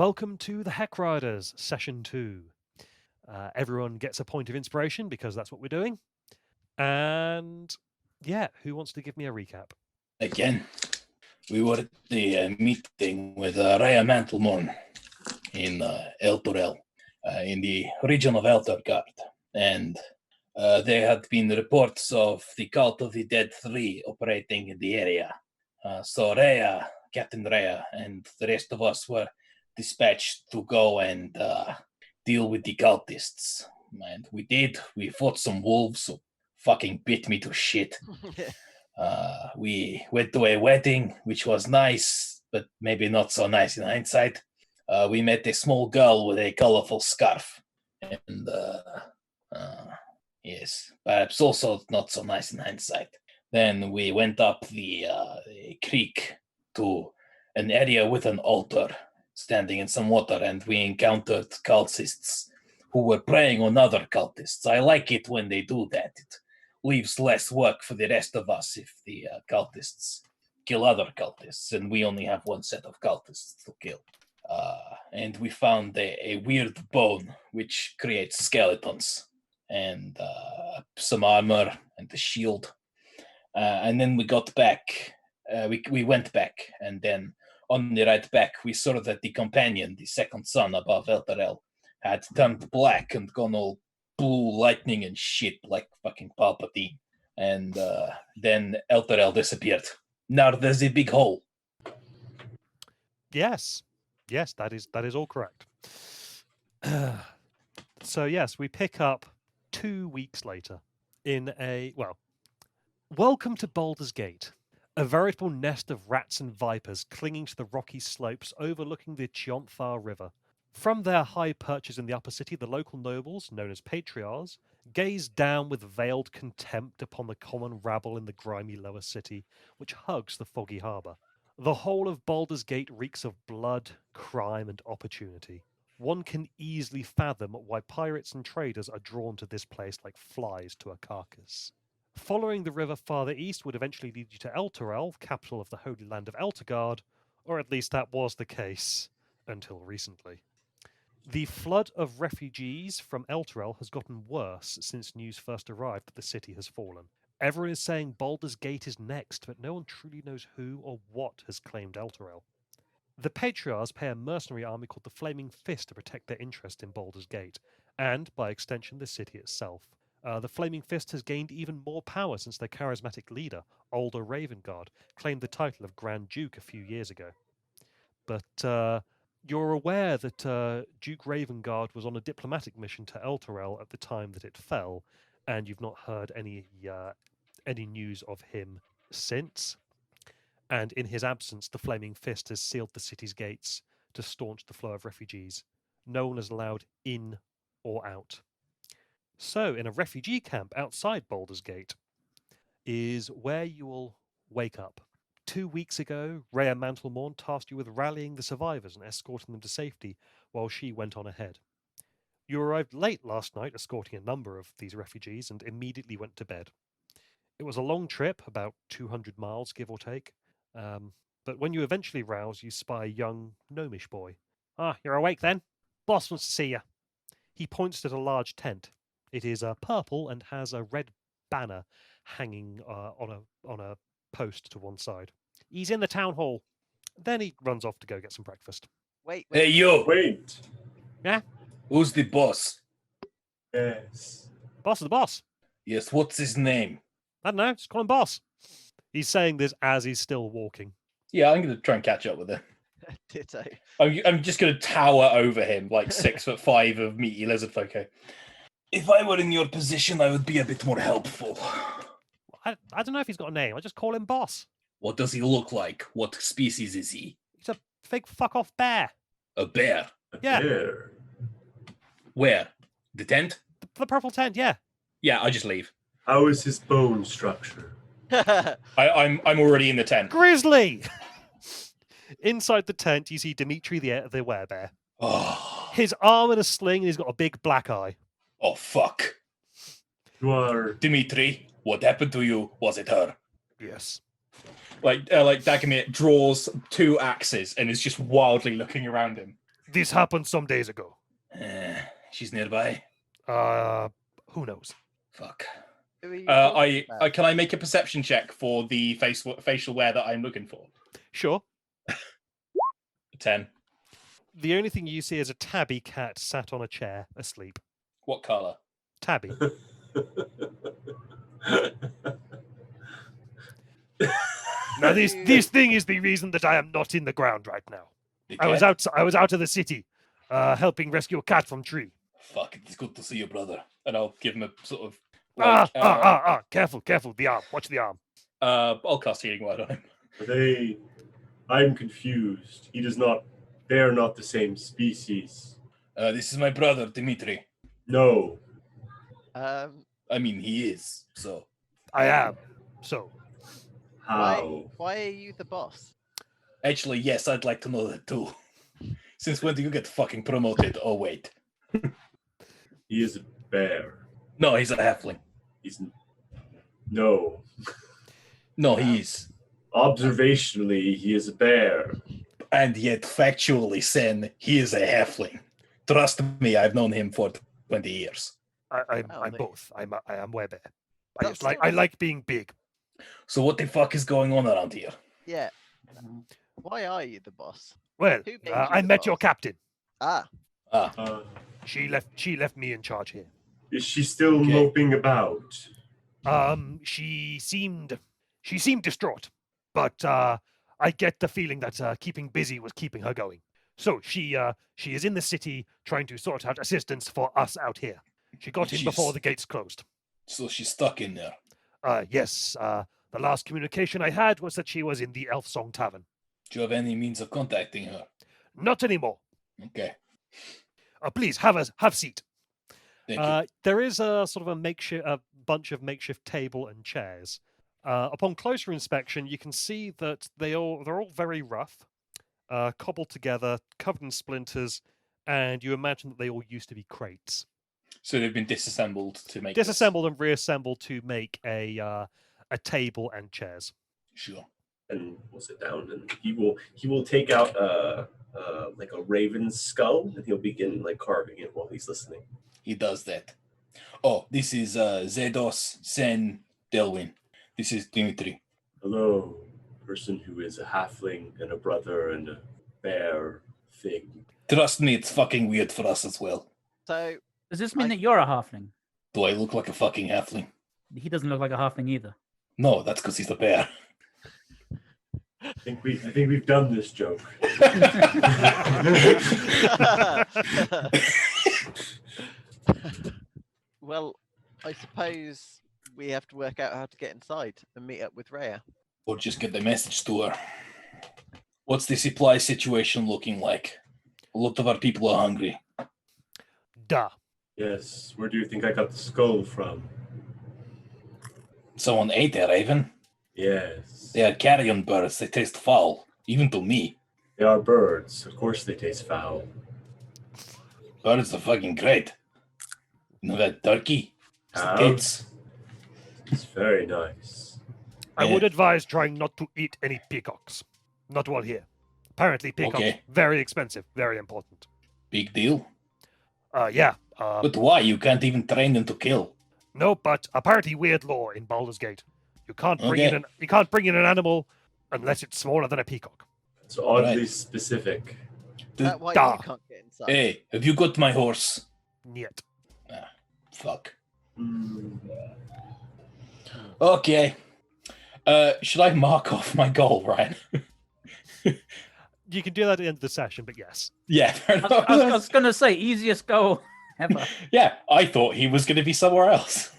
Welcome to the Heck Riders, Session 2. Everyone gets a point of inspiration because that's what we're doing. And yeah, who wants to give me a recap? Again, we were at the meeting with Rhea Mantlemorn in El Torel, in the region of Eltergard. And there had been reports of the Cult of the Dead 3 operating in the area. So Rhea, Captain Rhea, and the rest of us were dispatched to go and deal with the cultists. And we did. We fought some wolves who fucking bit me to shit. We went to a wedding, which was nice, but maybe not so nice in hindsight. We met a small girl with a colorful scarf. And yes, perhaps also not so nice in hindsight. Then we went up the creek to an area with an altar standing in some water, and we encountered cultists who were preying on other cultists. I like it when they do that. It leaves less work for the rest of us if the cultists kill other cultists, and we only have one set of cultists to kill. And we found a weird bone which creates skeletons, and some armor and a shield. And then we got back. We went back, and then on the right back, we saw that the companion, the second sun above Eltarel, had turned black and gone all blue lightning and shit like fucking Palpatine. And then Eltarel disappeared. Now there's a big hole. Yes, that is all correct. So yes, we pick up 2 weeks later in welcome to Baldur's Gate, a veritable nest of rats and vipers clinging to the rocky slopes overlooking the Chionthar River. From their high perches in the upper city, the local nobles, known as patriarchs, gaze down with veiled contempt upon the common rabble in the grimy lower city, which hugs the foggy harbour. The whole of Baldur's Gate reeks of blood, crime, and opportunity. One can easily fathom why pirates and traders are drawn to this place like flies to a carcass. Following the river farther east would eventually lead you to Elturel, capital of the Holy Land of Eltergard, or at least that was the case until recently. The flood of refugees from Elturel has gotten worse since news first arrived that the city has fallen. Everyone is saying Baldur's Gate is next, but no one truly knows who or what has claimed Elturel. The Patriarchs pay a mercenary army called the Flaming Fist to protect their interest in Baldur's Gate, and, by extension, the city itself. The Flaming Fist has gained even more power since their charismatic leader, Alder Ravengard, claimed the title of Grand Duke a few years ago. But you're aware that Duke Ravengard was on a diplomatic mission to Elturel at the time that it fell, and you've not heard any news of him since. And in his absence, the Flaming Fist has sealed the city's gates to staunch the flow of refugees. No one is allowed in or out. So, in a refugee camp outside Baldur's Gate is where you will wake up. 2 weeks ago, Rhea Mantlemorn tasked you with rallying the survivors and escorting them to safety while she went on ahead. You arrived late last night, escorting a number of these refugees, and immediately went to bed. It was a long trip, about 200 miles, give or take. But when you eventually rouse, you spy a young, gnomish boy. Ah, you're awake then? Boss wants to see you. He points at a large tent. It is purple and has a red banner hanging on a post to one side. He's in the town hall. Then he runs off to go get some breakfast. Wait. Hey, you! Wait. Yeah? Who's the boss? Yes. Boss is the boss. Yes, what's his name? I don't know, just call him boss. He's saying this as he's still walking. Yeah, I'm going to try and catch up with him. Ditto. I'm just going to tower over him like 6'5" of meaty lizard folk. If I were in your position, I would be a bit more helpful. I don't know if he's got a name. I just call him boss. What does he look like? What species is he? He's a big fuck-off bear. A bear? Yeah. There. Where? The tent? The purple tent, yeah. Yeah, I just leave. How is his bone structure? I'm already in the tent. Grizzly! Inside the tent, you see Dimitri the werebear. Oh. His arm in a sling, and he's got a big black eye. Oh, fuck. You are... Dimitri, what happened to you? Was it her? Yes. Like Dagomir draws 2 axes and is just wildly looking around him. This happened some days ago. She's nearby. Who knows? Fuck. Who are you talking about? Can I make a perception check for the facial wear that I'm looking for? Sure. 10. The only thing you see is a tabby cat sat on a chair, asleep. What color? Tabby. Now this thing is the reason that I am not in the ground right now. I was out of the city, helping rescue a cat from tree. Fuck, it's good to see you, brother. And I'll give him a sort of like, Careful, the arm. Watch the arm. I'll cast healing word on him. I'm confused. They are not the same species. This is my brother, Dimitri. No. I mean, he is, so. I am. So. How? Why are you the boss? Actually, yes, I'd like to know that too. Since when do you get fucking promoted? Oh, wait. He is a bear. No, he's a halfling. No. No, he is. Observationally, he is a bear. And yet, factually, Sen, he is a halfling. Trust me, I've known him for 20 years. I'm both. I am way bear. That's I like being big. So what the fuck is going on around here? Yeah. Why are you the boss? Well, Who made you I the met your boss? captain. Ah, She left me in charge here. Is she still Okay. moping about? She seemed distraught, but I get the feeling that keeping busy was keeping her going. So she is in the city trying to sort out assistance for us out here. She got in before She's- the gates closed. So she's stuck in there. Yes. The last communication I had was that she was in the Elf Song Tavern. Do you have any means of contacting her? Not anymore. Okay, Please have seat. thank you. There is a sort of a bunch of makeshift table and chairs. Upon closer inspection, you can see that they're all very rough, cobbled together, covered in splinters, and you imagine that they all used to be crates. So they've been disassembled to make Disassembled and reassembled to make a table and chairs. Sure. And we'll sit down, and he will take out like a raven's skull, and he'll begin like carving it while he's listening. He does that. Oh, this is Zedos Sen Delwyn. This is Dimitri. Hello, person who is a halfling and a brother and a bear thing. Trust me, it's fucking weird for us as well. so Does this mean that you're a halfling? Do I look like a fucking halfling? He doesn't look like a halfling either. No, that's because he's a bear. I think we've done this joke. well, I suppose we have to work out how to get inside and meet up with Rhea. Or just get the message to her. What's the supply situation looking like? A lot of our people are hungry. Duh. Yes. Where do you think I got the skull from? Someone ate a raven. Yes. They are carrion birds. They taste foul, even to me. They are birds. Of course they taste foul. Birds are fucking great. You know that turkey? It's the Have. tits. It's very nice. I Yeah. would advise trying not to eat any peacocks. Not while here. Apparently, peacocks Okay. very expensive, very important. Big deal. Yeah. But why? You can't even train them to kill. No, but apparently weird law in Baldur's Gate. You can't bring Okay. in an animal unless it's smaller than a peacock. It's oddly Right. specific. That's why Duh. you can't get inside. Hey, have you got my horse? Yet. Fuck. Mm. Okay. Should I mark off my goal, Ryan? You can do that at the end of the session, but yes. Yeah, fair I enough. was going to say, easiest goal ever. Yeah, I thought he was going to be somewhere else.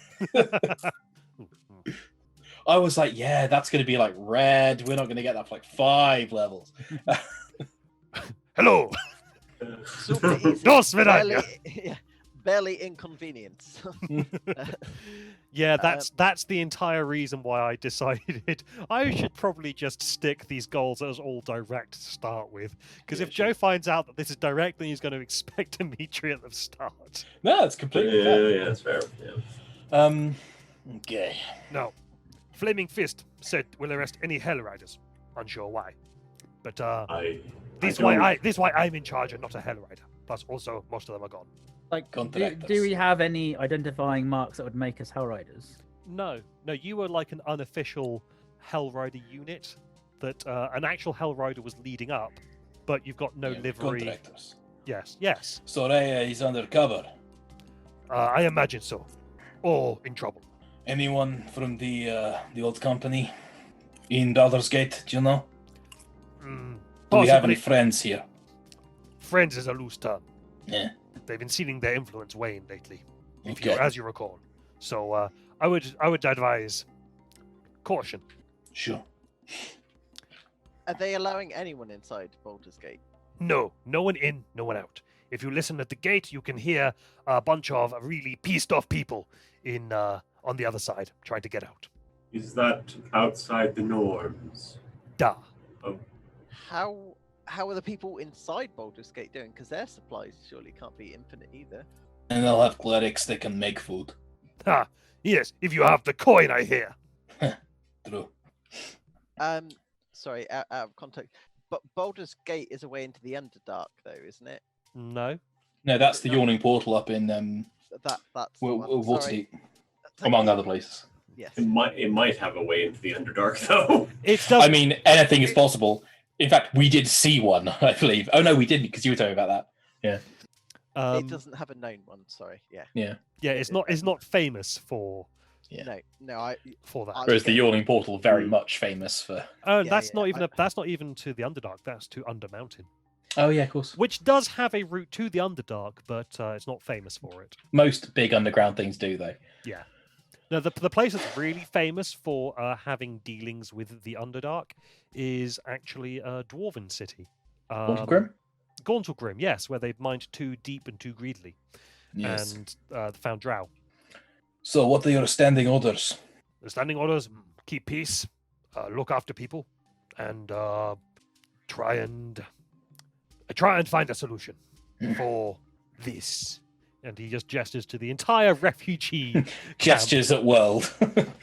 I was like, yeah, that's going to be like red. We're not going to get that for like 5 levels. Hello. Super easy. Dos Vidania. yeah, barely inconvenience. Yeah, that's the entire reason why I decided I should probably just stick these goals as all direct to start with. Because Yeah, if Joe finds out that this is direct, then he's going to expect Dimitri at the start. No, it's completely fair. Yeah, that's fair. Yeah. Okay. No. Flaming Fist said we'll arrest any Hell Riders. Unsure why. But This don't- is why I'm in charge and not a Hell Rider. Plus, also most of them are gone. Like, Contractors. do we have any identifying marks that would make us Hell Riders? No, you were like an unofficial Hell Rider unit that an actual Hell Rider was leading up, but you've got no Yeah, livery. Contractors. Yes. Soraya is undercover. I imagine so. Or in trouble. Anyone from the old company in Baldur's Gate? Do you know? Do we have any friends here? Friends is a loose term. Yeah. They've been seeing their influence wane lately, Okay. as you recall. So I would advise caution. Sure. Are they allowing anyone inside Baldur's Gate? No one in, no one out. If you listen at the gate, you can hear a bunch of really pissed off people in on the other side trying to get out. Is that outside the norms? Duh. How are the people inside Baldur's Gate doing? Because their supplies surely can't be infinite either. And they'll have clerics that can make food. Ah, yes, if you have the coin, I hear. True. Sorry, out of context. But Baldur's Gate is a way into the Underdark, though, isn't it? No. No, that's the yawning portal up in That's the one. Waterdeep, Sorry. among other places. Yes. It might have a way into the Underdark, though. It does. I mean, anything is possible. In fact, we did see one, I believe. Oh no, we didn't, because you were talking about that. It doesn't have a known one. Sorry. Yeah. Yeah, it's not famous for Yeah. No. for that. Whereas the Okay. yawning portal very much famous for. Oh, Yeah, that's yeah, that's not even to the Underdark. That's to Undermountain, Oh yeah, of course. which does have a route to the Underdark, but it's not famous for it. Most big underground things do though. Yeah. Now, the place that's really famous for having dealings with the Underdark is actually Dwarven City. Grim? Gauntlgrim, yes, where they've mined too deep and too greedily, Yes. and found drow. So, what are your standing orders? The standing orders: keep peace, look after people, and try and find a solution for this. And he just gestures to the entire refugee camp. Gestures at world.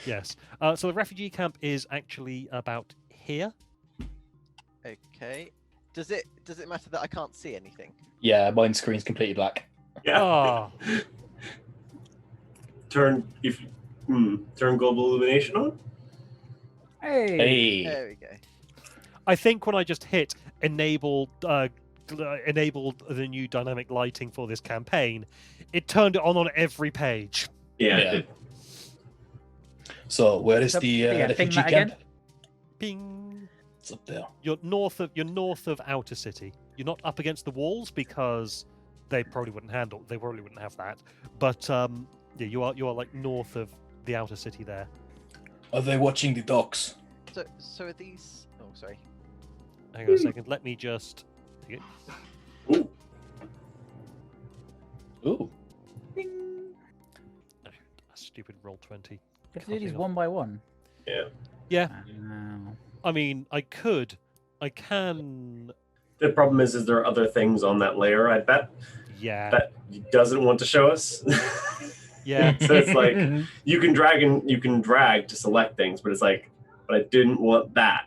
Yes. So the refugee camp is actually about here. Okay. Does it matter that I can't see anything? Yeah, mine screen's completely black. Yeah. Ah, Turn global illumination on. Hey. Hey. There we go. I think when I just hit enabled the new dynamic lighting for this campaign, it turned it on every page. Yeah. Yeah. So, where is So, the yeah, ping refugee that camp? again. Bing. It's up there. You're north of Outer City. You're not up against the walls because they probably wouldn't have that. But yeah, you are like north of the Outer City there. Are they watching the docks? So are these? Oh, sorry. Hang on a second. Let me just. Ooh. Ooh. No, stupid roll 20. You have to do Copy these it. one by one. Yeah. Yeah, Wow. I mean, I can. The problem is there are other things on that layer, I bet, Yeah, that he doesn't want to show us. yeah. So it's like you can drag to select things, but it's like, but I didn't want that.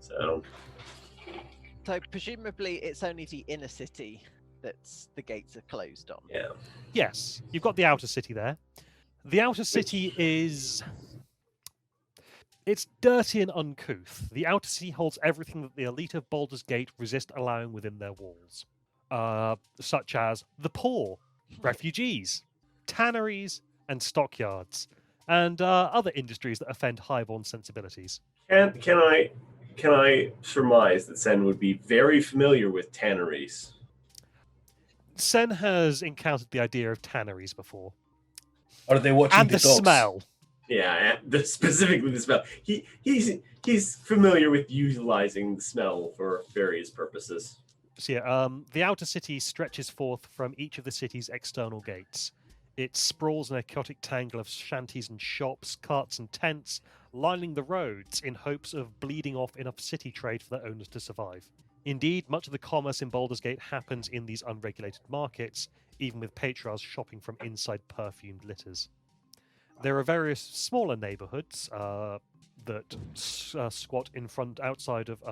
So So presumably it's only the inner city that's the gates are closed on. yeah. Yes, you've got the Outer City there. The Outer City is. It's dirty and uncouth. The Outer City holds everything that the elite of Baldur's Gate resist allowing within their walls, such as the poor, refugees, tanneries, and stockyards, and other industries that offend highborn sensibilities. Can I surmise that Sen would be very familiar with tanneries? Sen has encountered the idea of tanneries before, Are they watching and the the dogs? smell. Yeah, specifically the smell. He's familiar with utilizing the smell for various purposes. So yeah, the Outer City stretches forth from each of the city's external gates. It sprawls in a chaotic tangle of shanties and shops, carts and tents, lining the roads in hopes of bleeding off enough city trade for their owners to survive. Indeed, much of the commerce in Baldur's Gate happens in these unregulated markets, even with patriarchs shopping from inside perfumed litters. There are various smaller neighborhoods that squat outside of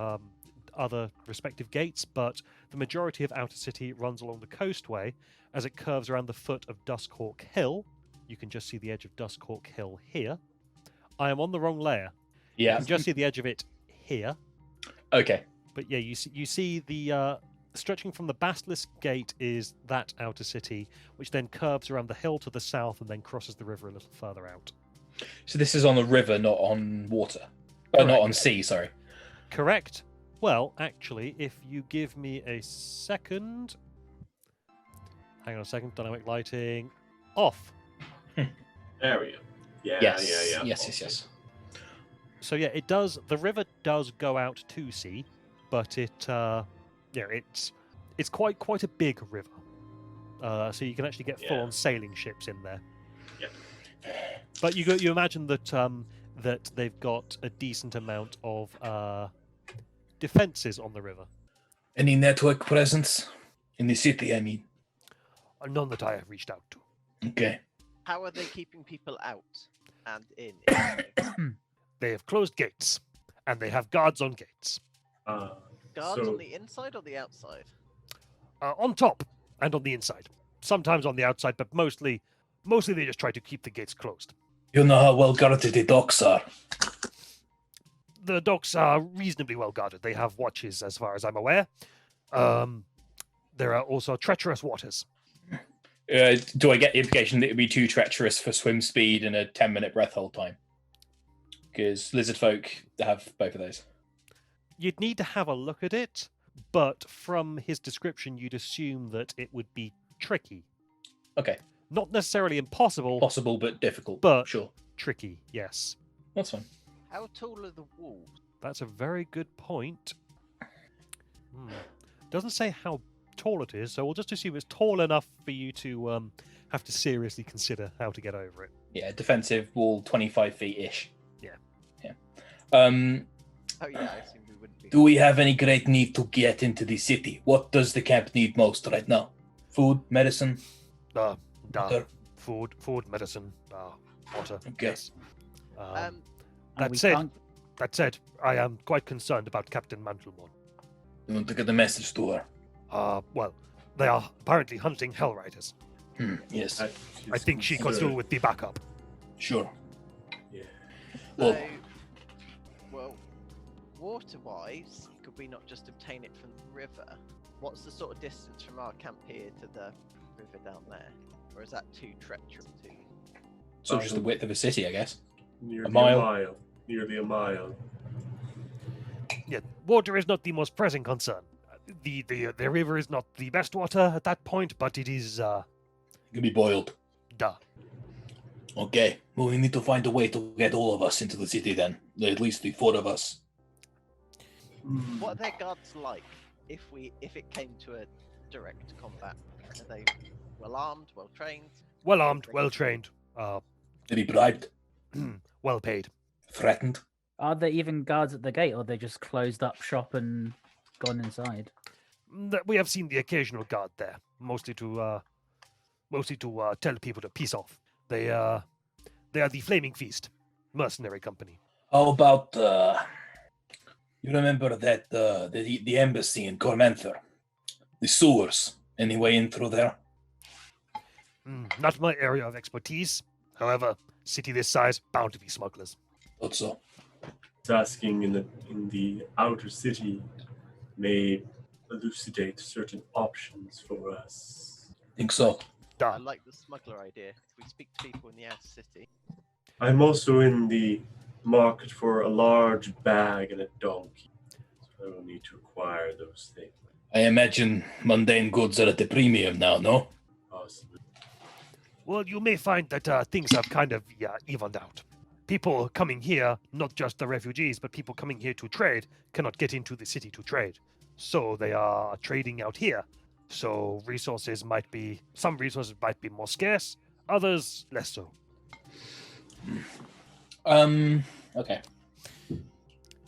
other respective gates, but the majority of Outer City runs along the coastway as it curves around the foot of Duskhawk Hill. You can just see the edge of Duskhawk Hill here. I am on the wrong layer. You Yeah. can just see the edge of it here. Okay. But yeah, you see the stretching from the Basilisk Gate is that Outer City, which then curves around the hill to the south and then crosses the river a little further out. So this is on a river, not on water. Not Correct. on sea, sorry. Correct. Well, actually, if you give me a second... Hang on a second. Dynamic lighting. Off. There we go. Yeah, Yes. yeah, yeah. Yes. So yeah, it does. The river does go out to sea, but it's quite a big river. So you can actually get full-on sailing ships in there. Yeah. But you imagine that that they've got a decent amount of defenses on the river. Any network presence in the city, I mean? None that I have reached out to. Okay. How are they keeping people out and in? They have closed gates, and they have guards on gates. Guards So- on the inside or the outside? On top and on the inside. Sometimes on the outside, but mostly they just try to keep the gates closed. You know how well guarded the docks are. The docks are reasonably well guarded. They have watches, as far as I'm aware. There are also treacherous waters. Do I get the implication that it would be too treacherous for swim speed and a 10-minute breath hold time? Because lizard folk have both of those. You'd need to have a look at it, but from his description, you'd assume that it would be tricky. Okay. Not necessarily impossible, Possible but difficult. But- sure. tricky, yes. That's fine. How tall are the walls? That's a very good point. Doesn't say how tall it is, so we'll just assume it's tall enough for you to have to seriously consider how to get over it. Yeah, defensive wall 25 feet-ish. Yeah. Yeah. Oh yeah, I assume we wouldn't be. Do we have any great need to get into the city? What does the camp need most right now? Food, medicine? Water? Food, medicine, water. Okay. Yes. And That we said, can't- I am quite concerned about Captain Mantlemore. You want to get the message to her? Well, they are apparently hunting Hell Riders. Yes. I think she could do with the backup. Sure. Yeah. Well- So, well, water-wise, could we not just obtain it from the river? What's the sort of distance from our camp here to the river down there? Or is that too treacherous to... So just the width of a city, I guess. Nearly mile. Nearly a mile. Yeah, water is not the most pressing concern. The river is not the best water at that point, but it is It can be boiled. duh. Okay. Well, we need to find a way to get all of us into the city then. At least the 4 of us. What are their guards like if it came to a direct combat? Are they well armed, well trained? Well armed, well trained, Maybe bribed? well paid. Threatened? Are there even guards at the gate, or are they just closed up shop and gone inside? We have seen the occasional guard there, mostly to tell people to peace off. They are the Flaming Feast mercenary company. How about, you remember that, the embassy in Cormenther? The sewers? Any way in through there? Not my area of expertise. However, city this size, bound to be smugglers. Thought so. It's asking in the outer city may elucidate certain options for us. Think so. I like the smuggler idea. We speak to people in the outer city. I'm also in the market for a large bag and a donkey. So I will need to acquire those things. I imagine mundane goods are at the premium now, no? Possibly. Well, you may find that things have kind of evened out. People coming here, not just the refugees, but people coming here to trade, cannot get into the city to trade. So they are trading out here. So some resources might be more scarce, others less so. Okay.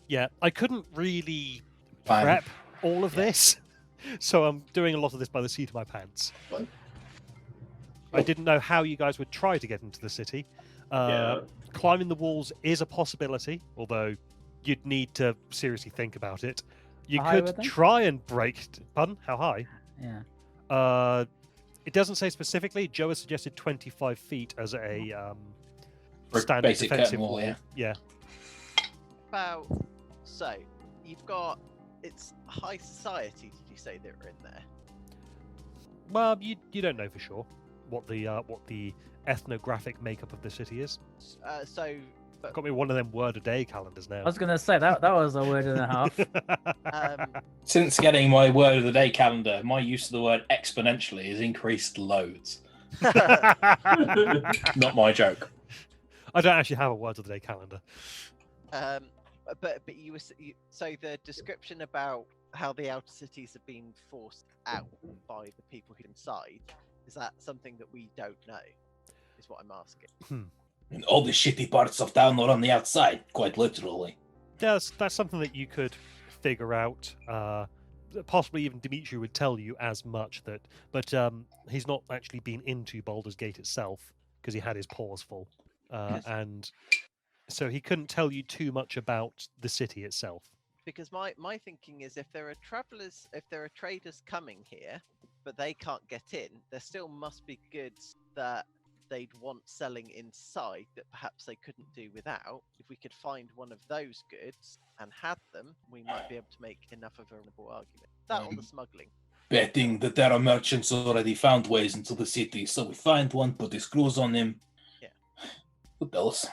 Yeah, I couldn't really Fine. prep all of this, so I'm doing a lot of this by the seat of my pants. Fine. I didn't know how you guys would try to get into the city. Yeah. Climbing the walls is a possibility, although you'd need to seriously think about it. You How high were could they? try and break. Pardon? How high? Yeah. It doesn't say specifically. Joe has suggested 25 feet as a For a standard basic defensive curtain wall, wall. yeah. About so you've got it's high society. Did you say that were in there? Well, you don't know for sure what the ethnographic makeup of the city is. But got me one of them word a day calendars now. I was gonna say that was a word and a half. Since getting my word of the day calendar, my use of the word exponentially has increased loads. Not my joke. I don't actually have a word of the day calendar. But so the description about how the outer cities have been forced out by the people who are inside, is that something that we don't know? Is what I'm asking. And all the shitty parts of town are on the outside, quite literally. That's something that you could figure out. Possibly even Dimitri would tell you as much but he's not actually been into Baldur's Gate itself because he had his paws full, and so he couldn't tell you too much about the city itself. Because my thinking is if there are traders coming here, but they can't get in, there still must be goods that they'd want selling inside that perhaps they couldn't do without. If we could find one of those goods and had them, we might be able to make enough of a reasonable argument. That or the smuggling. Betting that there are merchants already found ways into the city, so we find one, put the screws on him. Yeah. What else?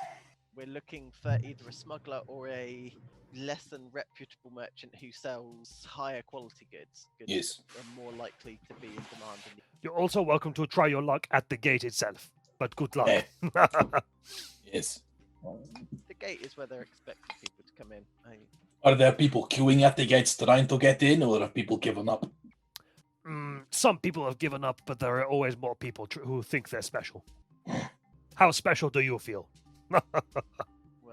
We're looking for either a smuggler or a less than reputable merchant who sells higher quality goods. Yes. That are more likely to be in demand. You're also welcome to try your luck at the gate itself, but good luck. Yes. The gate is where they're expecting people to come in. Are there people queuing at the gates trying to get in, or have people given up? Some people have given up, but there are always more people who think they're special. How special do you feel? Well,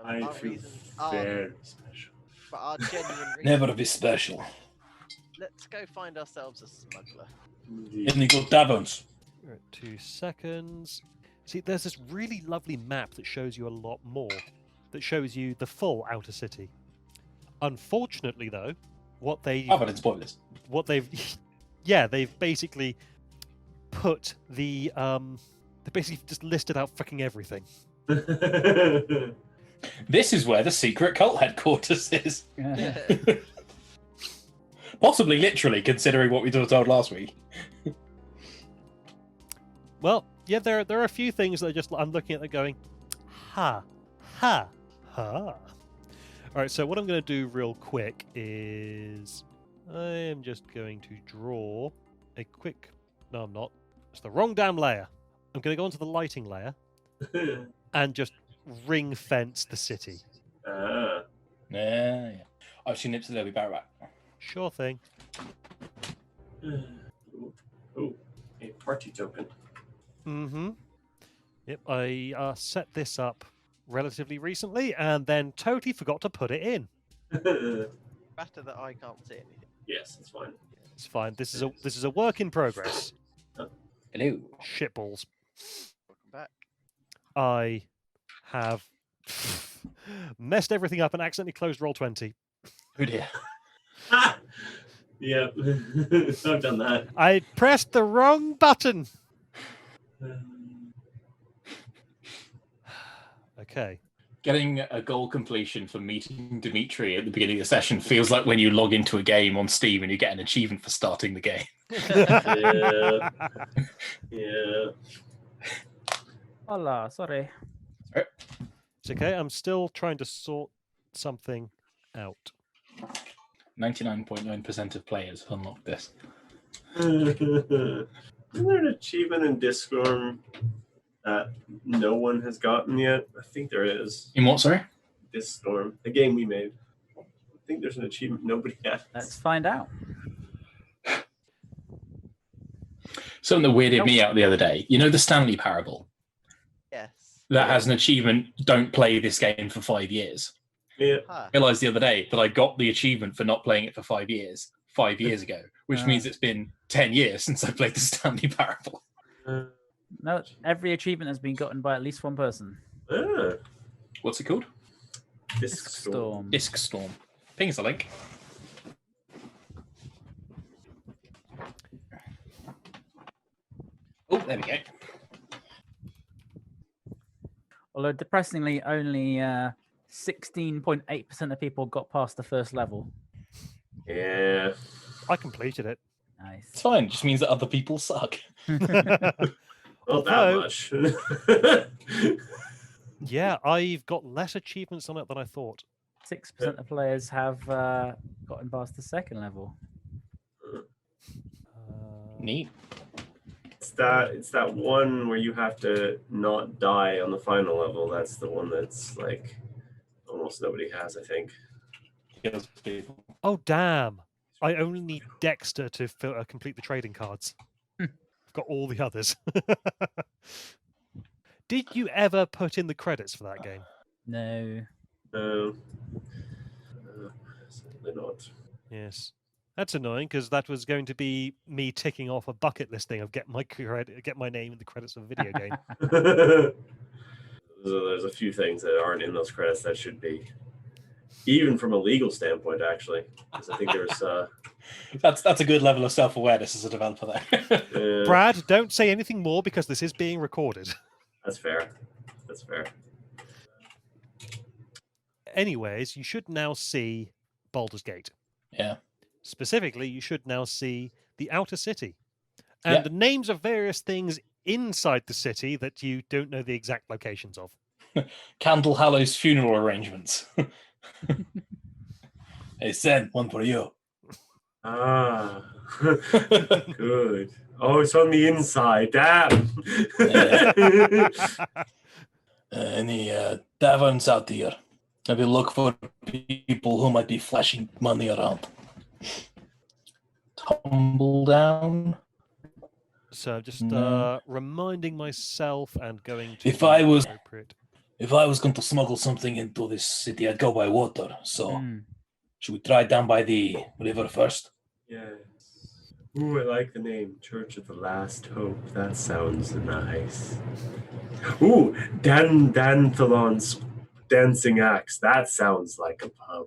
I our feel reasons very special. for our genuine reasons. Never be special. Let's go find ourselves a smuggler. Any good taverns? 2 seconds. See, there's this really lovely map that shows you a lot more. That shows you the full outer city. Unfortunately, though, what they've they've basically put the they basically just listed out fucking everything. This is where the secret cult headquarters is. Yeah. Possibly literally, considering what we were told last week. Well, yeah, there are a few things that I'm looking at. They're going, ha, ha, ha. All right, so what I'm going to do real quick is I am just going to draw a quick. No, I'm not. It's the wrong damn layer. I'm going to go onto the lighting layer and just ring fence the city. Yeah. I've seen it, so they'll be back. Sure thing. Oh, a party token. Mm-hmm. Yep, I set this up relatively recently and then totally forgot to put it in. Better that I can't see anything. Yes, it's fine. It's fine. This is a work in progress. Hello. Shitballs. Welcome back. I have messed everything up and accidentally closed Roll20. Oh dear. Yeah, I've done that. I pressed the wrong button. Okay. Getting a goal completion for meeting Dimitri at the beginning of the session feels like when you log into a game on Steam and you get an achievement for starting the game. Yeah. Hola, sorry. It's okay. I'm still trying to sort something out. 99.9% of players unlock this. Isn't there an achievement in Discworm that no one has gotten yet? I think there is. In what, sorry? Discworm, the game we made. I think there's an achievement nobody has. Let's find out. Something that weirded me out the other day. You know the Stanley Parable? Yes. That has an achievement, don't play this game for 5 years. Yeah. Huh. I realised the other day that I got the achievement for not playing it for 5 years, 5 years ago, which means it's been 10 years since I played the Stanley Parable. No, every achievement has been gotten by at least one person. What's it called? Disc Storm. Disc Storm. Ping us a link. Oh, there we go. Although depressingly, only 16.8% of people got past the first level. Yeah. I completed it. It's Nice. fine. It just means that other people suck. Not that Although- much. Yeah, I've got less achievements on it than I thought. 6% of players have gotten past the second level. Neat. It's that one where you have to not die on the final level. That's the one that's like almost nobody has, I think. Kills people. Oh, damn. I only need Dexter to complete the trading cards. I've got all the others. Did you ever put in the credits for that game? No. Certainly not. Yes. That's annoying because that was going to be me ticking off a bucket list thing of get my name in the credits of a video game. So there's a few things that aren't in those credits that should be, even from a legal standpoint, actually. Because I think there's That's a good level of self-awareness as a developer there. Brad, don't say anything more because this is being recorded. That's fair. That's fair. Anyways, you should now see Baldur's Gate. Yeah. Specifically, you should now see the outer city and Yeah. the names of various things inside the city that you don't know the exact locations of. Candle Hallows funeral arrangements. Hey, Sen, one for you. Ah, good. Oh, it's on the inside. Damn. Any taverns out here? Maybe look for people who might be flashing money around. Tumble down. So just No. reminding myself and going to If the I was- appropriate. If I was going to smuggle something into this city, I'd go by water. So, Hmm. should we try down by the river first? Yes. Ooh, I like the name Church of the Last Hope. That sounds nice. Ooh, Danthalon's Dancing Axe. That sounds like a pub.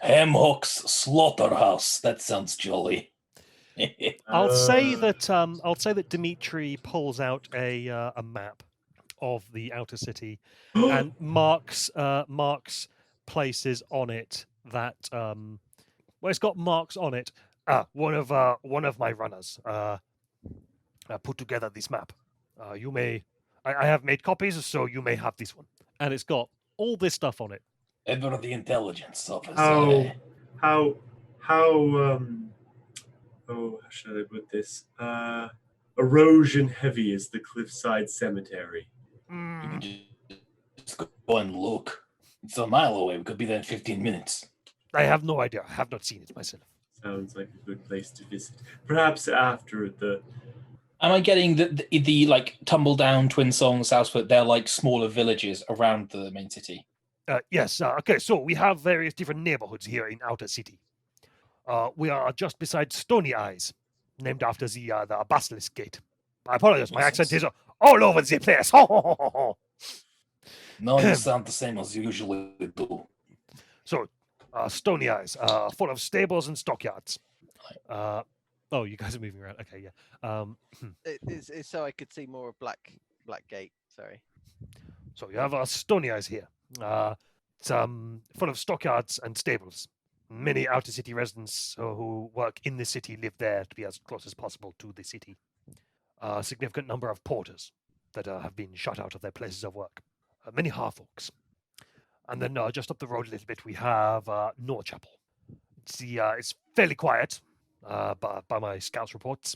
Hamhock's Slaughterhouse. That sounds jolly. I'll say Uh, that Dimitri pulls out a map of the outer city and marks places on it that well, it's got marks on it. One of my runners put together this map. You may, I have made copies, so you may have this one. And it's got all this stuff on it. Ever the intelligence officer. how should I put this? Erosion heavy is the cliffside cemetery. You can just go and look. It's a mile away. We could be there in 15 minutes. I have no idea. I have not seen it myself. Sounds like a good place to visit. Perhaps after the. Am I getting the like tumble down Twin Songs, Southfoot? They're like smaller villages around the main city. Yes. Okay. So we have various different neighborhoods here in outer city. We are just beside Stony Eyes, named after the Basilisk Gate. I apologize. My accent is all over the place. No, you sound the same as you usually do. So, Stony Eyes, full of stables and stockyards. Oh, you guys are moving around. Okay, yeah. It's so I could see more of Blackgate. Sorry. So you have Stony Eyes here. It's full of stockyards and stables. Many outer city residents who work in the city live there to be as close as possible to the city. A significant number of porters that have been shut out of their places of work. Many half-orcs. And then just up the road a little bit, we have Norchapel. It's fairly quiet, by my scouts' reports.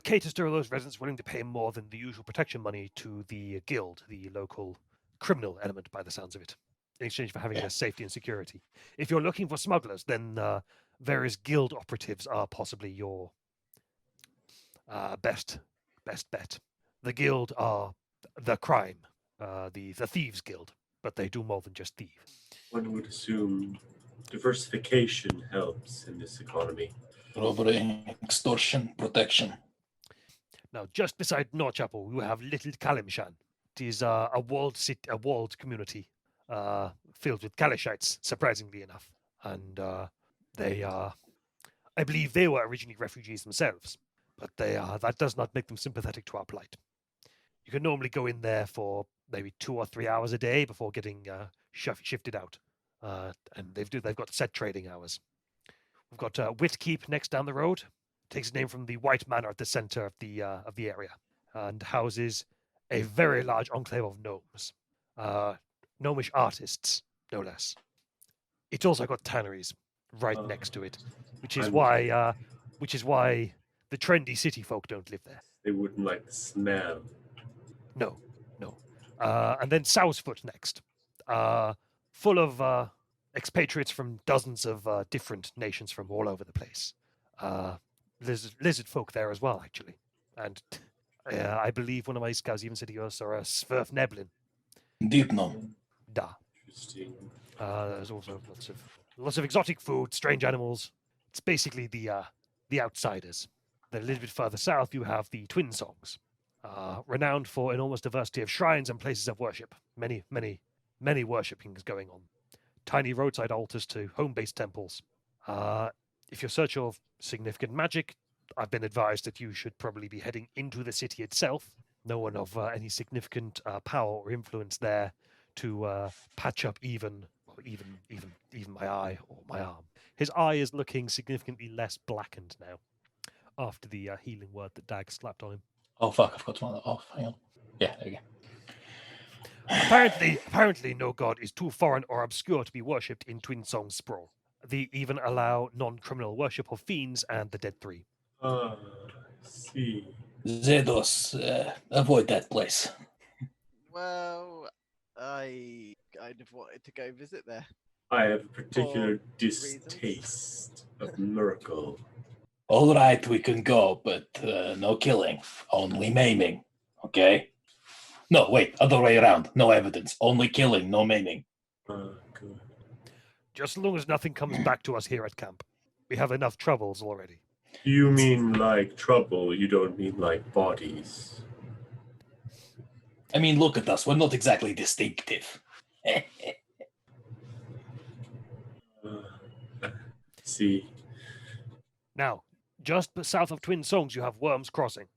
Caters to those residents willing to pay more than the usual protection money to the guild, the local criminal element, by the sounds of it, in exchange for having their safety and security. If you're looking for smugglers, then various guild operatives are possibly your best bet. The guild are the crime, the thieves guild, but they do more than just thieve. One would assume diversification helps in this economy. Robbery, extortion, protection. Now, just beside Norchapel, we have Little Kalimshan. It is a walled community filled with Kalishites, surprisingly enough. And they are, I believe they were originally refugees themselves. but that does not make them sympathetic to our plight. You can normally go in there for maybe 2 or 3 hours a day before getting shifted out, and they've got set trading hours. We've got Whitkeep next down the road. Takes its name from the White Manor at the center of the area, and houses a very large enclave of gnomes, gnomish artists, no less. It's also got tanneries right next to it, which is why the trendy city folk don't live there. They wouldn't like the smell. No. And then Southfoot next, full of expatriates from dozens of different nations from all over the place. Lizard folk there as well, actually. And I believe one of my scouts even said he was a Sverf Neblin. Deep no. Da. Interesting. There's also lots of exotic food, strange animals. It's basically the outsiders. Then a little bit further south, you have the Twin Songs, renowned for enormous diversity of shrines and places of worship. Many worshippings going on. Tiny roadside altars to home-based temples. If you're searching of significant magic, I've been advised that you should probably be heading into the city itself. No one of any significant power or influence there to patch up even my eye or my arm. His eye is looking significantly less blackened now after the healing word that Dag slapped on him. Oh fuck! I've got to turn that off. Hang on. Yeah, there we go. Apparently, no god is too foreign or obscure to be worshipped in Twin Song Sprawl. They even allow non-criminal worship of fiends and the Dead Three. I see. Zedos, avoid that place. Well, I kind of wanted to go visit there. I have a particular For distaste of miracle. All right, we can go, but no killing, only maiming. Okay? No, wait, other way around. No evidence, only killing, no maiming. Good. Just as long as nothing comes back to us here at camp. We have enough troubles already. You mean like trouble, you don't mean like bodies. I mean, look at us. We're not exactly distinctive. See. Now, just south of Twin Songs, you have Worms Crossing.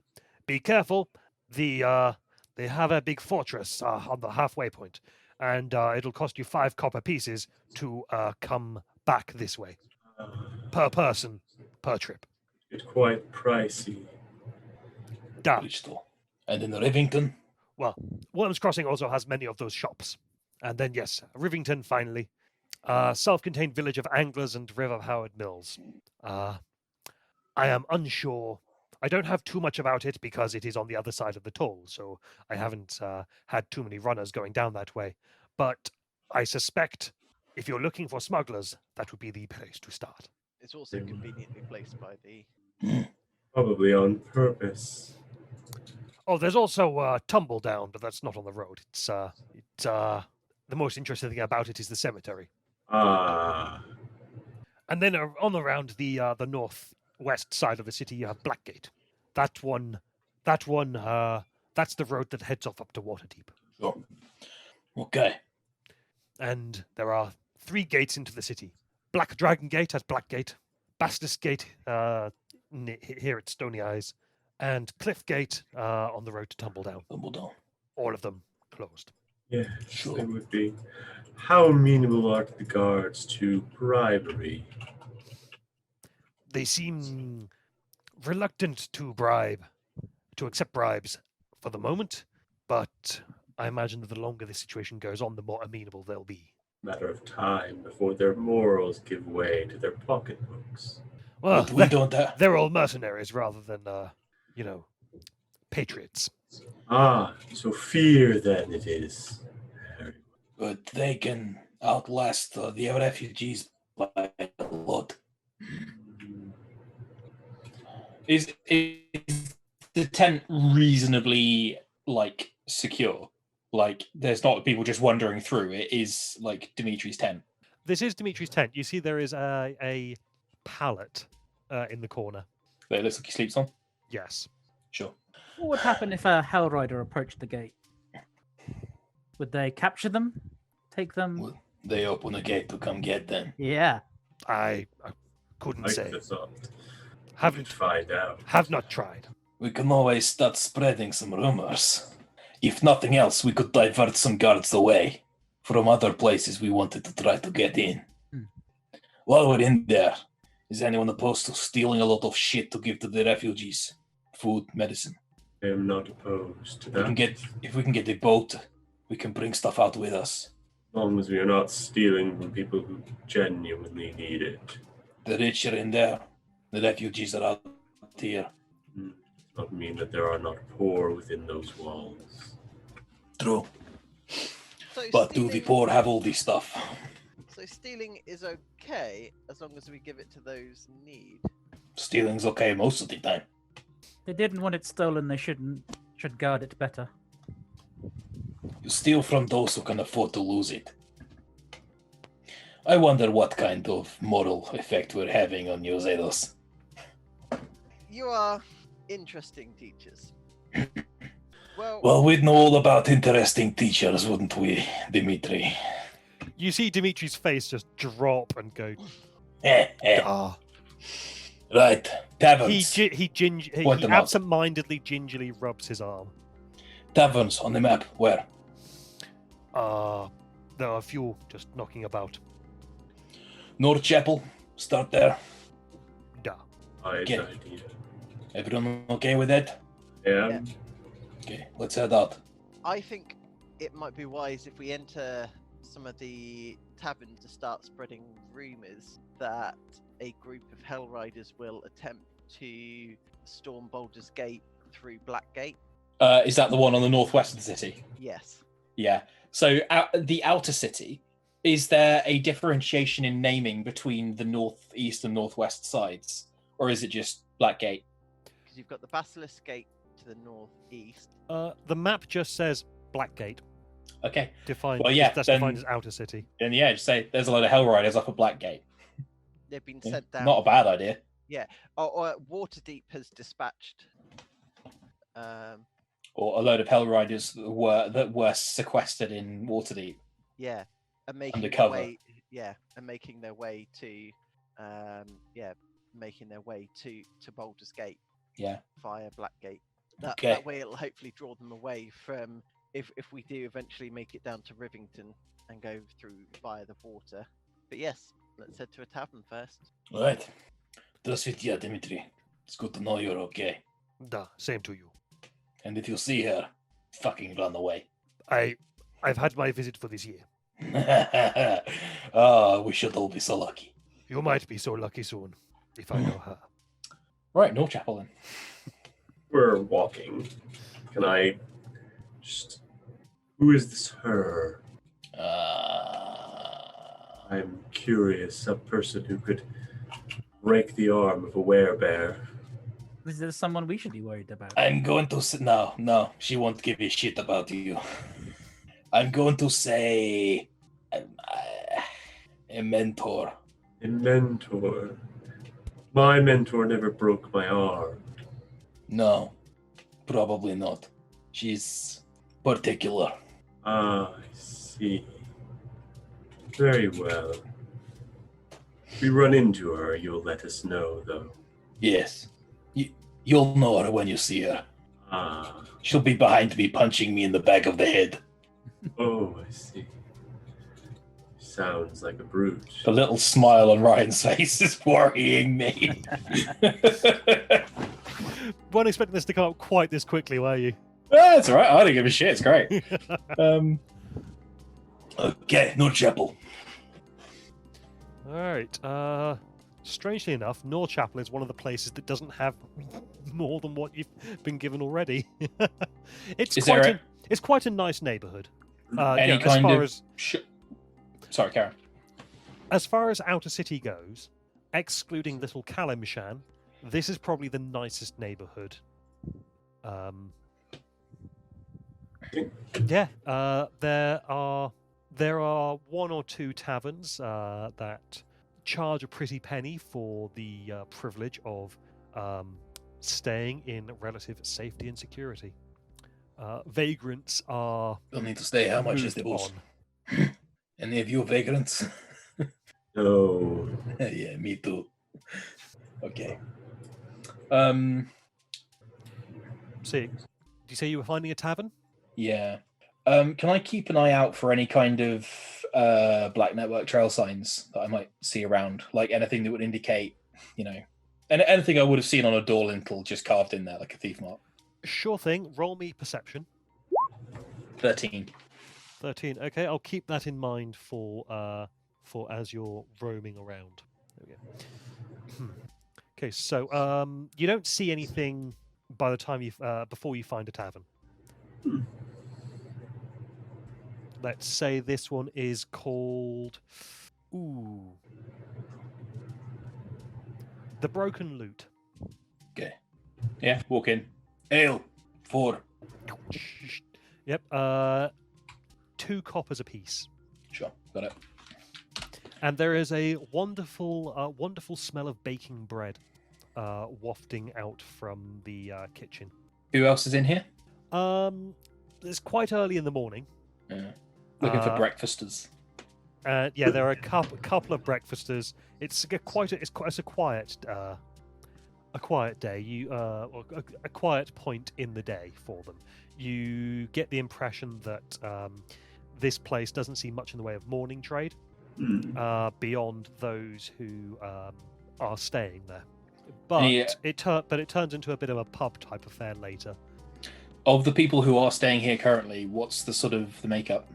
Be careful. They have a big fortress on the halfway point, and it'll cost you 5 copper pieces to come back this way. Per person, per trip. It's quite pricey. Da. Which store? And in Rivington? Well, Worms Crossing also has many of those shops. And then, yes, Rivington, finally. Self-contained village of anglers and river-powered mills. I am unsure. I don't have too much about it because it is on the other side of the toll, so I haven't had too many runners going down that way. But I suspect if you're looking for smugglers, that would be the place to start. It's also conveniently placed by the. Probably on purpose. Oh, there's also Tumble Down, but that's not on the road. It's the most interesting thing about it is the cemetery. Ah. And then on around the northwest side of the city, you have Blackgate. That's the road that heads off up to Waterdeep. Sure. Okay. And there are 3 gates into the city. Black Dragon Gate at Blackgate, Bastus Gate here at Stony Eyes, and Cliff Gate on the road to Tumbledown. Tumbledown. All of them closed. Yeah, Sure. it would be. How amenable are the guards to bribery? They seem reluctant to accept bribes for the moment, but I imagine that the longer this situation goes on, the more amenable they'll be. Matter of time before their morals give way to their pocketbooks. Well, But we don't have... they're all mercenaries rather than, patriots. Ah, so fear then it is. But they can outlast the refugees by a lot. Is the tent reasonably secure? There's not people just wandering through. It is like Dimitri's tent. This is Dimitri's tent. You see there is a pallet in the corner. That it looks like he sleeps on. Yes. Sure. What would happen if a Hellrider approached the gate? Would they capture them? Take them? Well, they open the gate to come get them. Yeah. I couldn't I say. could have thought. Haven't find out. have not tried. We can always start spreading some rumors. If nothing else, we could divert some guards away from other places we wanted to try to get in. Hmm. While we're in there, is anyone opposed to stealing a lot of shit to give to the refugees? Food, medicine. I am not opposed to We can that. if we can get a boat, we can bring stuff out with us. As long as we are not stealing from people who genuinely need it. The rich are in there. The refugees are out here. Does not mean that there are not poor within those walls. True. So But do the stealing- poor have all this stuff? So stealing is okay as long as we give it to those in need. Stealing's okay most of the time. They didn't want it stolen. They should guard it better. You steal from those who can afford to lose it. I wonder what kind of moral effect we're having on New Zealand. You are interesting teachers. Well, we'd know all about interesting teachers, wouldn't we, Dimitri? You see Dimitri's face just drop and go. Ah. Right, taverns. He Point them out. absent-mindedly, gingerly rubs his arm. Taverns on the map. Where? There are a few just knocking about. North Chapel. Start there. Duh. Wise Okay. idea. Everyone okay with that? Yeah. Okay, let's head out. I think it might be wise if we enter some of the taverns to start spreading rumors that a group of Hell Riders will attempt to storm Baldur's Gate through Blackgate. Is that the one on the northwest of the city? Yes. Yeah. So the outer city, is there a differentiation in naming between the northeast and northwest sides? Or is it just Blackgate? Because you've got the Basilisk Gate to the northeast. The map just says Blackgate. Okay. Defined. Well, yeah, that's then- defined as outer city. And yeah, just say there's a load of Hell Riders up at Blackgate. They've been Yeah, sent down. not a bad idea. Or Waterdeep has dispatched. Or a load of Hell Riders that were sequestered in Waterdeep. Yeah, and making Undercover. their way. Yeah, and making their way to. Making their way to Baldur's Gate Yeah. via Blackgate. Okay. That way, it'll hopefully draw them away from if we do eventually make it down to Rivington and go through via the water. But yes, let's head to a tavern first. Right. Здравствуйте, Dimitri. It's good to know you're okay. Duh. Same to you. And if you see her, fucking run away. I've had my visit for this year. We should all be so lucky. You might be so lucky soon, if I know her. Right, North Chapel then. We're walking. Can I just... Who is this her? I'm curious. A person who could break the arm of a werebear. Is there someone we should be worried about? I'm going to say... No, she won't give a shit about you. I'm going to say... a mentor. A mentor. My mentor never broke my arm. No, probably not. She's particular. Ah, I see. Very well. If we run into her, you'll let us know, though. Yes. You'll know her when you see her. Ah, She'll be behind me punching me in the back of the head. oh, I see. Sounds like a brute. The little smile on Ryan's face is worrying me. Weren't expecting this to come up quite this quickly, were you? It's alright, I don't give a shit, it's great. Okay, no chapel. All right. Strangely enough, Norchapel is one of the places that doesn't have more than what you've been given already. It's Is quite there a, it's quite a nice neighborhood. Any as kind far of as Sorry, Karen. as far as outer city goes, excluding Little Kalimshan, this is probably the nicest neighborhood. Yeah, there are one or two taverns that charge a pretty penny for the privilege of staying in relative safety and security. Vagrants are Don't need to stay. How much is the moved booze? on. Any of you vagrants? No. Yeah, me too. Okay. See, do you say you were finding a tavern? Yeah. Can I keep an eye out for any kind of black network trail signs that I might see around? Like anything that would indicate, and anything I would have seen on a door lintel just carved in there, like a thief mark. Sure thing. Roll me perception. 13. 13. Okay, I'll keep that in mind for as you're roaming around. There we go. Okay, so you don't see anything by the time you before you find a tavern. Let's say this one is called The Broken Lute. Okay. Yeah, walk in. Ale, 4. Yep. 2 coppers apiece. Sure, got it. And there is a wonderful smell of baking bread wafting out from the kitchen. Who else is in here? It's quite early in the morning. Yeah. Looking for breakfasters. Yeah, there are a couple of breakfasters. It's a quiet day. A quiet point in the day for them. You get the impression that this place doesn't see much in the way of morning trade beyond those who are staying there. But it turns into a bit of a pub type affair later. Of the people who are staying here currently, what's the sort of the makeup?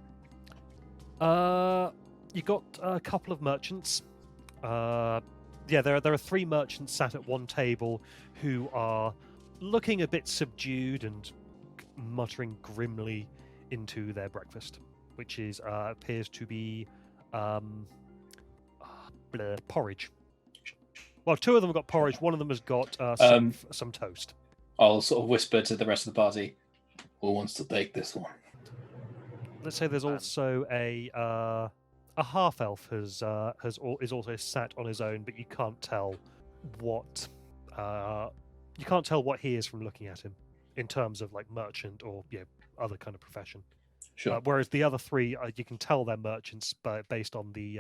You got a couple of merchants. There are 3 merchants sat at one table who are looking a bit subdued and muttering grimly into their breakfast, which is appears to be porridge. Well, 2 of them have got porridge. One of them has got some toast. I'll sort of whisper to the rest of the party. Who wants to take this one? Let's say there's also a half elf is also sat on his own, but you can't tell what he is from looking at him in terms of like merchant or other kind of profession. Sure. Whereas the other 3, you can tell they're merchants, but based on the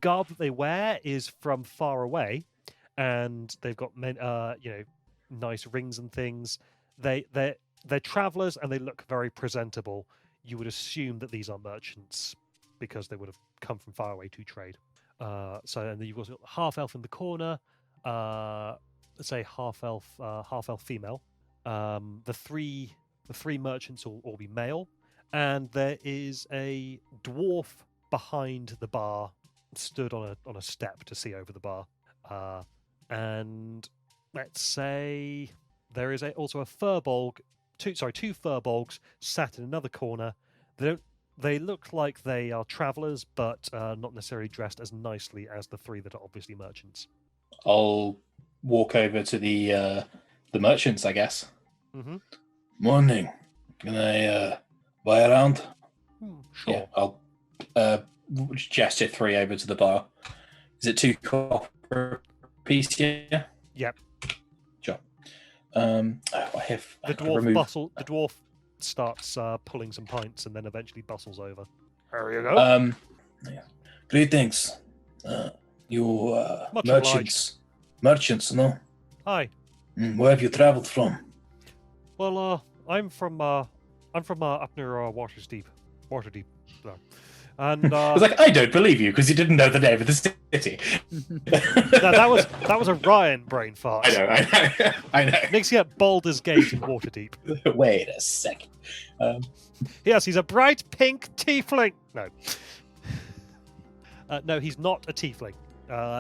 garb that they wear is from far away, and they've got nice rings and things. They're travelers and they look very presentable. You would assume that these are merchants because they would have come from far away to trade. And then you've got half elf in the corner. Let's say half elf female. The three merchants will all be male, and there is a dwarf behind the bar, stood on a step to see over the bar. And let's say there is also a furbolg. Two furbolgs sat in another corner. They look like they are travelers, but not necessarily dressed as nicely as the 3 that are obviously merchants. I'll walk over to the merchants, I guess. Mm-hmm. Morning. Can I buy around? Sure. Yeah, I'll gesture 3 over to the bar. Is it 2 copper piece? Yeah. Yep. Sure. The dwarf starts pulling some pints and then eventually bustles over. There you go. Yeah. Greetings. You Much merchants, no? Hi. Where have you traveled from? Well, I'm from up near Waterdeep. No. And I was like, I don't believe you because you didn't know the name of the city. that was a Ryan brain fart. I know. Mixing up Baldur's Gate and Waterdeep. Wait a second. Yes, he's a bright pink tiefling. No. No, he's not a tiefling.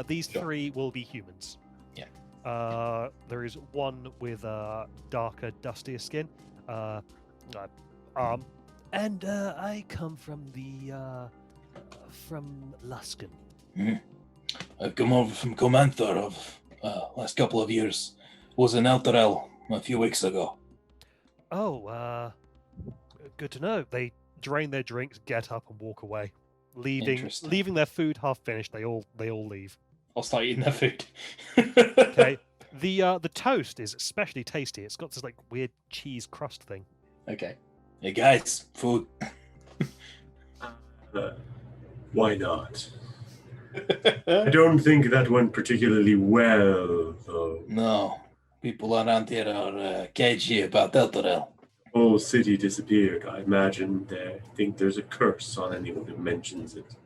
These 3 will be humans. Yeah. There is one with a darker, dustier skin. And I come from from Luskan. I've come over from Comanther of last couple of years. Was in Elturel a few weeks ago. Oh, good to know. They drain their drinks, get up, and walk away, leaving their food half finished. They all leave. I'll start eating their food. Okay. The toast is especially tasty. It's got this like weird cheese crust thing. Okay. Hey guys, food. Why not? I don't think that went particularly well, though. No, People around here are cagey about Elturel. Whole city disappeared. I imagine they think there's a curse on anyone who mentions it.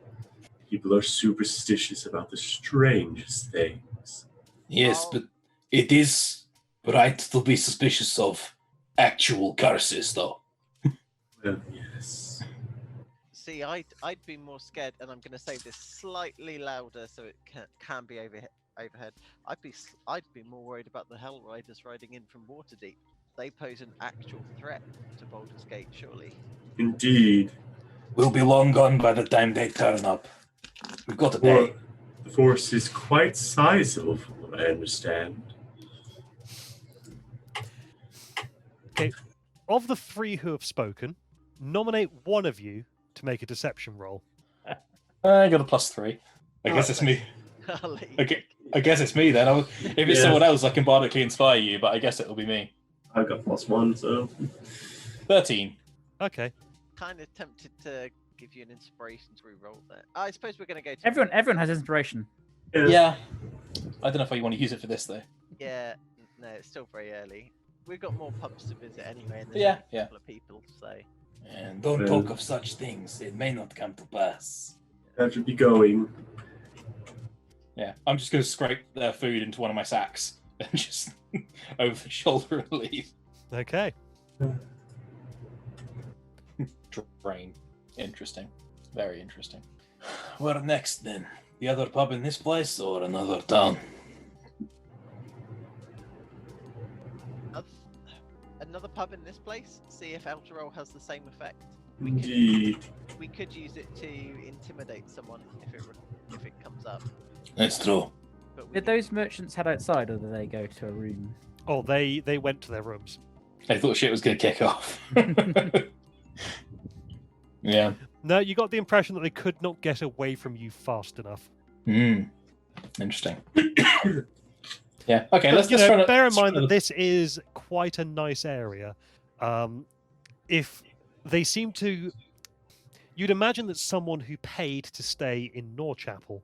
People are superstitious about the strangest things. Yes, Oh. but it is right to be suspicious of actual curses, though. Well, yes. See, I'd be more scared, and I'm going to say this slightly louder so it can be overheard. I'd be more worried about the Hell Riders riding in from Waterdeep. They pose an actual threat to Baldur's Gate, surely. Indeed. We'll be long gone by the time they turn up. We've got a Well, day. the force is quite sizable, from what I understand. Of the three who have spoken, nominate one of you to make a deception roll. I got a +3. I guess it's me. I'll let you Okay, I guess it's me then. If it's Yeah. someone else, I can bardically inspire you, but I guess it'll be me. I've got +1, so 13. Okay. kind of tempted to give you an inspiration to re-roll that. I suppose we're going to go to Everyone has inspiration. Yeah. I don't know if I want to use it for this though. Yeah, no, it's still very early. We've got more pubs to visit anyway, and Yeah, there's yeah. a couple of people, so And don't talk of such things. It may not come to pass. that should be going. Yeah, I'm just going to scrape their food into one of my sacks and just over the shoulder and leave. Okay. Drain. Interesting. Very interesting. Where next then? The other pub in this place or another town? another pub in this place. See if Elturel has the same effect. Indeed. We could use it to intimidate someone if it comes up. That's true. But we Did those merchants head outside, or did they go to a room? Oh, they went to their rooms. I thought shit was going to kick off. Yeah. No, you got the impression that they could not get away from you fast enough. Interesting. Yeah. Okay. But, Let's you know, try to bear in mind that this is quite a nice area. If they seem to, you'd imagine that someone who paid to stay in Norchapel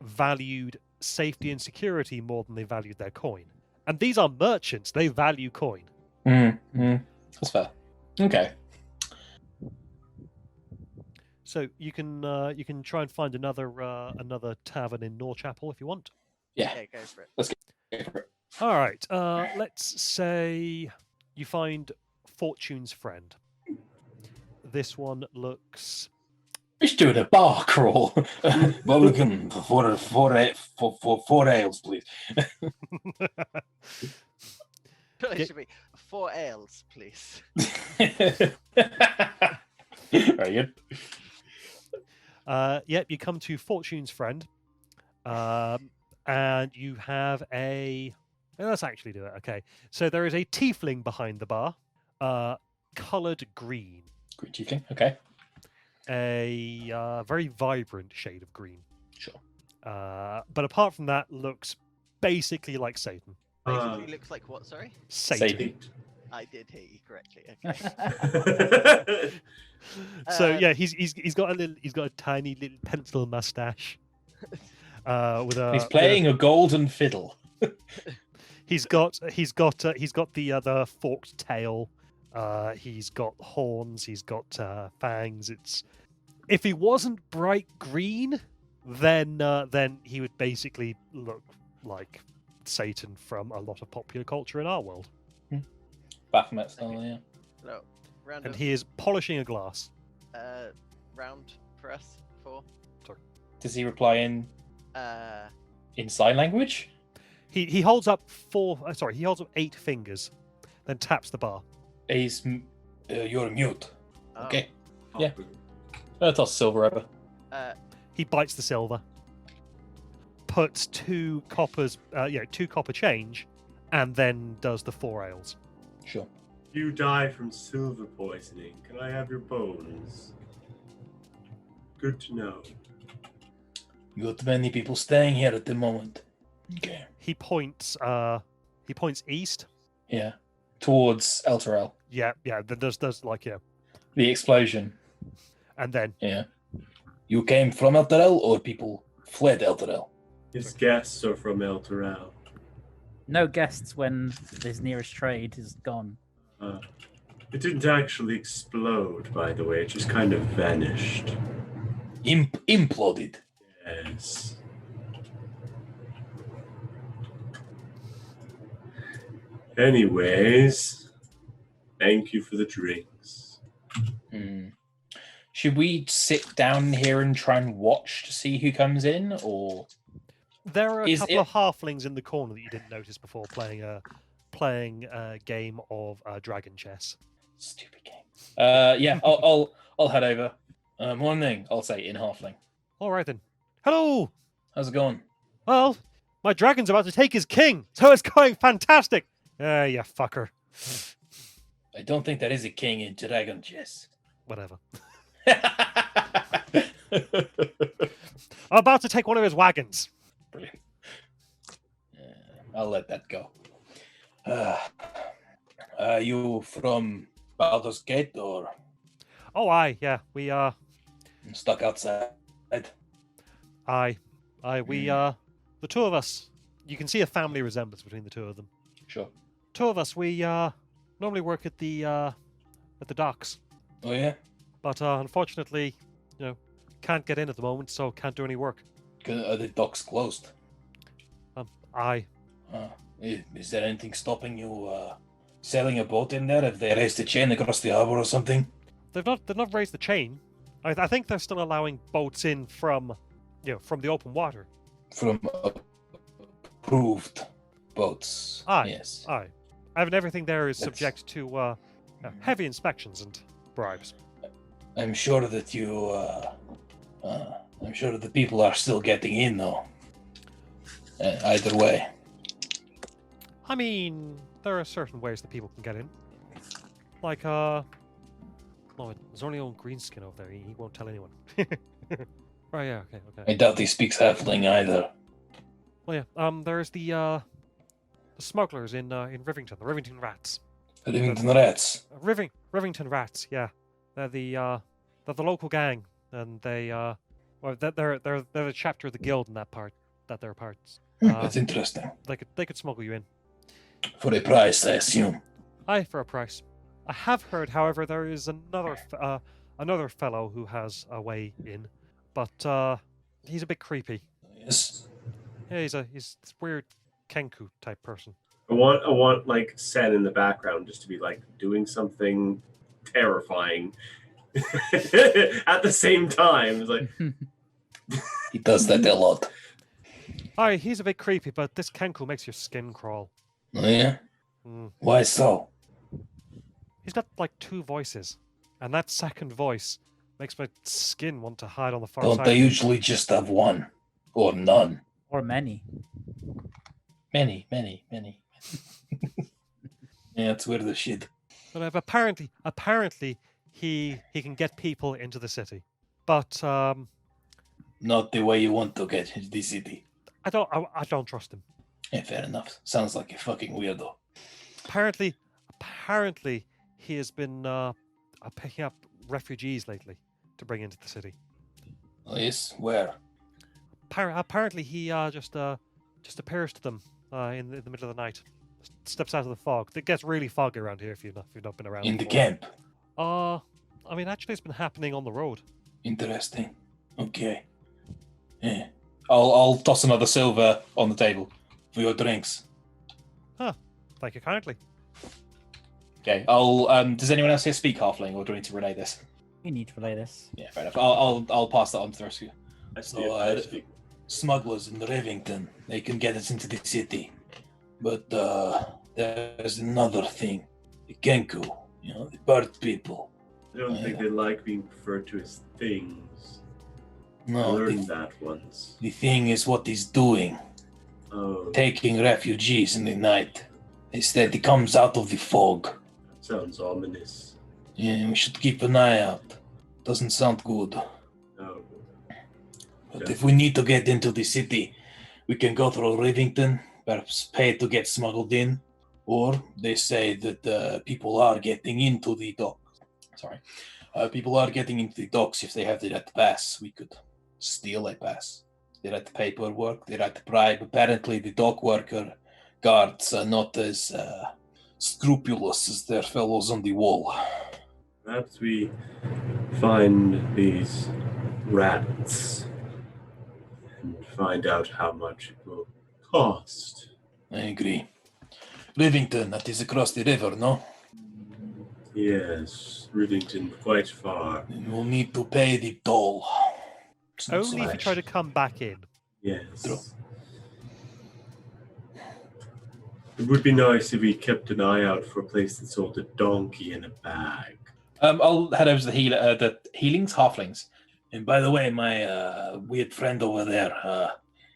valued safety and security more than they valued their coin. And these are merchants; they value coin. That's fair. Okay. So you can try and find another tavern in Norchapel if you want. Yeah. yeah, go for it. Go for it. All right. Let's say you find Fortune's friend. This one looks. We should do it a bar crawl. Well, we can four ales, please. It should be 4 ales, please. Very good. Yep, you come to Fortune's friend, and you have a. Let's actually do it. Okay, so there is a tiefling behind the bar, coloured green, Green tiefling. Okay. a very vibrant shade of green. Sure. But apart from that, looks basically like Satan. Basically, looks like what? Sorry, Satan. I did hear you correctly. Okay. So yeah, he's got a tiny little pencil mustache. With a He's playing a golden fiddle. He's got the forked tail. He's got horns. He's got fangs. If he wasn't bright green, then he would basically look like Satan from a lot of popular culture in our world. Baphomet style, yeah. No, round And of he is polishing a glass. round for us 4. Does he reply in sign language? He holds up he holds up 8 fingers, then taps the bar. You're mute. Oh, Okay. Yeah. I'll toss silver over. He bites the silver, puts 2 copper change, and then does the 4 ales. Sure. You die from silver poisoning. Can I have your bones? Good to know. Got many people staying here at the moment. Okay. He points east. Yeah. Towards Elturel. Yeah. Then does like The explosion. and then Yeah. You came from Elturel or people fled Elturel? His guests are from Elturel. No guests when his nearest trade is gone. It didn't actually explode, by the way. It just kind of vanished. Imploded. Yes. Anyways, thank you for the drinks. Should we sit down here and try and watch to see who comes in, or There are a Is couple it- of halflings in the corner that you didn't notice before playing a game of dragon chess. stupid game? Yeah, I'll head over. Morning, I'll say in halfling. All right then. Hello. How's it going? Well, my dragon's about to take his king, so it's going fantastic. You fucker. I don't think there is a king in Dragon Chess. Whatever. I'm about to take one of his wagons. Brilliant. I'll let that go. Are you from Baldur's Gate or Oh, aye, yeah, we stuck outside? aye, we the two of us. You can see a family resemblance between the two of them. Sure. Two of us, we normally work at the docks, Oh yeah. but unfortunately, can't get in at the moment, so can't do any work. Are the docks closed? Aye. Is there anything stopping you sailing a boat in there? Have they raised a chain across the harbor or something? They've not raised the chain. I think they're still allowing boats in from the open water. From approved boats. Aye. Yes. Aye. Everything there is That's- subject to heavy inspections and bribes. I'm sure that you. I'm sure that the people are still getting in, though. Either way. I mean, there are certain ways that people can get in. Like, no, there's only old Greenskin over there. He won't tell anyone. Right, yeah, okay. I doubt he speaks halfling either. Well, yeah, there's the smugglers in Rivington, the Rivington Rats. Rivington Rats. Rivington Rats, yeah. They're the local gang, and they're the chapter of the guild in that they're parts. That's interesting. They could smuggle you in. For a price, I assume. Aye, for a price. I have heard, however, there is another fellow who has a way in, but he's a bit creepy. Yes. Yeah, he's this weird Kenku type person. I want like set in the background just to be like doing something terrifying at the same time. It's like He does that a lot. Aye, he's a bit creepy, but this Kenku makes your skin crawl. Oh, yeah? Mm. Why so? He's got like two voices, and that second voice makes my skin want to hide on the far Don't side. they usually just have one? Or none? Or many. Many. Yeah, it's weird as shit. But apparently, he can get people into the city, but Not the way you want to get into the city. I don't trust him. Yeah, fair enough. Sounds like a fucking weirdo. Apparently, he has been picking up refugees lately to bring into the city. Oh, yes? Where? Apparently, he just appears to them in the middle of the night, steps out of the fog. It gets really foggy around here if you've not been around. In the before. camp. I mean, actually, it's been happening on the road. Interesting. Okay. Yeah. I'll toss another silver on the table for your drinks. Thank you kindly. Okay. I'll. Does anyone else here speak halfling, or do we need to relay this? You need to relay this. Yeah, fair enough. I'll pass that on to the rest of you. I So, speak. Smugglers in Rivington, they can get us into the city, but there's another thing. The Genku, the bird people. I don't think they like being referred to as things. I No, learned that once. the thing is what he's doing. Oh, Taking refugees in the night. Instead, he comes out of the fog. sounds ominous. Yeah, we should keep an eye out. Doesn't sound good. Oh, But if we need to get into the city, we can go through Rivington, perhaps pay to get smuggled in, or they say that people are getting into the docks. Sorry. People are getting into the docks if they have the right pass. We could steal a pass. They write the paperwork, they write the bribe. Apparently, the dock worker guards are not as scrupulous as their fellows on the wall. Perhaps we find these rats and find out how much it will cost. I agree. Rivington, that is across the river, no? Yes, Rivington, quite far. Then we'll need to pay the toll. It's not Only if you try to come back in. Yes. True. It would be nice if we kept an eye out for a place that sold a donkey in a bag. I'll head over to the healings, halflings. And by the way, my weird friend over there,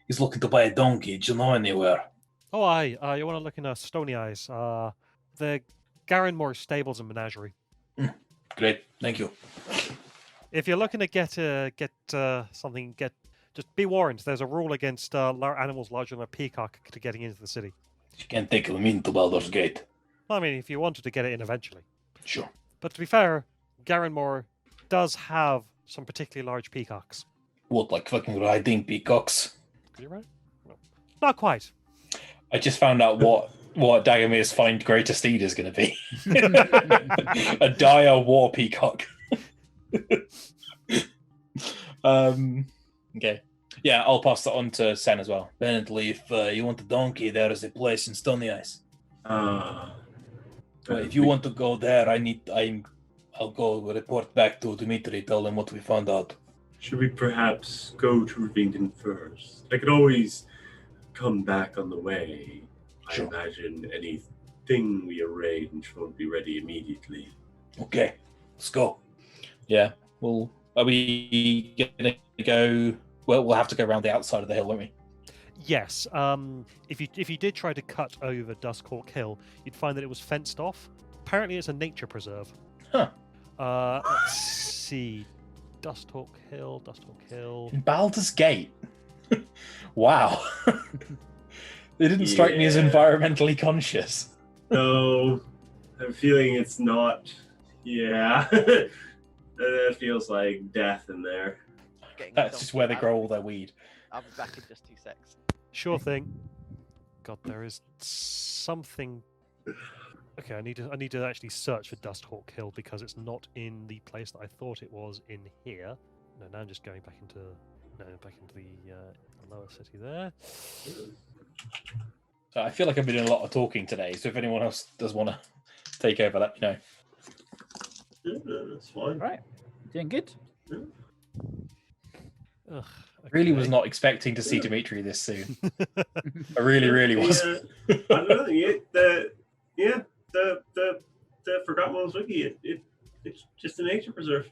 he's looking to buy a donkey. Do you know anywhere? Oh, aye. You want to look in Stony Eyes. The Garenmore Stables and Menagerie. Great, thank you. If you're looking to get something, just be warned. There's a rule against animals larger than a peacock to getting into the city. You can't take them into Baldur's Gate. I mean, if you wanted to get it in eventually. Sure. But to be fair, Garenmore does have some particularly large peacocks. What, like fucking riding peacocks? Are you right? No. Not quite. I just found out what Dagomir's find greater steed is going to be. A dire war peacock. Okay. Yeah, I'll pass that on to Sen as well. Apparently, if you want a donkey, there is a place in Stony Eyes. If you want to go there, I'll go report back to Dimitri, tell them what we found out. Should we perhaps go to Rivington first? I could always come back on the way. Sure. I imagine anything we arrange won't be ready immediately. Okay, let's go. Yeah. Well, are we going to go? Well, we'll have to go around the outside of the hill, won't we? Yes. If you did try to cut over Duskhawk Hill, you'd find that it was fenced off. Apparently, it's a nature preserve. Huh. Let's see. Dusthawk Hill. In Baldur's Gate. Wow. They didn't strike me as Yeah. environmentally conscious. No, I'm feeling it's not. Yeah. That feels like death in there. Getting That's the just where they donkey grow out. all their weed. I'll be back in just 2 secs. Sure thing. God, there is something. Okay, I need to actually search for Dusthawk Hill because it's not in the place that I thought it was in here. No, now I'm just going back into the lower city there. So I feel like I've been doing a lot of talking today, so if anyone else does want to take over, let me know. Yeah, that's fine. Right. Doing good. Ugh, Really was okay. not expecting to see Dimitri this soon. I really was. I don't know. The Forgotten Ones Wiki. It's just a nature preserve.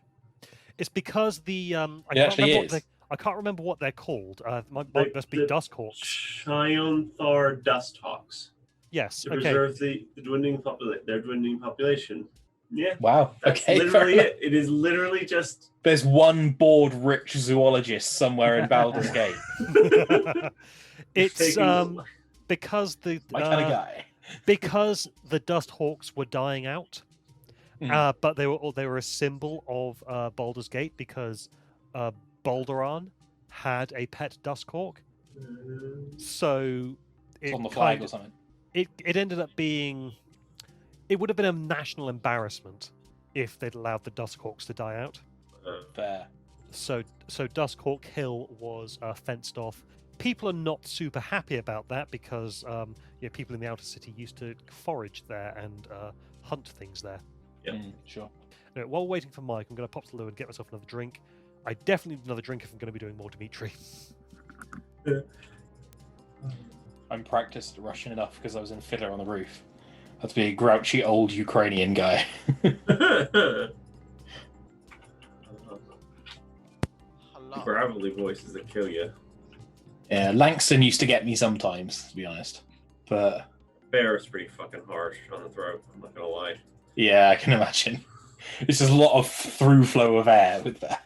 It's because the It actually is. I can't remember what they're called. Might just be the Duskhawks. Chionthar Dusthawks. Yes. To Okay. preserve their dwindling population. Yeah. Wow. That's Okay. literally fair enough. it. It is literally just. There's one bored rich zoologist somewhere in Baldur's Gate. It's taking- because the My kind of guy. because the Dusthawks were dying out, Hmm. but they were a symbol of Baldur's Gate because Balderon had a pet Duskhawk, so It's it on the flag kind or of- something. it ended up being. It would have been a national embarrassment if they'd allowed the Duskhawks to die out. Fair. So Duskhawk Hill was fenced off. People are not super happy about that because people in the outer city used to forage there and hunt things there. Yep. Sure. Anyway, while waiting for Mike, I'm going to pop to the loo and get myself another drink. I definitely need another drink if I'm going to be doing more Dimitri. I'm practiced at Russian enough because I was in Fiddler on the Roof. Had to be a grouchy old Ukrainian guy. Hello. Gravelly voices that kill you. Yeah, Langston used to get me sometimes, to be honest. But Bear is pretty fucking harsh on the throat. I'm not gonna lie. yeah, I can imagine. It's just a lot of through flow of air with that.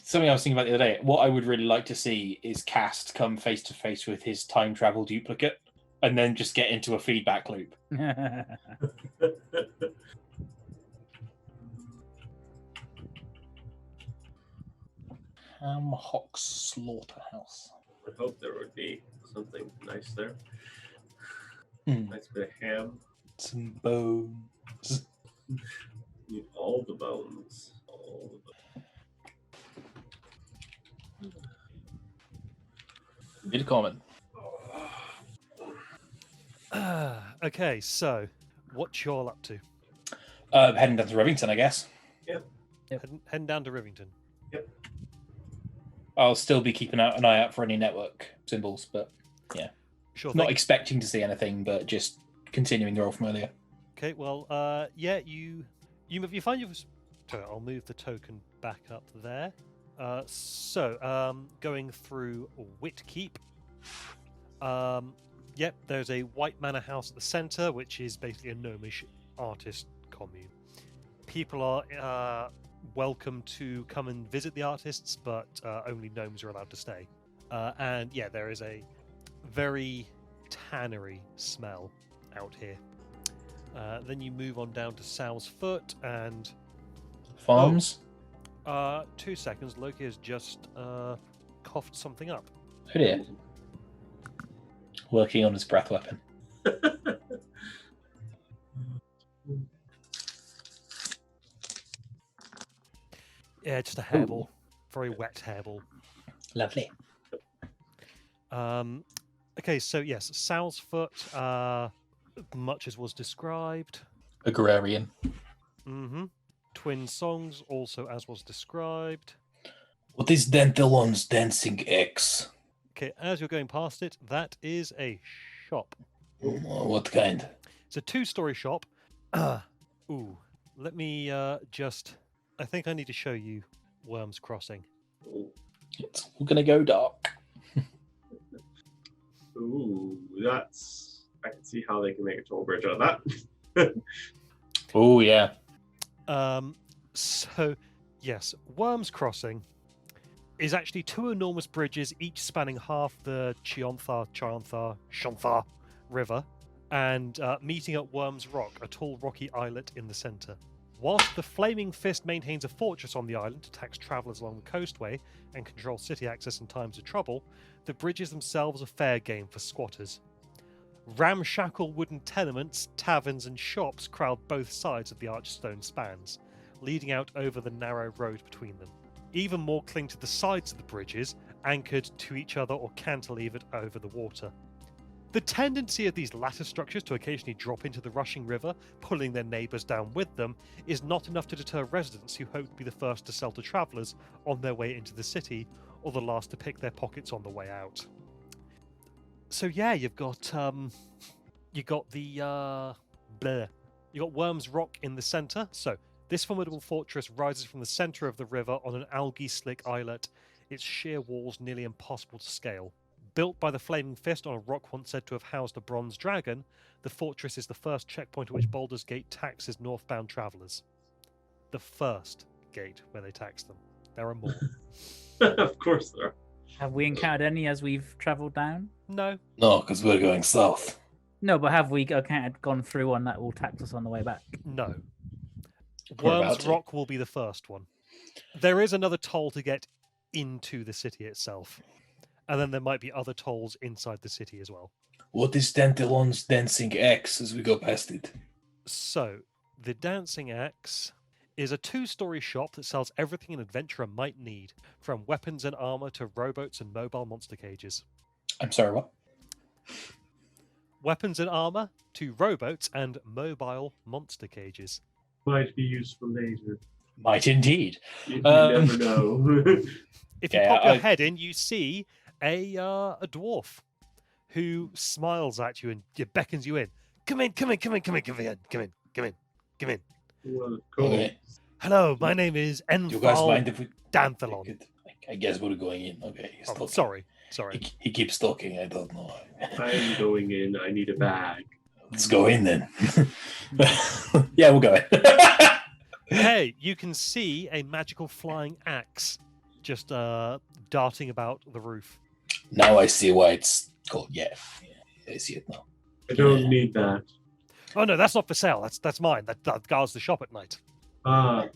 Something I was thinking about the other day, what I would really like to see is Cast come face to face with his time travel duplicate and then just get into a feedback loop. Hock's Slaughterhouse. I hope there would be something nice there. Nice bit of ham. Some bones. Need all the bones. All the Good comment. Okay, so what you all up to? Heading down to Rivington, I guess. Heading down to Rivington. I'll still be keeping an eye out for any network symbols, but Sure not thing. expecting to see anything, but just continuing the roll from earlier. Okay, well, yeah, you find your. Sorry, I'll move the token back up there. Going through Whitkeep. Yep, there's a white manor house at the centre, which is basically a gnomish artist commune. People are welcome to come and visit the artists, but only gnomes are allowed to stay. And yeah, there is a very tannery smell out here. Then you move on down to Sal's Foot and Farms? 2 seconds. Loki has just coughed something up. Oh dear. Working on his breath weapon. Yeah, just a hairball. Very wet hairball. Lovely. Okay, so yes, Sal's Foot, much as was described. Agrarian. Mm-hmm. Twin Songs, also as was described. What is Dentalon's Dancing X? Okay, as you're going past it, that is a shop. What kind? It's a 2-story shop. Ooh, let me just... I think I need to show you Worms Crossing. It's all gonna go dark. Ooh, that's... I can see how they can make a toll bridge out of that. Oh yeah. So, yes, Worms Crossing is actually 2 enormous bridges, each spanning half the Chionthar River, and meeting at Worms Rock, a tall rocky islet in the centre. Whilst the Flaming Fist maintains a fortress on the island to tax travellers along the coastway and control city access in times of trouble, the bridges themselves are fair game for squatters. Ramshackle wooden tenements, taverns and shops crowd both sides of the arched stone spans, leading out over the narrow road between them. Even more cling to the sides of the bridges, anchored to each other or cantilevered over the water. The tendency of these latter structures to occasionally drop into the rushing river, pulling their neighbours down with them, is not enough to deter residents who hope to be the first to sell to travellers on their way into the city, or the last to pick their pockets on the way out. So yeah, you've got Worms Rock in the centre. So this formidable fortress rises from the centre of the river on an algae slick islet, its sheer walls nearly impossible to scale. Built by the Flaming Fist on a rock once said to have housed a bronze dragon, the fortress is the first checkpoint at which Baldur's Gate taxes northbound travellers. The first gate where they tax them. There are more. Of course there are. Have we encountered any as we've travelled down? No. No, because we're going south. No, but have we gone through one that will tax us on the way back? No. We're about Worms to. Rock will be the first one. There is another toll to get into the city itself. And then there might be other tolls inside the city as well. What is Dentalon's Dancing X as we go past it? So, the Dancing Axe is a 2-story shop that sells everything an adventurer might need, from weapons and armor to rowboats and mobile monster cages. I'm sorry, what? Weapons and armor to rowboats and mobile monster cages. Might be useful later. Might indeed. You never know. If you Yeah, pop your I- head in, you see a dwarf who smiles at you and beckons you in. Come in, come in, come in, come in, come in, come in, come in, come in. Well, cool. Okay. Hello, my name is Do you guys mind Enfal if we... Danthalon. Good. I guess we're going in. Okay. He's Oh, talking. sorry. He keeps talking. I don't know. I'm going in. I need a bag. Let's go in then. Yeah, we'll go in. Hey, you can see a magical flying axe just darting about the roof. Now I see why it's called. Yeah, I see it now. I don't Yeah. need that. Oh no, that's not for sale. That's mine. That guards the shop at night, Ah,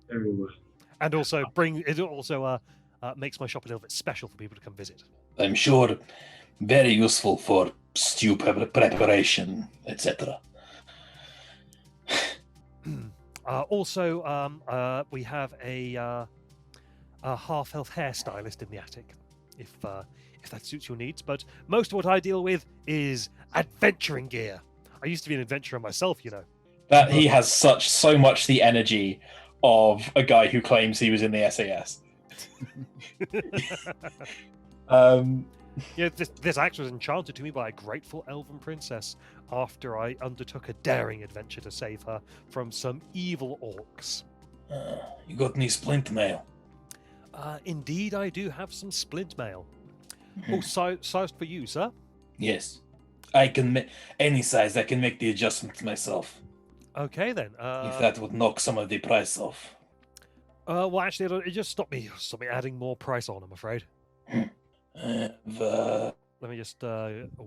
very well. and also makes my shop a little bit special for people to come visit. I'm sure very useful for stew preparation, etc. Also, we have a half-elf hairstylist in the attic, if that suits your needs. But most of what I deal with is adventuring gear. I used to be an adventurer myself, you know. That he has so much the energy of a guy who claims he was in the SAS. Yeah, this axe was enchanted to me by a grateful elven princess after I undertook a daring adventure to save her from some evil orcs. You got any splint mail? Indeed, I do have some splint mail. Oh, sized for you, sir? Yes. I can make any size. I can make the adjustments myself. Okay then. If that would knock some of the price off. Well, actually, it just stopped me adding more price on, I'm afraid. The Let me just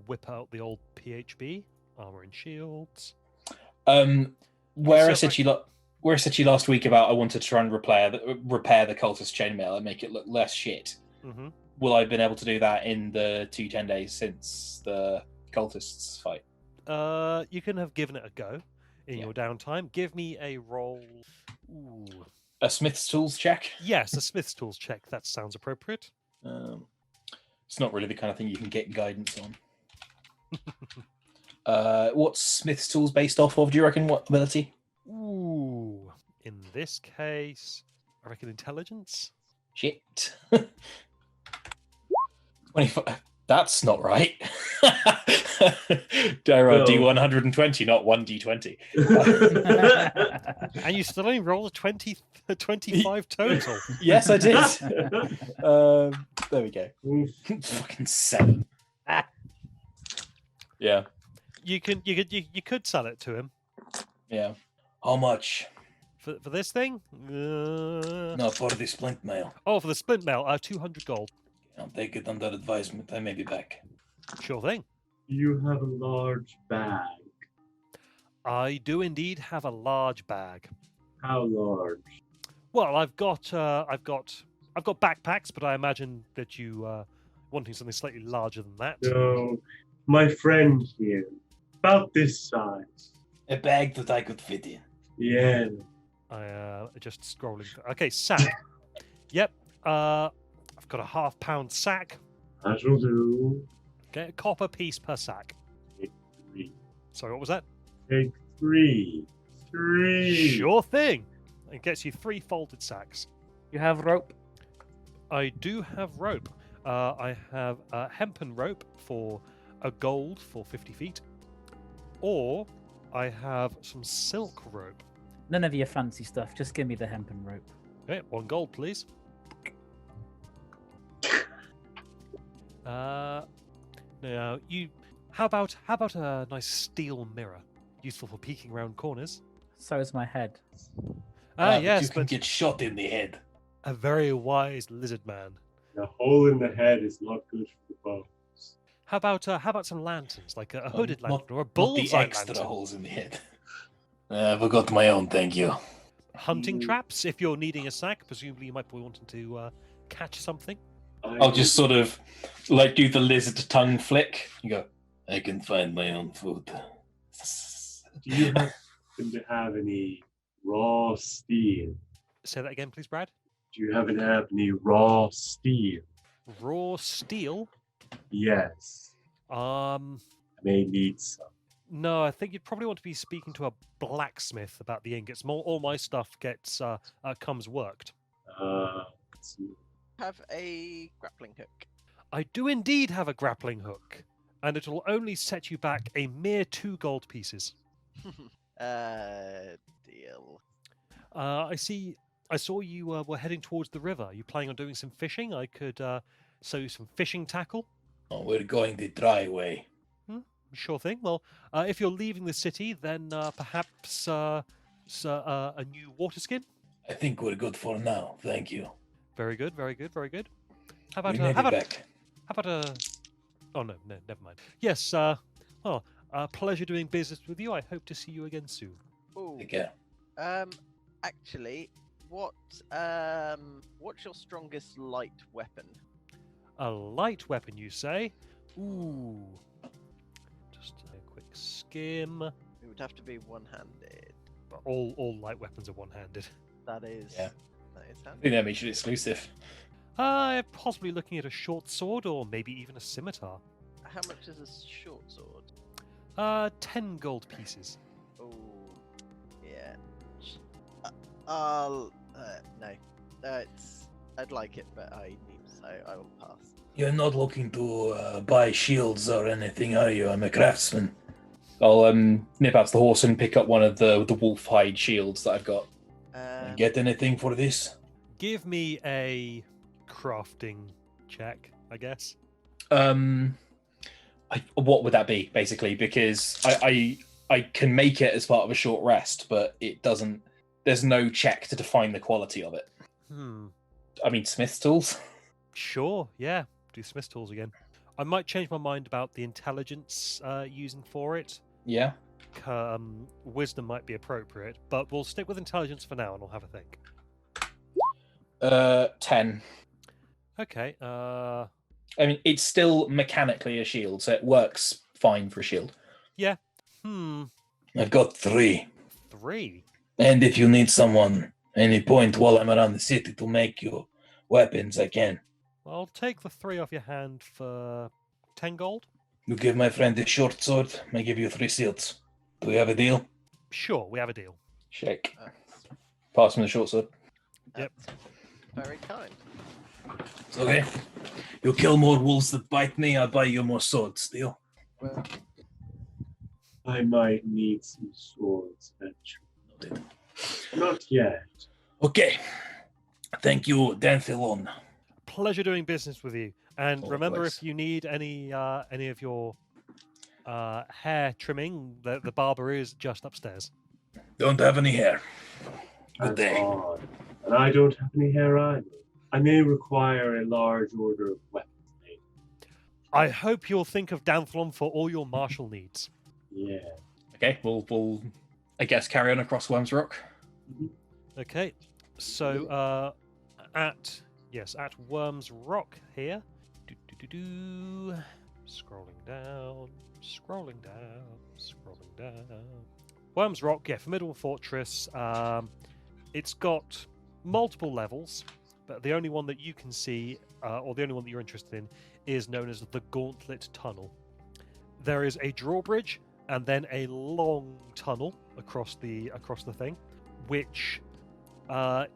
whip out the old PHB armor and shields. Where I So, said you last week about I wanted to try and repair the cultist chainmail and make it look less shit. Mm-hmm. Will I have been able to do that in the 10 days since the cultists fight? You can have given it a go in your downtime. Give me a roll. Ooh. A Smith's tools check? Yes, a Smith's tools check. That sounds appropriate. It's not really the kind of thing you can get guidance on. What's Smith's tools based off of? Do you reckon? What ability? Ooh. In this case, I reckon intelligence. Shit. 25. That's not right. Dara, D120, not 1D20. And you still only roll a 25 total. Yes, I did. There we go. Fucking 7. Yeah. You could sell it to him Yeah. how much? for this thing. No, for the splint mail. Oh, for the splint mail, 200 gold. I'll take it under advisement. I may be back. Sure thing. You have a large bag. I do indeed have a large bag. How large? Well, I've got backpacks, but I imagine that you wanting something slightly larger than that. No, my friend here, about this size. A bag that I could fit in. Yeah. I just scrolling. Okay, sack. Yep. I've got a half-pound sack. That'll do. Okay, a copper piece per sack. Take 3. Sorry, what was that? Take 3. 3. Sure thing. It gets you 3 folded sacks. You have rope. I do have rope. I have hempen rope for a gold for 50 feet. Or I have some silk rope. None of your fancy stuff. Just give me the hempen rope. Okay, 1 gold, please. Now you. How about a nice steel mirror, useful for peeking around corners? So is my head. But Yes, you can but get shot in the head. a very wise lizard man. The hole in the head is not good for the bones. How about some lanterns, like a hooded Not- lantern or a Not bullseye the extra lantern? holes in the head. I forgot my own, thank you. Hunting traps, if you're needing a sack. Presumably, you might be wanting to catch something. I'll just sort of like do the lizard tongue flick. You go, I can find my own food. Do you happen to have any raw steel? Say that again, please, Brad. Do you happen to have any raw steel? Raw steel. Yes. I May need some. No, I think you'd probably want to be speaking to a blacksmith about the ingots. All my stuff gets comes worked. Let's see. Have a grappling hook. I do indeed have a grappling hook, and it will only set you back a mere 2 gold pieces. Deal. I saw you were heading towards the river. Are you planning on doing some fishing? I could sew you some fishing tackle. Oh, we're going the dry way. Sure thing. Well, if you're leaving the city, then perhaps a new water skin. I think we're good for now. Thank you. Very good, very good, very good. How about We may be back. how about a? Oh no, never mind. Yes. Well, pleasure doing business with you. I hope to see you again soon. Ooh. Take care. Actually, what's your strongest light weapon? A light weapon, you say? Ooh. skim. It would have to be one-handed. But all light weapons are one-handed. That is. Yeah. That is I handy. think that makes it exclusive. Possibly looking at a short sword or maybe even a scimitar. How much is a short sword? 10 gold pieces. Oh, yeah. I'll no. I'd like it, but I need, so I will pass. You're not looking to buy shields or anything, are you? I'm a craftsman. I'll nip out to the horse and pick up one of the wolf hide shields that I've got. Get anything for this? Give me a crafting check, I guess. What would that be basically? Because I can make it as part of a short rest, but it doesn't. There's no check to define the quality of it. I mean, Smith's tools. Sure, yeah. Do Smith's tools again. I might change my mind about the intelligence using for it. Yeah. Wisdom might be appropriate, but we'll stick with intelligence for now and I'll have a think. 10. Okay, I mean, it's still mechanically a shield, so it works fine for a shield. yeah. I've got 3. 3. And if you need someone any point while I'm around the city to make you weapons, I can. I'll take the 3 off your hand for 10 gold. You give my friend a short sword, I give you 3 shields. Do we have a deal? Sure, we have a deal. Shake. That's, Pass him the short sword. Yep. that's very kind. It's okay. You kill more wolves that bite me, I'll buy you more swords. Deal? Well, I might need some swords eventually. Not yet. Okay. Thank you, Danthilon. Pleasure doing business with you. And remember, Always. if you need any of your hair trimming, the barber is just upstairs. Don't have any hair. Good That's day. odd. And I don't have any hair either. I may require a large order of weapons made. I hope you'll think of Danthlon for all your martial needs. Yeah. Okay, we'll I guess carry on across Worms Rock. Okay, so at Worms Rock here. Scrolling down. Worms Rock, yeah, formidable fortress. It's got multiple levels, but the only one that you can see, or the only one that you're interested in, is known as the Gauntlet Tunnel. There is a drawbridge and then a long tunnel across the thing, which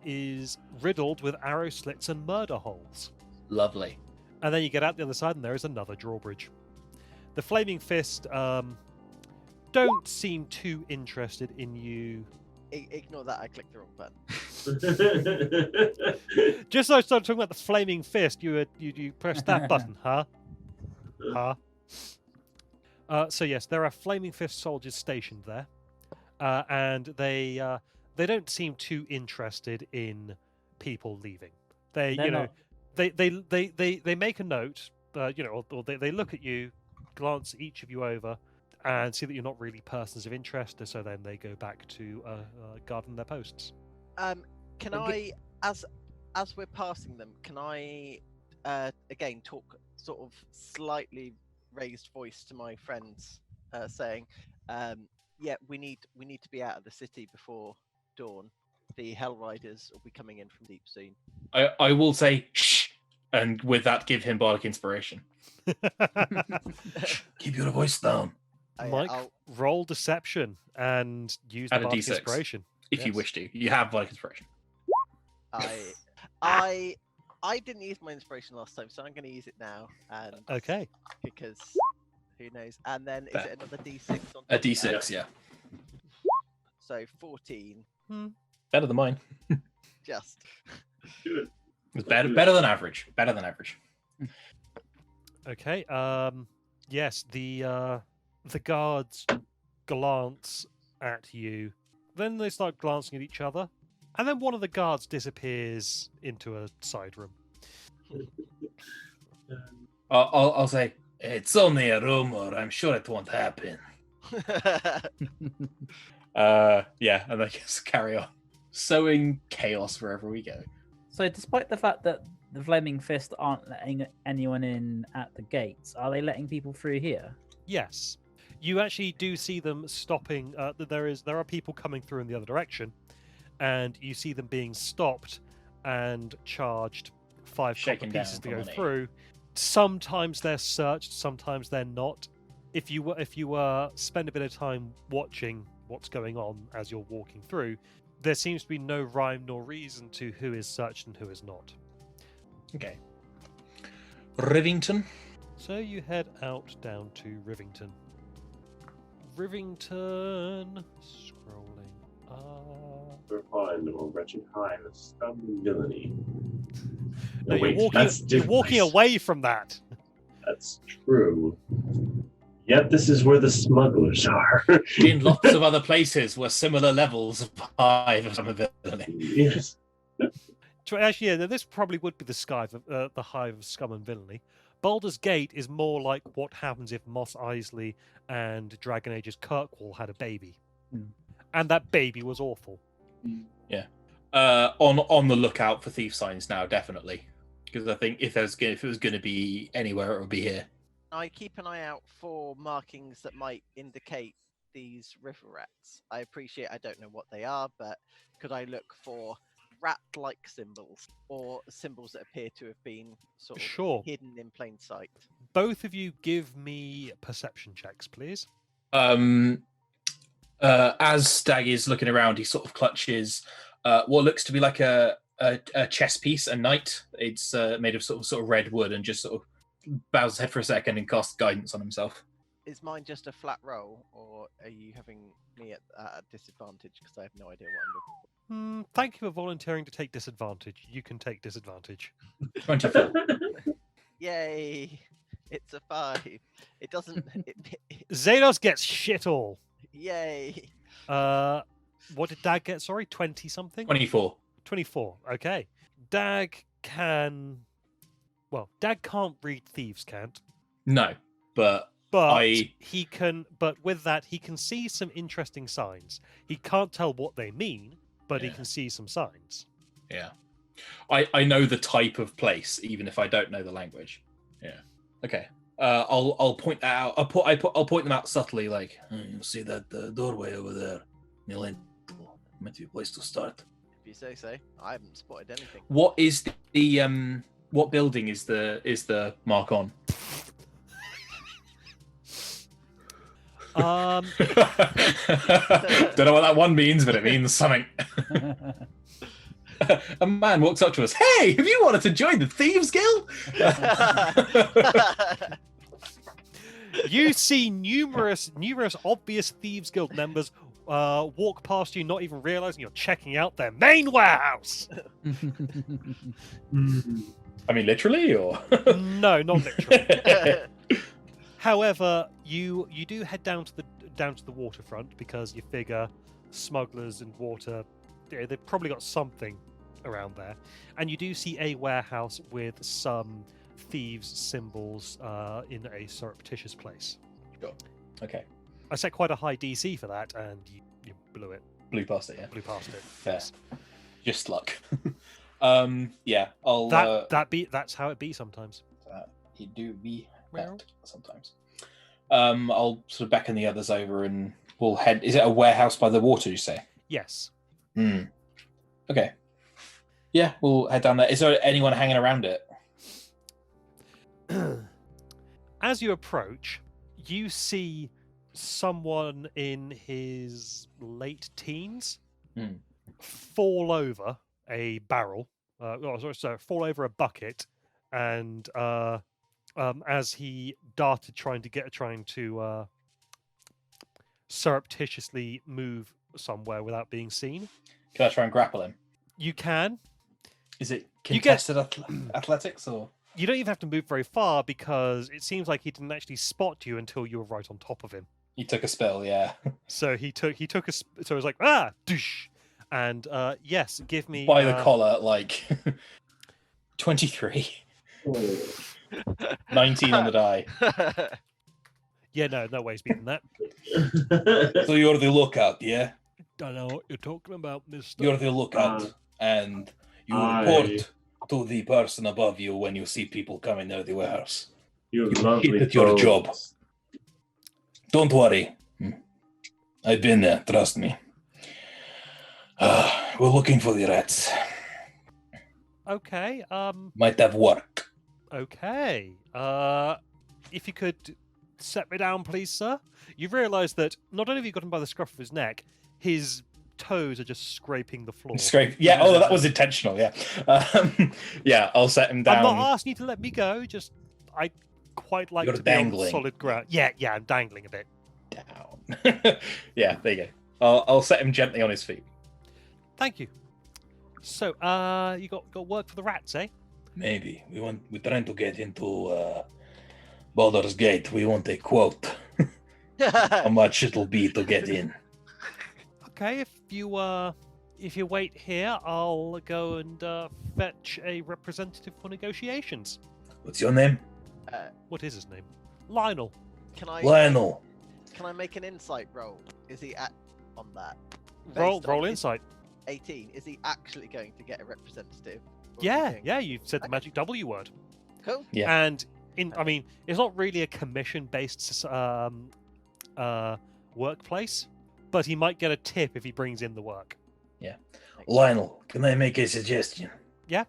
is riddled with arrow slits and murder holes. Lovely. And then you get out the other side, and there is another drawbridge. The Flaming Fist don't seem too interested in you. Ignore that. I clicked the wrong button. Just as I started talking about the Flaming Fist, you pressed that button, huh? So yes, there are Flaming Fist soldiers stationed there, and they don't seem too interested in people leaving. They They're not. they make a note, or they look at you, glance each of you over, and see that you're not really persons of interest. So then they go back to guarding their posts. Can Okay. I, as we're passing them, can I again talk sort of slightly raised voice to my friends, saying, "Yeah, we need to be out of the city before dawn. The Hell Riders will be coming in from deep soon." I will say shh, and with that give him bardic inspiration. Keep your voice down. Mike, roll deception and use the Add a bardic D6. inspiration. If you Yes. wish to. You have bardic inspiration. I didn't use my inspiration last time, so I'm going to use it now. And Okay. because who knows? And then is Fair. it another D6 on top A of that? D6, yeah. So 14. Better than mine. Just Good. It's better than average. Better than average. Okay. Yes, the guards glance at you. Then they start glancing at each other, and then one of the guards disappears into a side room. I'll say It's only a rumor. I'm sure it won't happen. yeah, and I guess carry on. Sowing chaos wherever we go. So, despite the fact that the Flaming Fist aren't letting anyone in at the gates, are they letting people through here? Yes. You actually do see them stopping. There are people coming through in the other direction, and you see them being stopped and charged 5 Shaken copper pieces down to for go money. through. Sometimes they're searched, sometimes they're not. If you spend a bit of time watching what's going on as you're walking through, there seems to be no rhyme nor reason to who is searched and who is not. Okay. Rivington. So you head out down to Rivington. Rivington, scrolling up. We're falling into a wretched hive of scum and villainy. No, wait, you're that's walking different. away from that. That's true. Yet this is where the smugglers are. In lots of other places were similar levels of hive of villainy. Yes. Actually, yeah, this probably would be the hive of scum and villainy. Baldur's Gate is more like what happens if Mos Eisley and Dragon Age's Kirkwall had a baby, and that baby was awful. Yeah. On the lookout for thief signs now, definitely, because I think if it was going to be anywhere, it would be here. I keep an eye out for markings that might indicate these river rats. I appreciate I don't know what they are, but could I look for rat-like symbols or symbols that appear to have been sort of Sure. hidden in plain sight? Both of you give me perception checks, please. As Stag is looking around, he sort of clutches what looks to be like a chess piece, a knight. It's made of sort of red wood, and just sort of bows his head for a second and casts guidance on himself. Is mine just a flat roll, or are you having me at a disadvantage because I have no idea what I'm looking for? Thank you for volunteering to take disadvantage. You can take disadvantage. 24. Yay! It's a 5. It doesn't. Xenos gets shit all. Yay! What did Dag get? Sorry, 20 something. 24. 24. Okay. Dag can't read thieves' cant. No, but he can. But with that, he can see some interesting signs. He can't tell what they mean, but he can see some signs. Yeah, I know the type of place, even if I don't know the language. Yeah. Okay. I'll point that out. I'll point them out subtly, like you see that doorway over there. Might be a place to start. If you say so. I haven't spotted anything. What is the what building is the mark on? Don't know what that one means, but it means something. A man walks up to us. Hey, have you wanted to join the Thieves Guild? You see numerous obvious Thieves Guild members walk past you, not even realizing you're checking out their main warehouse. I mean, literally, or no, not literally. However, you do head down to the waterfront because you figure smugglers and water, they've probably got something around there, and you do see a warehouse with some thieves' symbols in a surreptitious place. Sure. Okay. I set quite a high DC for that, and you blew it. Blew past it, yeah. Blew past it. Fair. Just luck. Yeah, I'll. That's how it be sometimes. You do be that sometimes. I'll sort of beckon the others over, and we'll head. Is it a warehouse by the water? You say? Yes. Okay. Yeah, we'll head down there. Is there anyone hanging around it? As you approach, you see someone in his late teens fall over a barrel. Fall over a bucket, and as he darted, trying to surreptitiously move somewhere without being seen. Can I try and grapple him? You can. Is it contested athletics, or? You don't even have to move very far because it seems like he didn't actually spot you until you were right on top of him. He took a spell, yeah. So he took so it was like douche, and yes, give me by the collar, like 23, 19 on the die. Yeah, no ways beating that. So you're the lookout, yeah? Don't know what you're talking about, mister. You're the lookout, and you report to the person above you when you see people coming near the warehouse. You You lovely hit your job. Don't worry. I've been there, trust me. We're looking for the rats. Okay. Might have work. Okay. If you could set me down, please, sir. You realise that not only have you got him by the scruff of his neck, his toes are just scraping the floor. Scrape. Yeah. Oh, that was intentional. Yeah. Yeah. I'll set him down. I'm not asking you to let me go. Just I quite like You're to be on dangling. solid ground. Yeah, I'm dangling a bit. Down. Yeah. There you go. I'll set him gently on his feet. Thank you. So, you got work for the rats, eh? Maybe. We're trying to get into Baldur's Gate. We want a quote. How much it'll be to get in. Okay, if you wait here, I'll go and fetch a representative for negotiations. What's your name? What is his name? Lionel. Can I Lionel. Can I make an insight roll? Is he on that? Roll Based on his insight. 18. Is he actually going to get a representative? Or is he going- Yeah, you've said the Okay. magic W word. Cool. Yeah. And it's not really a commission-based workplace, but he might get a tip if he brings in the work. Lionel, can I make a suggestion? Yeah?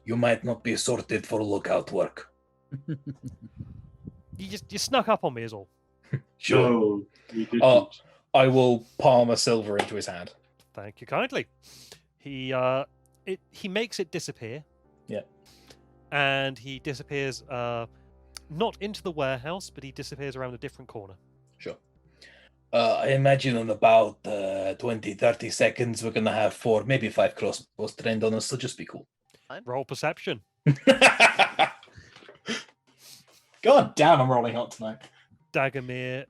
You might not be sorted for lookout work. You snuck up on me, is all. Sure. No, you didn't. Oh. I will palm a silver into his hand. Thank you kindly. He makes it disappear. Yeah. And he disappears not into the warehouse, but he disappears around a different corner. Sure. I imagine in about 20, 30 seconds, we're going to have 4, maybe 5 crossbows trained on us, so just be cool. Roll perception. God damn, I'm rolling hot tonight. Dagomir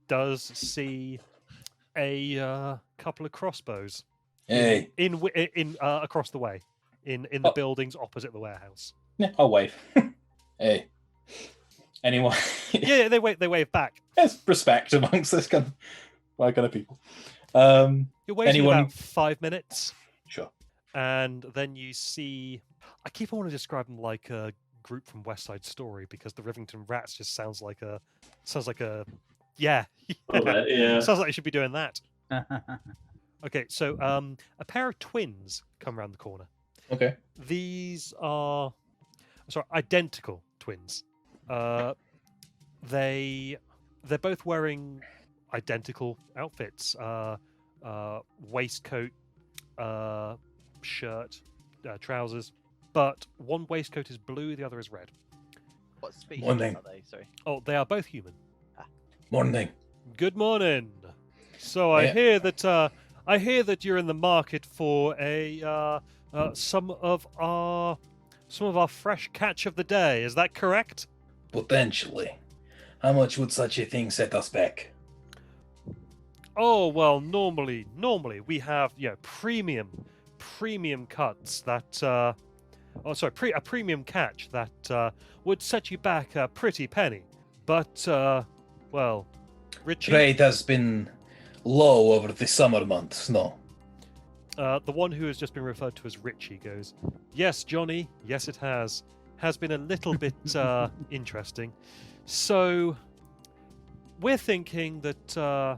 does see a couple of crossbows Hey, in across the way in the Oh. buildings opposite the warehouse. Yeah, I'll wave. hey. Anyone? Yeah, they wave back. There's respect amongst this kind of people. You're waiting Anyone- about 5 minutes, Sure. and then you see. I keep on wanting to describe them like a group from West Side Story because the Rivington Rats just sounds like a yeah. Yeah. Sounds like you should be doing that. Okay, so a pair of twins come around the corner. Okay. These are identical twins. They're both wearing identical outfits. Waistcoat, shirt, trousers. But one waistcoat is blue, the other is red. What species Morning. are they? Sorry. Oh, they are both human. Morning. Good morning. So I Yeah. hear that you're in the market for some of our fresh catch of the day. Is that correct? Potentially. How much would such a thing set us back? Oh well, normally we have premium cuts that a premium catch that would set you back a pretty penny. But well, Richie, Trade has been low over the summer months, no? the one who has just been referred to as Richie goes, "Yes, Johnny. Yes, it has been a little bit interesting. So we're thinking that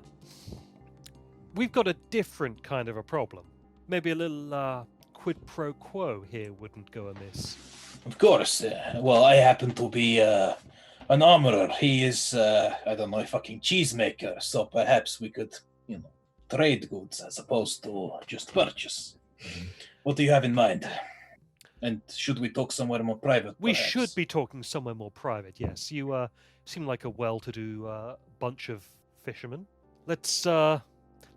we've got a different kind of a problem. Maybe a little quid pro quo here wouldn't go amiss." Of course. Well, I happen to be an armorer. He is, I don't know, a fucking cheesemaker. So perhaps we could, trade goods as opposed to just purchase. What do you have in mind? And should we talk somewhere more private? We perhaps? should be talking somewhere more private. Yes, you seem like a well-to-do bunch of fishermen. Let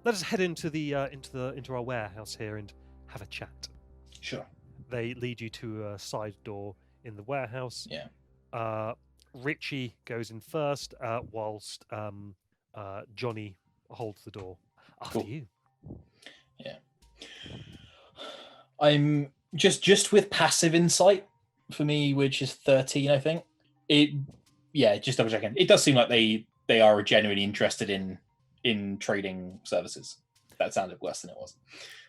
us head into our warehouse here and have a chat. Sure. They lead you to a side door in the warehouse. Yeah. Richie goes in first, whilst Johnny holds the door. After Cool. you. I'm just with passive insight for me, which is 13, I think. Just double checking. It does seem like they are genuinely interested in trading services. That sounded worse than it was.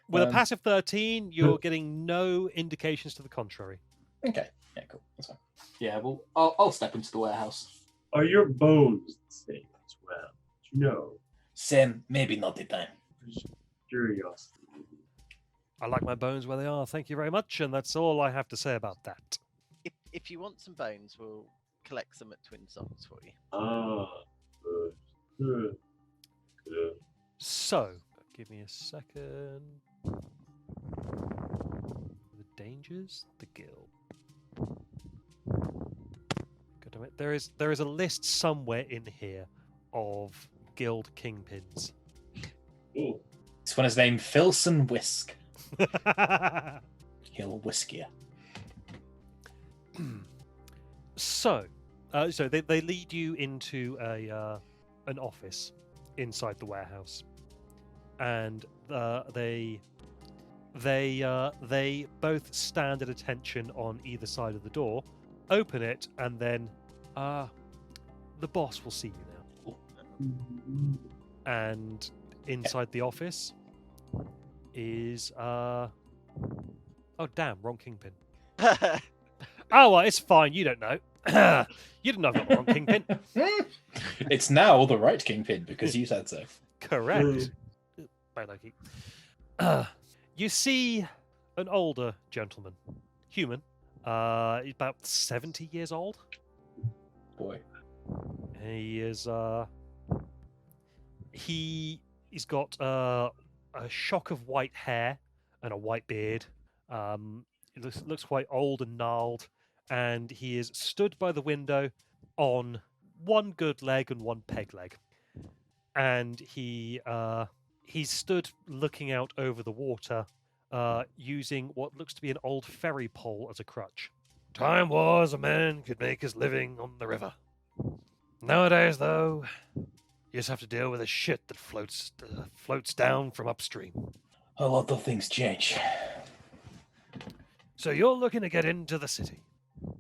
With a Um, passive 13, you're getting no indications to the contrary. Okay. Yeah, cool. That's fine. Yeah, well, I'll step into the warehouse. Are your bones the same as well? you know? Sen, maybe not the time. Just curiosity. I like my bones where they are. Thank you very much, and that's all I have to say about that. If you want some bones, we'll collect some at Twin Songs for you. Ah, good. Good. Good. So, give me a second. The dangers, the guild. God damn it. There is a list somewhere in here of guild kingpins. Oh, This one is named Filson Whisk. He'll whisk you. So they lead you into an office inside the warehouse, and they both stand at attention on either side of the door, open it, and then the boss will see you now. And inside the office is oh damn, wrong kingpin. Oh well, it's fine. You don't know. You didn't know I've got the wrong kingpin. It's now the right kingpin because you said so. Correct. Bye, Loki. You see an older gentleman, human, he's about 70 years old. Boy. He is he's got a shock of white hair and a white beard. He looks quite old and gnarled, and he is stood by the window on one good leg and one peg leg. And he's stood looking out over the water, using what looks to be an old ferry pole as a crutch. Time was a man could make his living on the river. Nowadays, though, you just have to deal with the shit that floats down from upstream. A lot of things change. So you're looking to get into the city.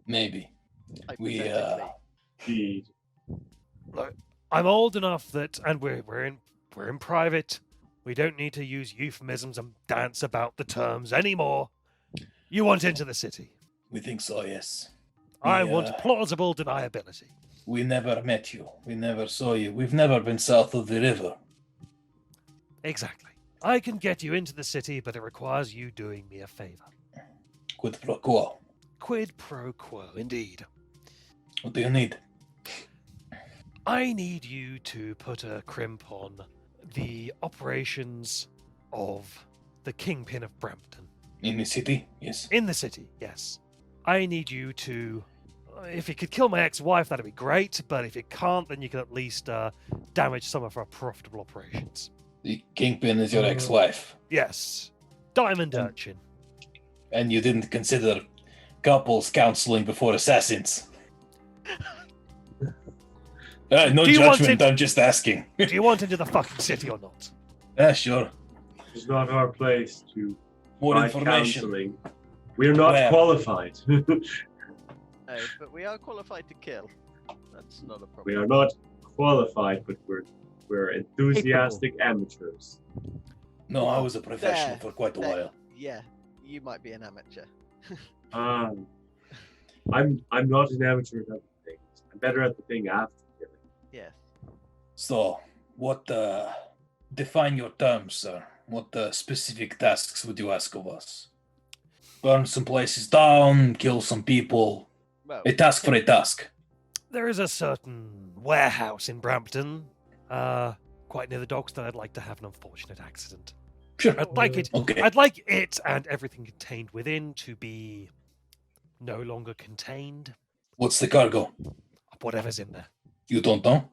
Maybe. We Hypothetically. indeed. Look, I'm old enough that, and we're in private. We don't need to use euphemisms and dance about the terms anymore. You want into the city. We think so, yes. I We, want plausible deniability. We never met you. We never saw you. We've never been south of the river. Exactly. I can get you into the city, but it requires you doing me a favor. Quid pro quo. Quid pro quo, indeed. What do you need? I need you to put a crimp on the operations of the Kingpin of Brampton. In the city? Yes. In the city, yes. I need you to... If you could kill my ex-wife, that'd be great, but if you can't, then you can at least damage some of our profitable operations. The kingpin is your ex-wife. Yes. Diamond Urchin. And you didn't consider couples counseling before assassins. No Do you want judgment, it- I'm just asking. Do you want into the fucking city or not? Sure. It's not our place to More provide information. counseling. We're not Where? qualified. No, but we are qualified to kill. That's not a problem. We are not qualified, but we're enthusiastic amateurs. No, I was a professional There, for quite a there. while. Yeah, you might be an amateur. I'm not an amateur at other things. I'm better at the thing after killing. Yes. So, what, define your terms, sir. What specific tasks would you ask of us? Burn some places down, kill some people. Well, A task for a task. There is a certain warehouse in Brampton, quite near the docks, that I'd like to have an unfortunate accident. Sure. I'd like it. Okay. I'd like it and everything contained within to be no longer contained. What's the cargo? Whatever's in there. You don't know?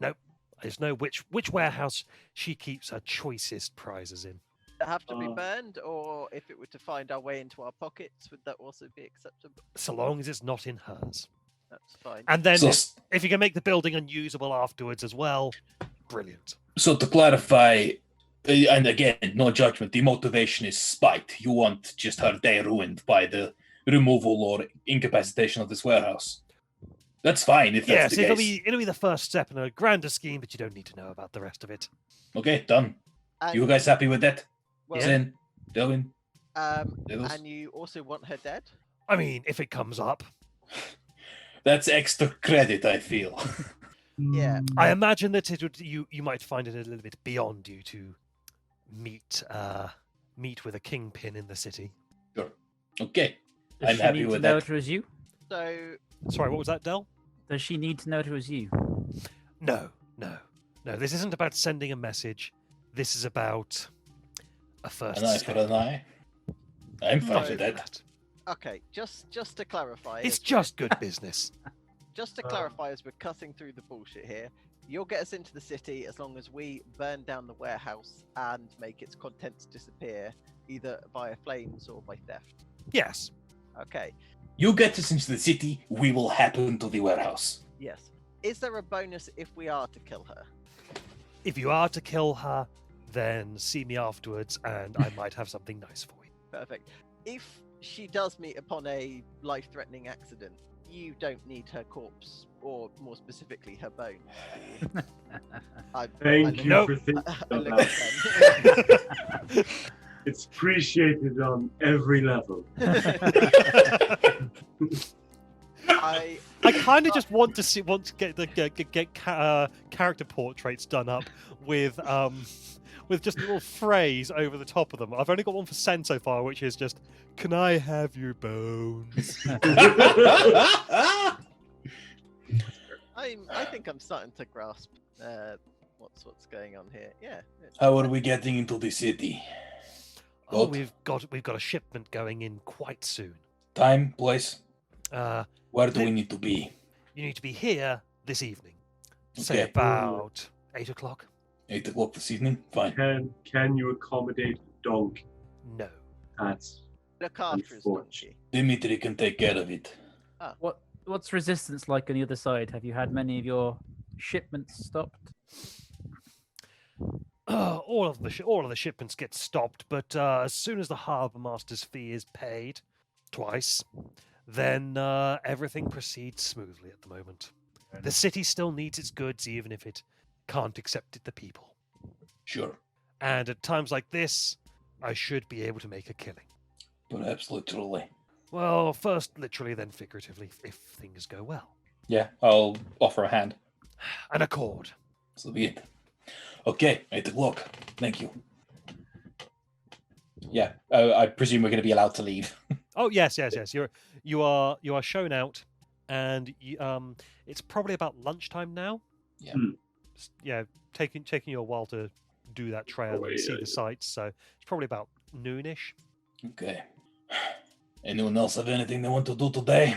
I just know which warehouse she keeps her choicest prizes in. have to be Oh. burned, or if it were to find our way into our pockets, would that also be acceptable? So long as it's not in hers. That's fine. And then So, if you can make the building unusable afterwards as well, brilliant. so to clarify, and again, no judgment, the motivation is spite. You want just her day ruined by the removal or incapacitation of this warehouse. That's fine if that's Yes, the it'll case. be the first step in a grander scheme, but you don't need to know about the rest of it. Okay, done. And, You guys happy with that? well, Zen, Delvin, um, Delos? and you also want her dead? I mean, if it comes up. That's extra credit, I feel. Yeah. I imagine that it would you might find it a little bit beyond you to meet with a kingpin in the city. Sure. Okay. Does I'm she happy need with to know that. it was you? So Sorry, what was that, Del? Does she need to know it was you? No. This isn't about sending a message. This is about a first An eye for step. an eye. I'm fine Not with even that. okay, just to clarify, It's as we're- just good business. just to clarify, as we're cutting through the bullshit here, you'll get us into the city as long as we burn down the warehouse and make its contents disappear, either via flames or by theft. Yes. Okay. You get us into the city, we will happen to the warehouse. Yes. Is there a bonus if we are to kill her? If you are to kill her, then see me afterwards, and I might have something nice for you. Perfect. If she does meet upon a life-threatening accident, you don't need her corpse, or more specifically, her bones. do you? Thank you Nope. for thinking I of look that. at them. It's appreciated on every level. I I kind of just want to get character portraits done up with just a little phrase over the top of them. I've only got one for Sen so far, which is just, "Can I have your bones?" I think I'm starting to grasp what's going on here. Yeah. How are we getting into the city? Oh, Good. we've got a shipment going in quite soon. Time, place? Uh, Where do we need to be? you need to be here this evening. Say Okay. about 8 o'clock. 8 o'clock this evening? Fine. Can you accommodate a donkey? No. That's Look after his Unfortunate. donkey. Dimitri can take care of it. What's resistance like on the other side? Have you had many of your shipments stopped? All of the shipments get stopped, but as soon as the harbour master's fee is paid, twice, then everything proceeds smoothly at the moment. The city still needs its goods, even if it can't accept it, the people. Sure. And at times like this, I should be able to make a killing. Perhaps literally. Well, first literally, then figuratively, if things go well. Yeah, I'll offer a hand. An accord. So be it. Okay, 8 o'clock. Thank you. Yeah, I presume we're going to be allowed to leave. Oh yes. You are shown out, and it's probably about lunchtime now. Yeah. Yeah, taking you a while to do that trail and see the sights, so it's probably about noonish. Okay. Anyone else have anything they want to do today?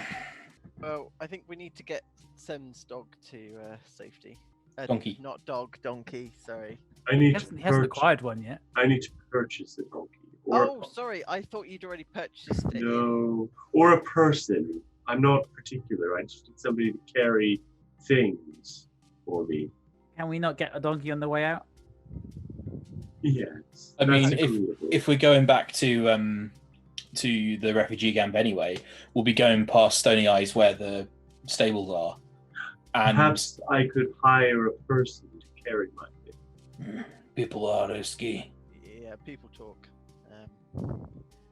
Well, I think we need to get Sem's dog to safety. Donkey. Not dog, donkey. Sorry. I He need to hasn't purchase. acquired one yet. I need to purchase a donkey. Or Oh, sorry. I thought you'd already purchased it. no, or a person. I'm not particular. I just need somebody to carry things for me. Can we not get a donkey on the way out? Yes. I mean, that's agreeable. if we're going back to the refugee camp anyway, we'll be going past Stony Eyes where the stables are. And Perhaps I could hire a person to carry my thing. people are risky. Yeah, people talk.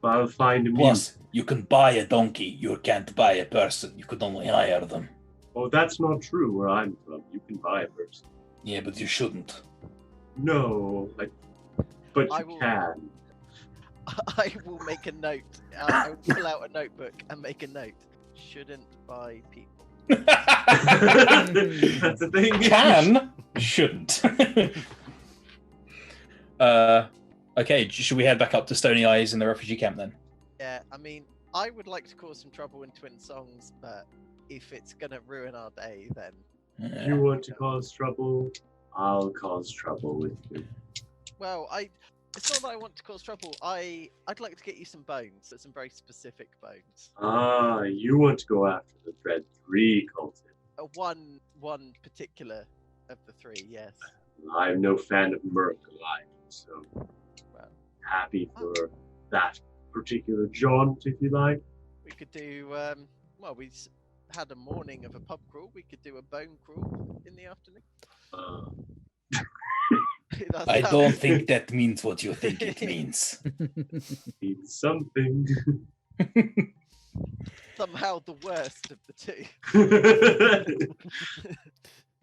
But I'll find a mule. Plus, you can buy a donkey. You can't buy a person. You could only hire them. Oh, that's not true where I'm from. You can buy a person. Yeah, but you shouldn't. No, but I you will- can. I will make a note. I will pull out a notebook and make a note. Shouldn't buy people. That's the thing. Can, shouldn't. Okay, should we head back up to Stony Eyes in the refugee camp then? Yeah, I mean, I would like to cause some trouble in Twin Songs, but if it's gonna ruin our day, then If you want to cause trouble, I'll cause trouble with you. well, it's not that I want to cause trouble. I'd like to get you some bones, some very specific bones. Ah, you want to go after the Dread 3 cultist. One particular of the three, yes. I'm no fan of Merc alive, so Well, happy for that particular jaunt, if you like. we could do. Well, had a morning of a pub crawl. We could do a bone crawl in the afternoon. That's I how- don't think that means what you think it means. It's something. somehow the worst of the two.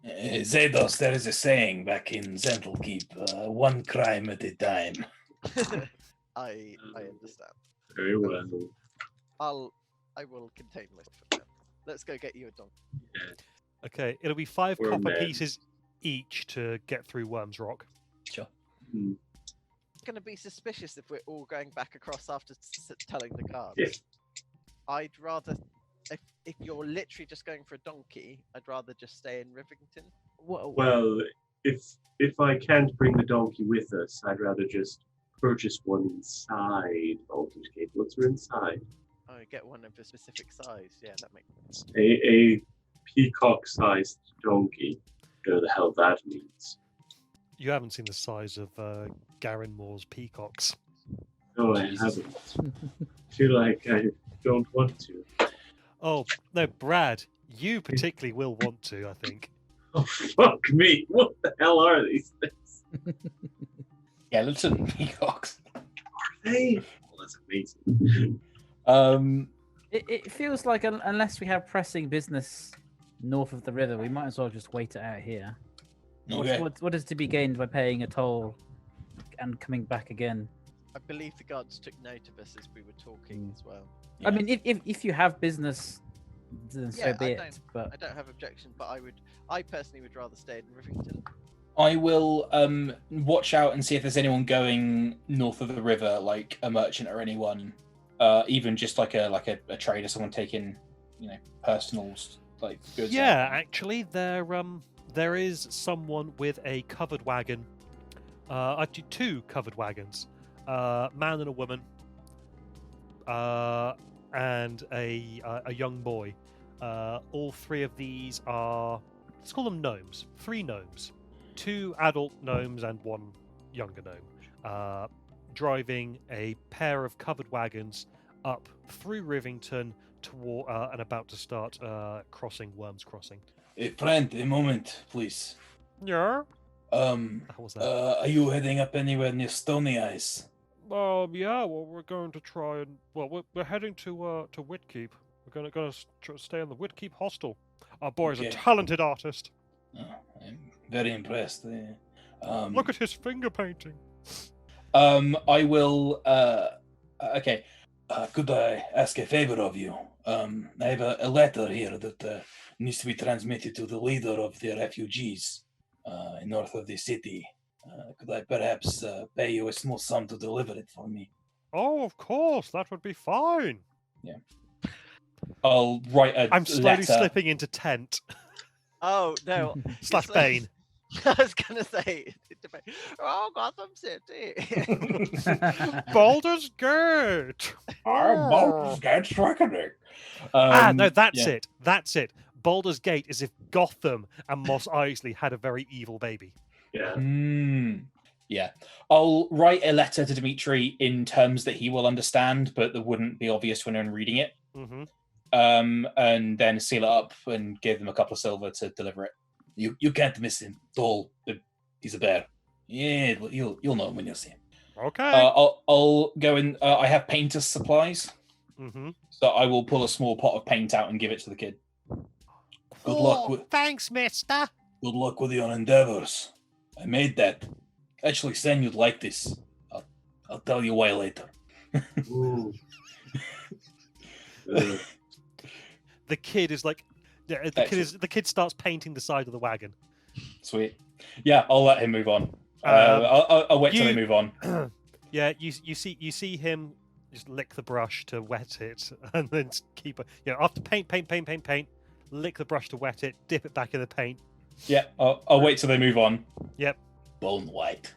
Zados, there is a saying back in Central Keep, one crime at a time. I understand. Very well. I will contain myself for now. Let's go get you a donkey. Okay, it'll be 5 We're copper men. pieces each to get through Worm's Rock. Sure. It's going to be suspicious if we're all going back across after telling the guards. Yes. I'd rather, if you're literally just going for a donkey, I'd rather just stay in Rivington. Well, if I can't bring the donkey with us, I'd rather just purchase one inside Baldur's Gate. What's inside? Oh, get one of a specific size. Yeah, that makes sense. A peacock-sized donkey. Whatever the hell that means. You haven't seen the size of Garen Moore's peacocks. No, I Jesus. haven't. Feel like I don't want to. Oh, no, Brad, you particularly will want to, I think. Oh, fuck me. What the hell are these things? Skeleton peacocks. Are they? Well, that's amazing. It feels like unless we have pressing business north of the river, we might as well just wait it out here. Okay. What is to be gained by paying a toll and coming back again? I believe the guards took note of us as we were talking as well. I mean, if you have business, then so Yeah, be I it. don't- But I don't have objection, but I personally would rather stay in Rivington. I will watch out and see if there's anyone going north of the river, like a merchant or anyone, even just like a trader, someone taking, personal like goods. Yeah, actually, there is someone with a covered wagon. Actually, 2 covered wagons. Man and a woman. And a young boy. All 3 of these are, let's call them gnomes. 3 gnomes. 2 adult gnomes and 1 younger gnome. Driving a pair of covered wagons up through Rivington toward and about to start crossing Worm's Crossing. Friend, a moment, please. Yeah. How was that? Are you heading up anywhere near Stony Eyes? Yeah. Well, we're going to try and we're heading to Whitkeep. We're gonna stay in the Whitkeep hostel. Our boy is a Okay. talented artist. Oh, I'm very impressed. Look at his finger painting. I will. Okay. Could I ask a favor of you? I have a letter here that needs to be transmitted to the leader of the refugees north of the city. Could I perhaps pay you a small sum to deliver it for me? Oh, of course, that would be fine. I'll write a I'm slowly letter. slipping into tent Oh no! slash It's like- Bane. I was gonna say, oh, Gotham City. Baldur's Gate. I'm Baldur's Gate Reckoning. No, that's yeah. it. That's it. Baldur's Gate is if Gotham and Mos Eisley had a very evil baby. Yeah. Yeah. I'll write a letter to Dimitri in terms that he will understand, but that wouldn't be obvious when I'm reading it. Mm-hmm. And then seal it up and give them a couple of silver to deliver it. You can't miss him. Tall. He's a bear. Yeah, you'll know him when you see him. Okay. I'll go in. I have painter's supplies, Mm-hmm. so I will pull a small pot of paint out and give it to the kid. Good luck with Thanks, mister. good luck with your endeavors. I made that. Actually, Sen, you'd like this. I'll tell you why later. Ooh. The kid is like, yeah, the kid starts painting the side of the wagon. Sweet. Yeah, I'll let him move on. I'll wait till they move on. Yeah, you see him just lick the brush to wet it, and then keep it. After paint, lick the brush to wet it, dip it back in the paint. Yeah, I'll wait till they move on. Yep. Bone white.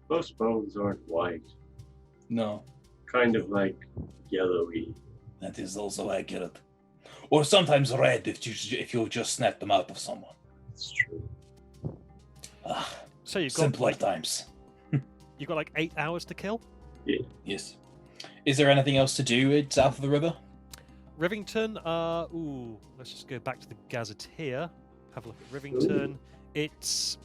Most bones aren't white. No. Kind of like yellowy. That is also accurate. Or sometimes red if you just snap them out of someone. It's true. So you've got Simpler like, times. you've got like 8 hours to kill. Yes. Is there anything else to do south of the river? Rivington. Let's just go back to the Gazetteer. Have a look at Rivington. It's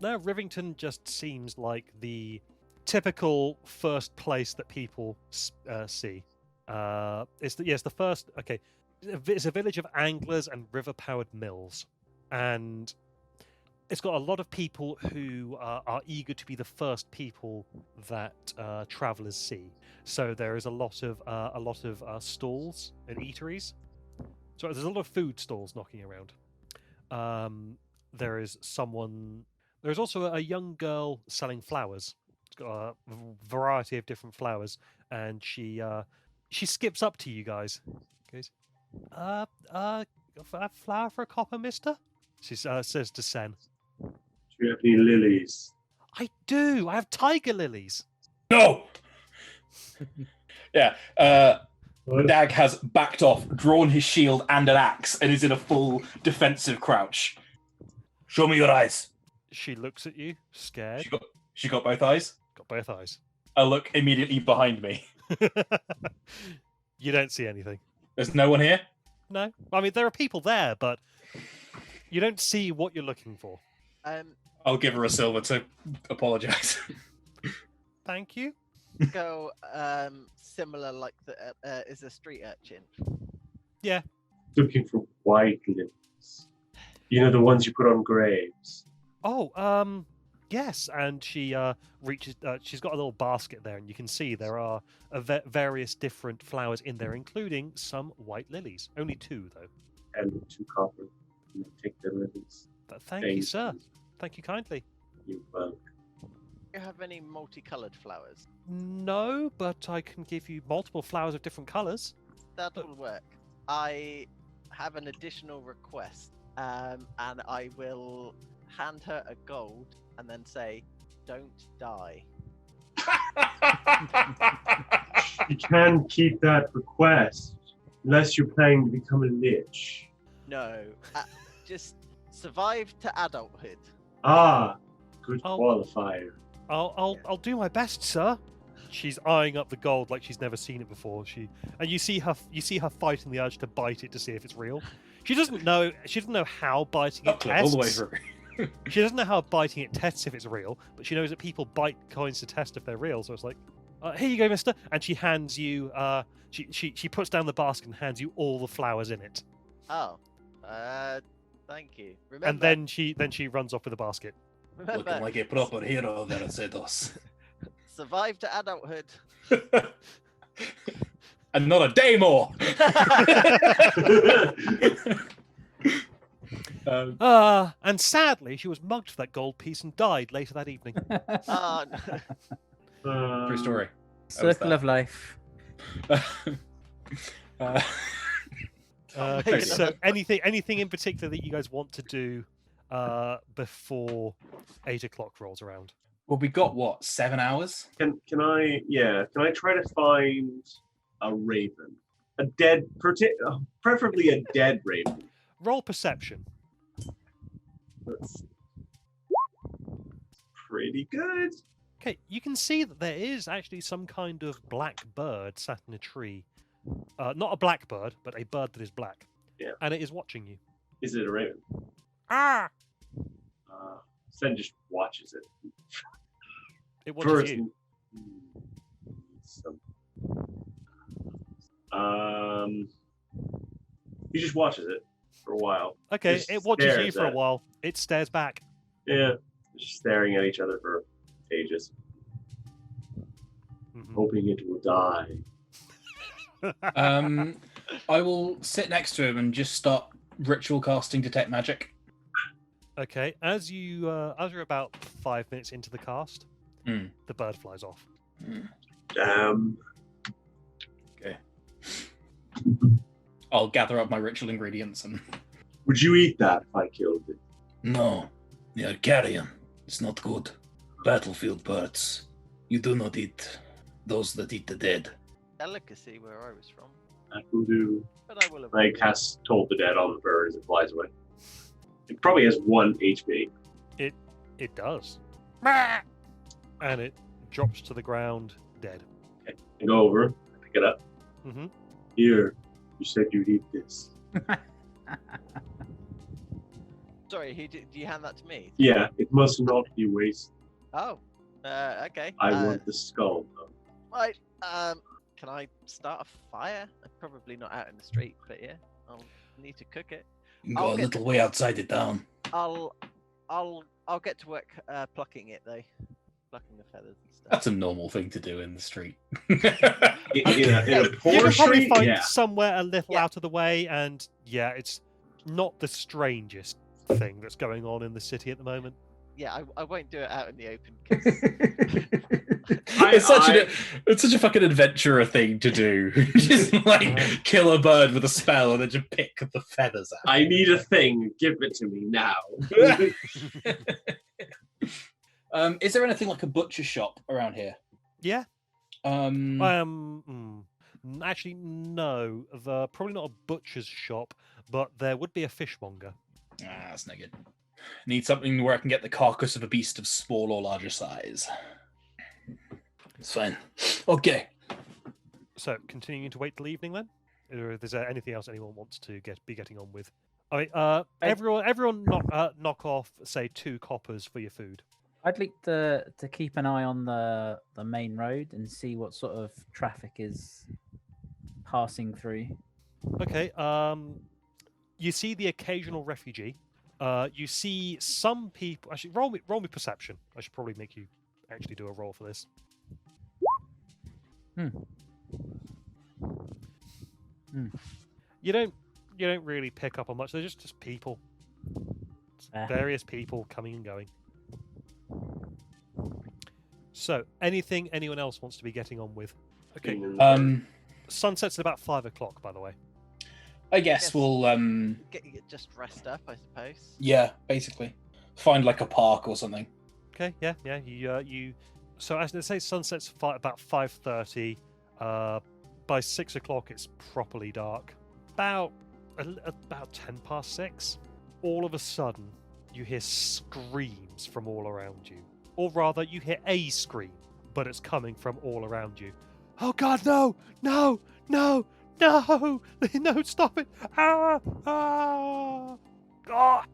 no, Rivington just seems like the typical first place that people see. It's the first. Okay, it's a village of anglers and river-powered mills, and it's got a lot of people who are eager to be the first people that travelers see. So there is a lot of stalls and eateries. So there's a lot of food stalls knocking around. There is someone. There's also a young girl selling flowers. It's got a variety of different flowers, and she skips up to you guys. Goes, a flower for a copper, mister? She says to Sen. Do you have any lilies? I do. I have tiger lilies. No. Yeah. What? Dag has backed off, drawn his shield and an axe, and is in a full defensive crouch. Show me your eyes. She looks at you, scared. She got both eyes. Got both eyes. I look immediately behind me. You don't see anything. There's no one here. No. I mean, there are people there, but you don't see what you're looking for. I'll give her a silver to apologize. Thank you. Go similar like the is a street urchin. Looking for white lilies. You know, the ones you put on graves. Oh, yes. And she reaches. She's got a little basket there, and you can see there are various different flowers in there, including some white lilies. Only 2, though. And 2 copper. You take the lilies. But thank you, sir. Thank you kindly. You're welcome. Do you have any multicolored flowers? No, but I can give you multiple flowers of different colours. That will work. I have an additional request, and I will hand her a gold and then say, "Don't die." You can keep that request unless you're planning to become a lich. No, just survive to adulthood. Ah, good Oh. qualifier. I'll do my best, sir. She's eyeing up the gold like she's never seen it before. And you see her fighting the urge to bite it to see if it's real. She doesn't know how biting it All tests. the way through. She doesn't know how biting it tests if it's real, but she knows that people bite coins to test if they're real. So it's like, here you go, mister. And she hands you. She puts down the basket and hands you all the flowers in it. Oh, thank you. Remember, And then she runs off with the basket. remember, Looking like a proper hero, Veracedos. survive to adulthood. And not a day more. And sadly, she was mugged for that gold piece and died later that evening. Oh, no. True story. Circle of life. Okay, so anything in particular that you guys want to do before 8 o'clock rolls around? Well, we got what, 7 hours? Can I try to find a raven? Preferably a dead raven. Roll perception. That's pretty good. Okay, you can see that there is actually some kind of black bird sat in a tree. Not a black bird, but a bird that is black. Yeah. And it is watching you. Is it a raven? Ah! Sen just watches it. It watches you. He just watches it for a while. Okay, Just it watches you stares for a at it. while. It stares back. Yeah, just staring at each other for ages, Mhm. hoping it will die. I will sit next to him and just start ritual casting Detect Magic. Okay, as you're about 5 minutes into the cast, Hmm. the bird flies off. Damn. Okay. I'll gather up my ritual ingredients and... Would you eat that if I killed it? No, they are carrion. It's not good. Battlefield birds. You do not eat those that eat the dead. Delicacy where I was from, That will do. but I will have. I cast Toll the Dead on the bird as it flies away. It probably has 1 HP. It does. And it drops to the ground, dead. I go over, pick it up. Mhm. Here, you said you'd eat this. Sorry, do you hand that to me? Yeah, it must not be wasted. Oh, Okay. I want the skull, though. Right. Can I start a fire? Probably not out in the street, but yeah, I'll need to cook it. You can go a little way outside the town. I'll get to work plucking it though, plucking the feathers and stuff. That's a normal thing to do in the street. In a You poor can probably street, find yeah. somewhere a little Yeah. out of the way, and yeah, it's not the strangest thing that's going on in the city at the moment. Yeah, I won't do it out in the open. 'Cause It's such a fucking adventurer thing to do. Just like kill a bird with a spell and then just pick the feathers out. I need a thing. Give it to me now. Is there anything like a butcher shop around here? Yeah. Um, Actually, no. Probably not a butcher's shop, but there would be a fishmonger. that's no good. Need something where I can get the carcass of a beast of small or larger size. It's fine. Okay. So, continuing to wait till evening then, or is there anything else anyone wants to be getting on with? I mean, everyone, knock off, say 2 coppers for your food. I'd like to keep an eye on the main road and see what sort of traffic is passing through. Okay. You see the occasional refugee. You see some people. Actually, roll me perception. I should probably make you actually do a roll for this. You don't really pick up on much. They're just people. Various people coming and going. So, anything anyone else wants to be getting on with? Okay. Sunset's at about 5 o'clock, by the way. I guess we'll get just rest up, I suppose. yeah, basically find like a park or something. Okay. Yeah. You. So as they say, sunset's about 5:30. By 6 o'clock, it's properly dark. About 6:10. All of a sudden, you hear screams from all around you, or rather, you hear a scream, but it's coming from all around you. Oh God, no! No! No! No! No! Stop it! Ah! Ah! Ah!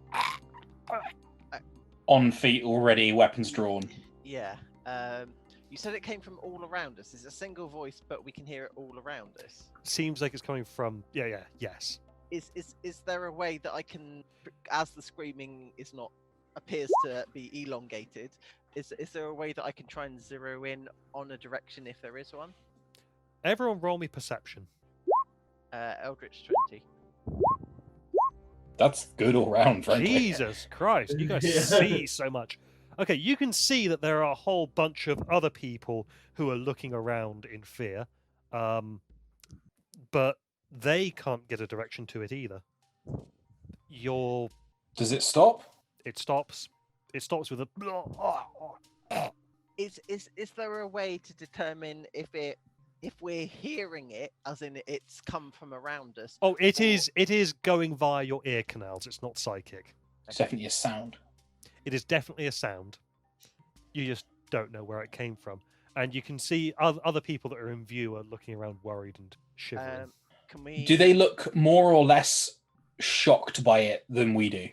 On feet already, weapons drawn. Yeah. You said it came from all around us. It's a single voice, but we can hear it all around us. Seems like it's coming from. Yes. Is there a way that I can, as the screaming appears to be elongated, is there a way that I can try and zero in on a direction if there is one? Everyone, roll me perception. Eldritch 20. That's good all round, frankly. Jesus Christ, you guys Yeah. see so much. Okay, you can see that there are a whole bunch of other people who are looking around in fear, but they can't get a direction to it either. Does it stop? It stops. It stops with a. Is there a way to determine if we're hearing it, as in it's come from around us? Oh, it is going via your ear canals. It's not psychic. It's definitely a sound. It is definitely a sound. You just don't know where it came from. And you can see other people that are in view are looking around worried and shivering. Can we? Do they look more or less shocked by it than we do?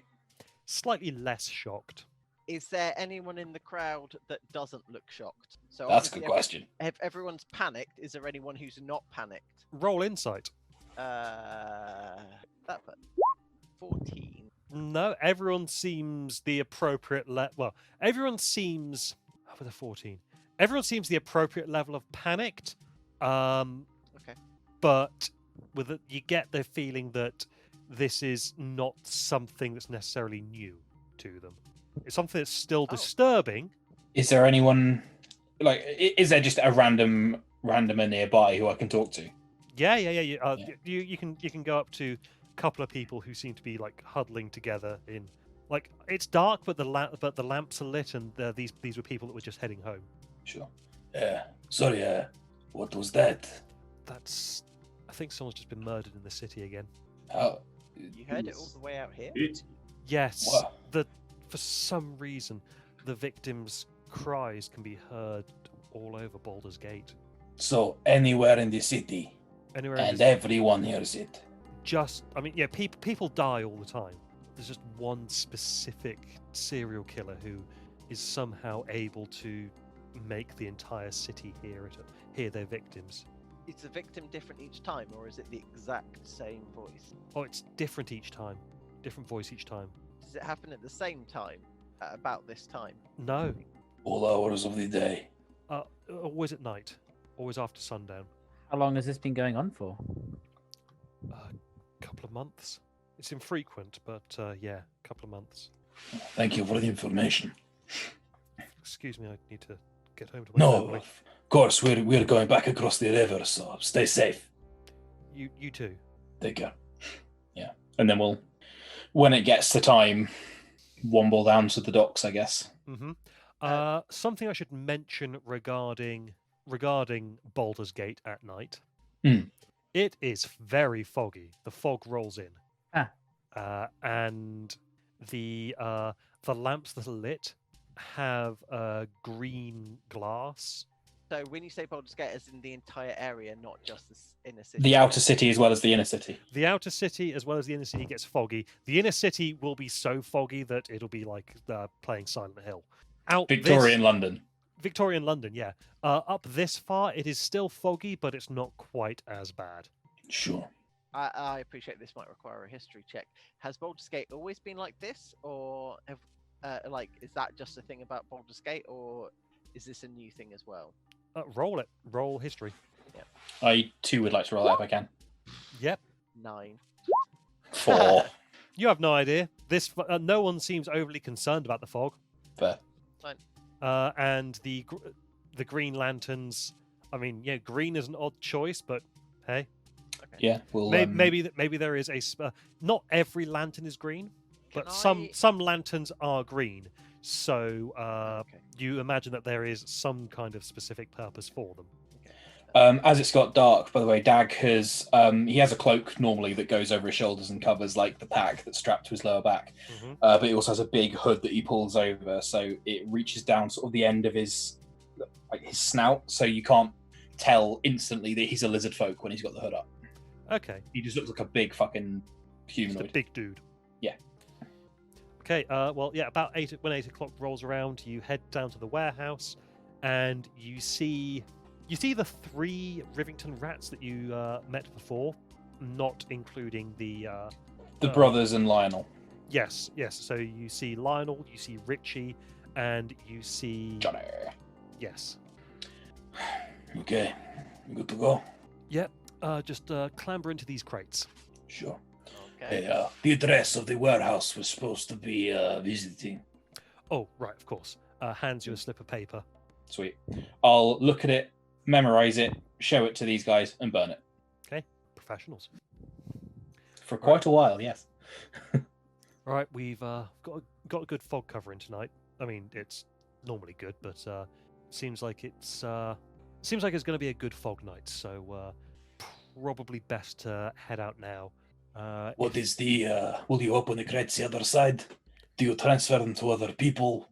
Slightly less shocked. Is there anyone in the crowd that doesn't look shocked? So That's a obviously good question. If everyone's panicked, is there anyone who's not panicked? Roll insight. That 14. No, everyone seems the appropriate everyone seems with a 14. Everyone seems the appropriate level of panicked. Okay. But you get the feeling that this is not something that's necessarily new to them. It's something that's still disturbing. Is there anyone is there just a randomer nearby who I can talk to? Yeah. You can go up to a couple of people who seem to be like huddling together in it's dark, but the lamps are lit, and these were people that were just heading home. Sure. Sorry, what was that? I think someone's just been murdered in the city again. Oh, You heard it all the way out here? Yes. Wow. For some reason, the victims' cries can be heard all over Baldur's Gate. so anywhere in the city, Anywhere and everyone hears it. people die all the time. There's just one specific serial killer who is somehow able to make the entire city hear their victims. Is the victim different each time, or is it the exact same voice? Oh, it's different each time. Different voice each time. Does it happen at the same time, at about this time? No. All hours of the day. Always at night. Always after sundown. How long has this been going on for? A couple of months. It's infrequent, but yeah, a couple of months. Thank you for the information. Excuse me, I need to get home to my No, family. of course, we're going back across the river, so stay safe. You too. Take care. Yeah. And then we'll, when it gets to time, womble down to the docks, I guess. Mm-hmm. Something I should mention regarding Baldur's Gate at night. Hmm. It is very foggy. The fog rolls in. And the lamps that are lit have green glass. So when you say Baldur's Gate, as in the entire area, not just the inner city? The outer city as well as the inner city. The outer city as well as the inner city gets foggy. The inner city will be so foggy that it'll be like playing Silent Hill. Victorian London, yeah. Up this far, it is still foggy, but it's not quite as bad. Sure. I appreciate this might require a history check. Has Baldur's Gate always been like this, or is that just a thing about Baldur's Gate, or is this a new thing as well? Roll it. Roll history. I too would like to roll that if I can. Yep. 9. 4. You have no idea. This no one seems overly concerned about the fog. Fair. And the green lanterns. I mean, yeah, green is an odd choice, but hey. Okay. Yeah, we'll Maybe there is not every lantern is green, but some lanterns are green. So Okay. you imagine that there is some kind of specific purpose for them. As it's got dark, by the way, Dag has he has a cloak normally that goes over his shoulders and covers like the pack that's strapped to his lower back. Mm-hmm. But he also has a big hood that he pulls over, so it reaches down sort of the end of his snout, so you can't tell instantly that he's a lizard folk when he's got the hood up. Okay. He just looks like a big fucking Just humanoid. a big dude. Yeah. Okay. Well, yeah. About when 8 o'clock rolls around, you head down to the warehouse, and you see the 3 Rivington rats that you met before, not including the brothers and Lionel. Yes. So you see Lionel, you see Richie, and you see Johnny. Yes. Okay, good to go. Yep. Just clamber into these crates. Sure. Okay. Hey, the address of the warehouse was supposed to be visiting. Oh, right. Of course. Hands you a slip of paper. Sweet. I'll look at it, memorize it, show it to these guys, and burn it. Okay. Professionals. For quite a while, yes. All right, we've got a good fog cover in tonight. I mean, it's normally good, but seems like it's going to be a good fog night. So probably best to head out now. What is the? Will you open the crates the other side? Do you transfer them to other people?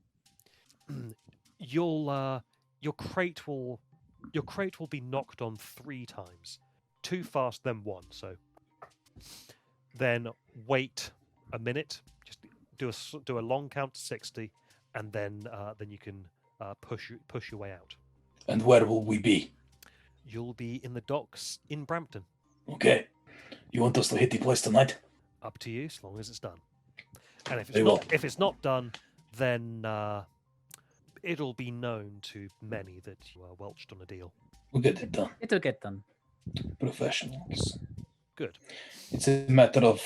Your crate will be knocked on 3 times, 2 fast, then 1. So then wait a minute, just do a long count to 60, and then you can push your way out. And where will we be? You'll be in the docks in Brampton. Okay. You want us to hit the place tonight? Up to you, as long as it's done. And if Very it's well. if it's not done, then it'll be known to many that you welched on a deal. We'll get it done. It'll get done. Professionals. Good. It's a matter of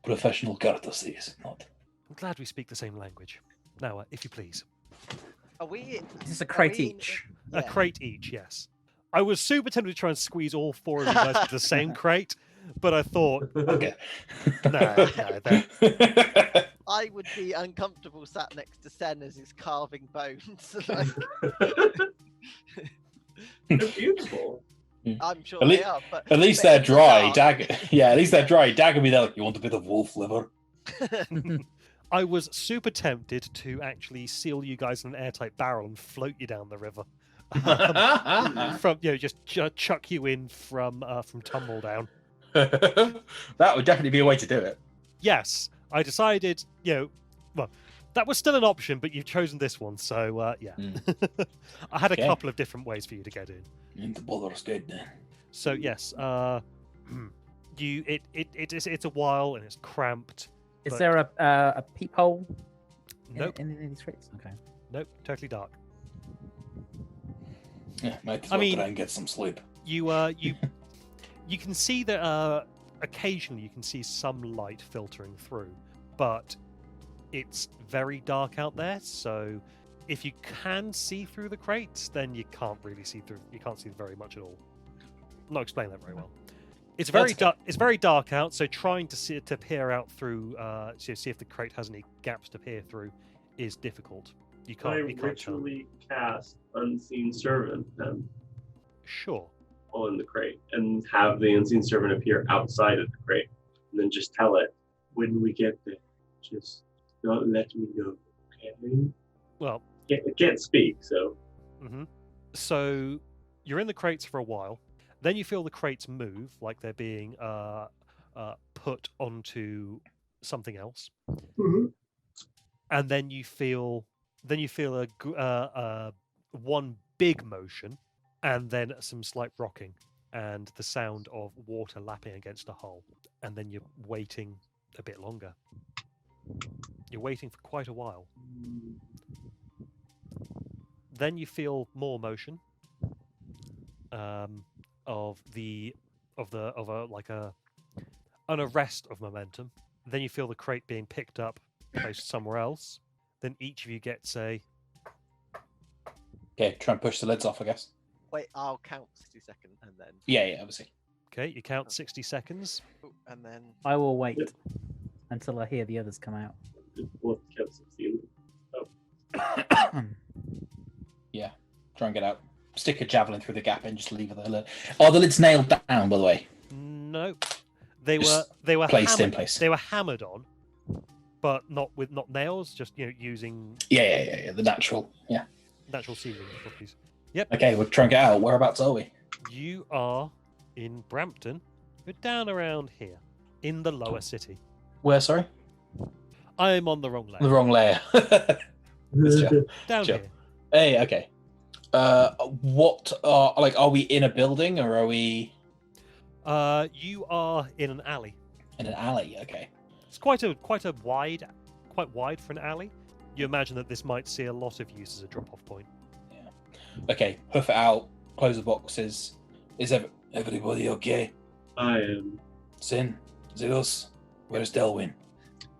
professional courtesy, is it not? I'm glad we speak the same language. Now, if you please. Are we? Is this a are crate we- each? A yeah. crate each, yes. I was super tempted to try and squeeze all 4 of you guys into the same crate, but I thought, Okay. no, I would be uncomfortable sat next to Sen as he's carving bones. Like, They're beautiful. I'm sure At they lea- are, but At least but they're in the dry. dark- At least they're dry. Dag will be there like, You want a bit of wolf liver? I was super tempted to actually seal you guys in an airtight barrel and float you down the river. From just chuck you in from Tumble Down. That would definitely be a way to do it. Yes, I decided, well, That was still an option, but you've chosen this one, so yeah. I had a Okay. couple of different ways for you to get in. Into Baldur's Gate then. So yes, it's a while and it's cramped. Is But- there a peephole Nope, in any of these streets? Okay. nope, totally dark. Yeah, might as I well mean- try and get some sleep. You you can see that occasionally you can see some light filtering through, but it's very dark out there. So if you can see through the crates, then you can't really see through. You can't see very much at all. I'm not explaining that very well. It's very That's dark. It's very dark out. So trying to peer out through, to see if the crate has any gaps to peer through, is difficult. You Can I can't. You can't tell. ritually cast Unseen Servant then Sure. on the crate and have the Unseen Servant appear outside of the crate and then just tell it when we get there, just don't let me know, okay? Well. It can't speak, so So you're in the crates for a while. Then you feel the crates move, like they're being put onto something else, and then you feel one big motion, and then some slight rocking, and the sound of water lapping against a hull, and then you're waiting a bit longer. You're waiting for quite a while. Then you feel more motion of an arrest of momentum. Then you feel the crate being picked up, placed somewhere else. Then each of you gets a Okay, try and push the lids off, I guess. Wait, I'll count 60 seconds and then. Yeah, obviously. okay. You count 60 seconds. Ooh, and then. I will wait Yep. until I hear the others come out. we'll count 16. Yeah, try and get out. Stick a javelin through the gap and just leave it there. Are the lids nailed down, by the way? Nope. They were Just they were placed in hammered, place. They were hammered on, but not nails. Just using Yeah. The natural. Yeah. natural sealing properties. Okay, we'll try and get out. Whereabouts are we? You are in Brampton. You're down around here, in the lower city. Where, sorry? I'm on the wrong The layer. wrong layer. Let's check. Down sure. here. Hey, okay. What are we in a building or are we You are in an alley. in an alley? Okay. It's quite wide for an alley. You imagine that this might see a lot of use as a drop-off point. Okay, hoof it out, close the boxes. Is everybody okay? I am. Sin, Zeros, where's Delwyn?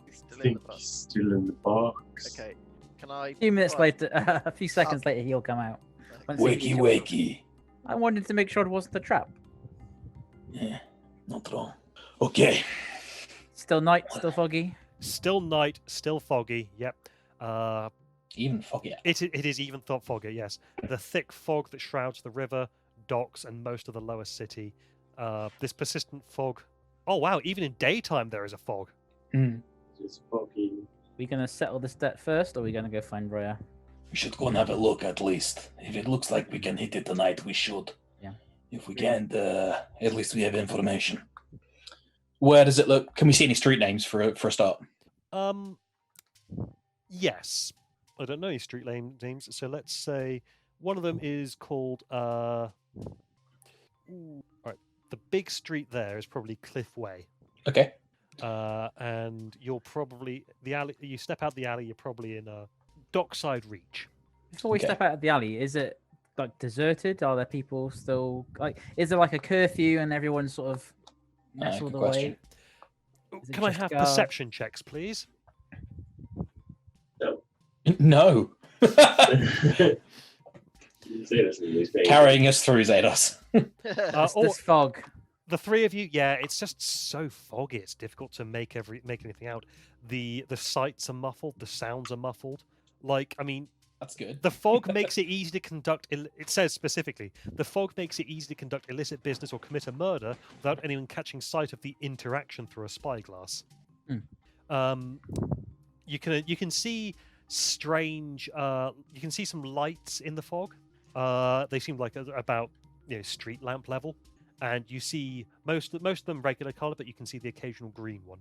He's I still in the think bus. he's still in the box. Okay. Can I? A few minutes right, later, a few seconds later, he'll come out. Once he Wakey, sees you. wakey. I wanted to make sure it wasn't a trap. Yeah, not wrong. Okay. Still night, still foggy. Still night, still foggy. Yep. Even foggy. It is even thought foggy. Yes, the thick fog that shrouds the river, docks, and most of the lower city. This persistent fog. Oh wow! Even in daytime, there is a fog. Hmm. Just foggy. We gonna settle this debt first, or are we gonna go find Rhea? We should go and have a look at least. If it looks like we can hit it tonight, we should. Yeah. If we can't, at least we have information. Where does it look? Can we see any street names for a start? Yes. I don't know any street names. So let's say one of them is called. All right. The big street there is probably Cliff Way. Okay. And you're probably the alley. You step out the alley, you're probably in a dockside reach. Before we Okay. step out of the alley, is it like deserted? Are there people still like? Is there like a curfew and everyone's sort of nestled good away? question. Is it Can I just have guards? perception checks, please? No. You say this in these pages. Carrying us through, Zados. It's or- this fog. The three of you, yeah, it's just so foggy. It's difficult to make anything out. The sights are muffled. The sounds are muffled. Like, I mean, That's good. the fog makes it easy to conduct. It says specifically, the fog makes it easy to conduct illicit business or commit a murder without anyone catching sight of the interaction through a spyglass. You can see strange. You can see some lights in the fog. They seem like about street lamp level. And you see most of them regular color, but you can see the occasional green one.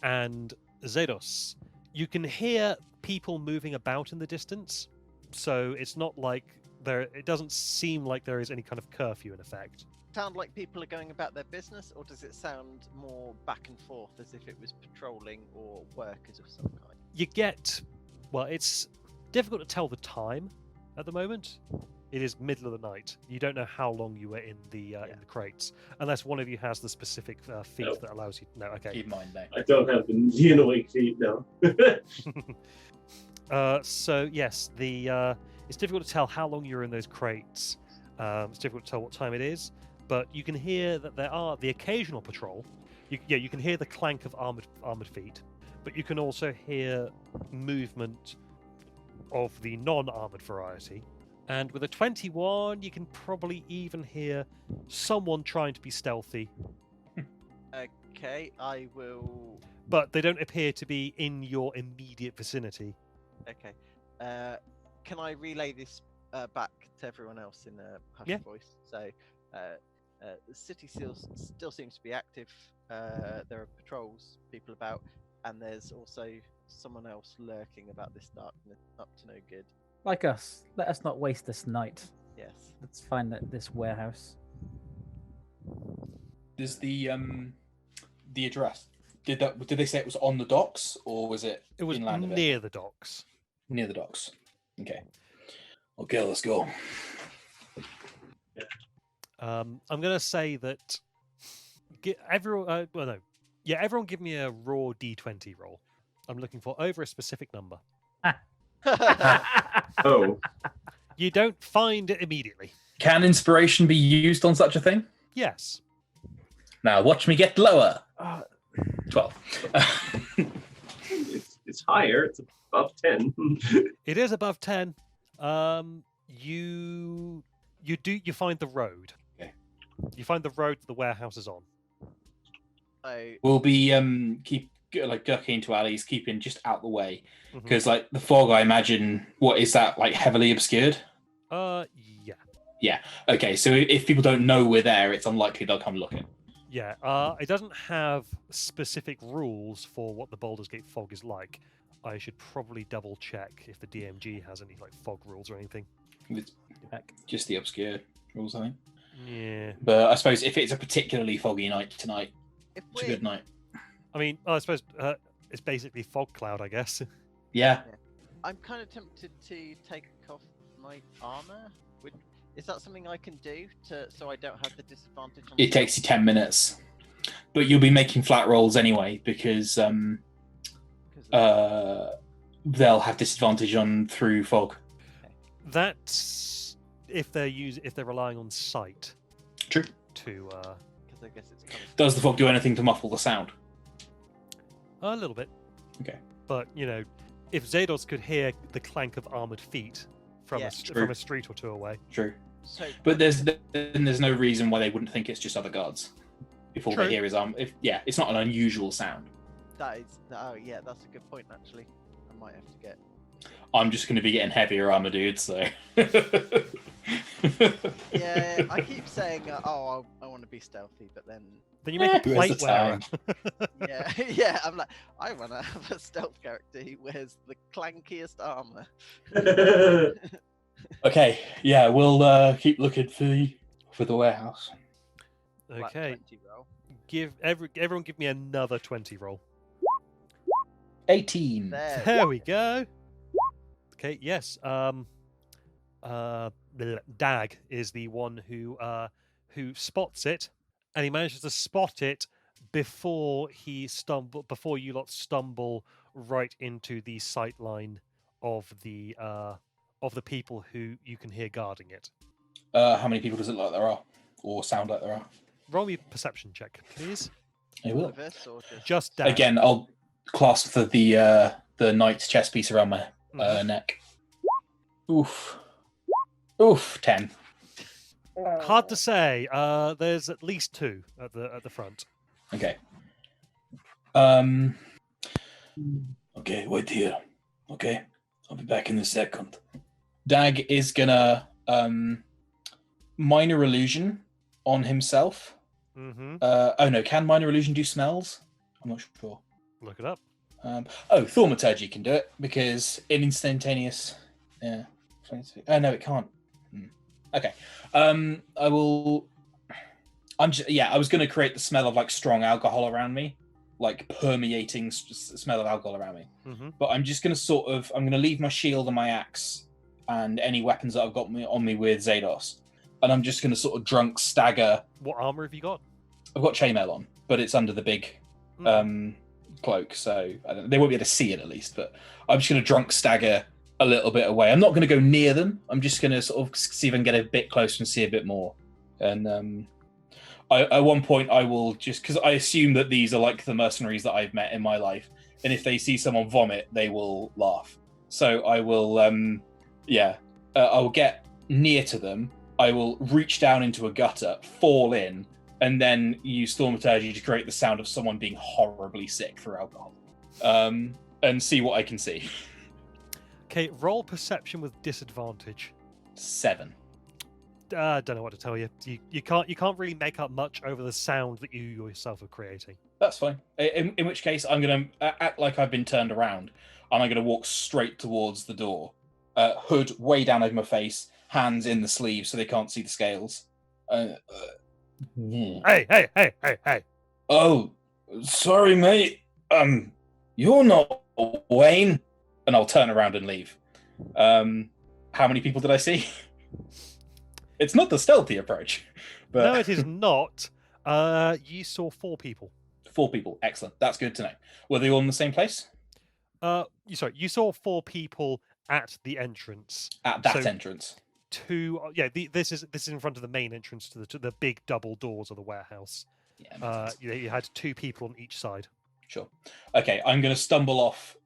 And Zedos, You can hear people moving about in the distance, so it's not like there. It doesn't seem like there is any kind of curfew in effect. Sound like people are going about their business, or does it sound more back and forth as if it was patrolling or workers of some kind? You get, well, it's difficult to tell the time at the moment. It is middle of the night. You don't know how long you were in the crates, unless one of you has the specific feat Nope. that allows you to know. Okay. Keep in mind, no. I don't have the awake feet now. So yes, it's difficult to tell how long you're in those crates. It's difficult to tell what time it is, but you can hear that there are the occasional patrol. You can hear the clank of armored feet, but you can also hear movement of the non-armored variety. And with a 21, you can probably even hear someone trying to be stealthy, Okay, I will. but they don't appear to be in your immediate vicinity. Okay. Can I relay this back to everyone else in a hushed Yeah. voice? So, the city still seems to be active. There are patrols, people about, and there's also someone else lurking about this darkness, up to no good. Like us, let us not waste this night. Yes. Let's find this warehouse. Does the address? Did they say it was on the docks or was it? It was inland a bit? near the docks. Near the docks. Okay. Okay, let's go. I'm going to say that everyone. Everyone give me a raw d20 roll. I'm looking for over a specific number. Oh, You don't find it immediately. Can inspiration be used on such a thing? Yes. Now watch me get lower. Oh, 12. it's higher. It's above 10. It is above 10. You find the road. Okay. You find the road that the warehouse is on. We'll be keep ducking into alleys, keeping just out the way Mhm. because the fog. I imagine what is that heavily obscured? Yeah. Okay, so if people don't know we're there, it's unlikely they'll come looking. Yeah. It doesn't have specific rules for what the Baldur's Gate fog is like. I should probably double check if the DMG has any fog rules or anything. It's just the obscure rules, I think. Yeah. But I suppose if it's a particularly foggy night tonight, If it's a we're good night. I mean, I suppose it's basically fog cloud, I guess. Yeah. I'm kind of tempted to take off my armor. Is that something I can do so I don't have the disadvantage? On It takes you 10 minutes. But you'll be making flat rolls anyway because they'll have disadvantage on through fog. That's if they're relying on sight. True. To Because I guess it's kind of... Does the fog do anything to muffle the sound? a little bit. Okay. But if Zados could hear the clank of armored feet from Yeah. from a street or two away. True. So But there's no reason why they wouldn't think it's just other guards. If all True. they hear is it's not an unusual sound. that is... Oh, yeah, that's a good point, actually. I might have to get... I'm just going to be getting heavier armor, dude. So. Yeah, I keep saying, I want to be stealthy, but then... Then you make a Where's plate the wearer. Yeah, yeah, I'm like, I want to have a stealth character who wears the clankiest armor. Okay, yeah, we'll keep looking for the warehouse. Black Okay. 20 roll. Everyone give me another 20 roll. 18. There we go. Okay, yes. Dag is the one who spots it, and he manages to spot it before you lot stumble right into the sight line of the people who you can hear guarding it. How many people does it look like there are, or sound like there are? Roll me a perception check, please. I All will. of us, or Just Dag. Again, I'll clasp the knight's chest piece around my neck. Oof. 10. Hard to say. There's at least 2 at the front. Okay. Okay, wait here. Okay, I'll be back in a second. Dag is gonna minor illusion on himself. Mm-hmm. Oh no, can minor illusion do smells? I'm not sure. Look it up. Thaumaturgy can do it because in instantaneous. Yeah. Oh no, it can't. Okay. I will. I was going to create the smell of like strong alcohol around me, like permeating smell of alcohol around me. Mm-hmm. But I'm just going to I'm going to leave my shield and my axe and any weapons that I've got on me with Zados, and I'm just going to sort of drunk stagger. What armor have you got? I've got chainmail on, but it's under the big cloak, so they won't be able to see it at least. But I'm just going to drunk stagger a little bit away. I'm not going to go near them. I'm just going to sort of see if I can get a bit closer and see a bit more. And at one point, I will just, because I assume that these are like the mercenaries that I've met in my life, and if they see someone vomit, they will laugh. So I will, I will get near to them. I will reach down into a gutter, fall in, and then use thaumaturgy to create the sound of someone being horribly sick through alcohol, and see what I can see. Okay, roll perception with disadvantage. 7. I don't know what to tell you. You can't really make up much over the sound that you yourself are creating. That's fine. In which case, I'm going to act like I've been turned around, and I'm going to walk straight towards the door. Hood way down over my face, hands in the sleeves so they can't see the scales. Hey! Oh, sorry, mate. You're not Wayne. And I'll turn around and leave. How many people did I see? It's not the stealthy approach. But... No, it is not. You saw 4 people. 4 people. Excellent. That's good to know. Were they all in the same place? You saw 4 people at the entrance. At that entrance. 2. This is in front of the main entrance to the big double doors of the warehouse. Yeah. You had 2 people on each side. Sure. Okay, I'm going to stumble off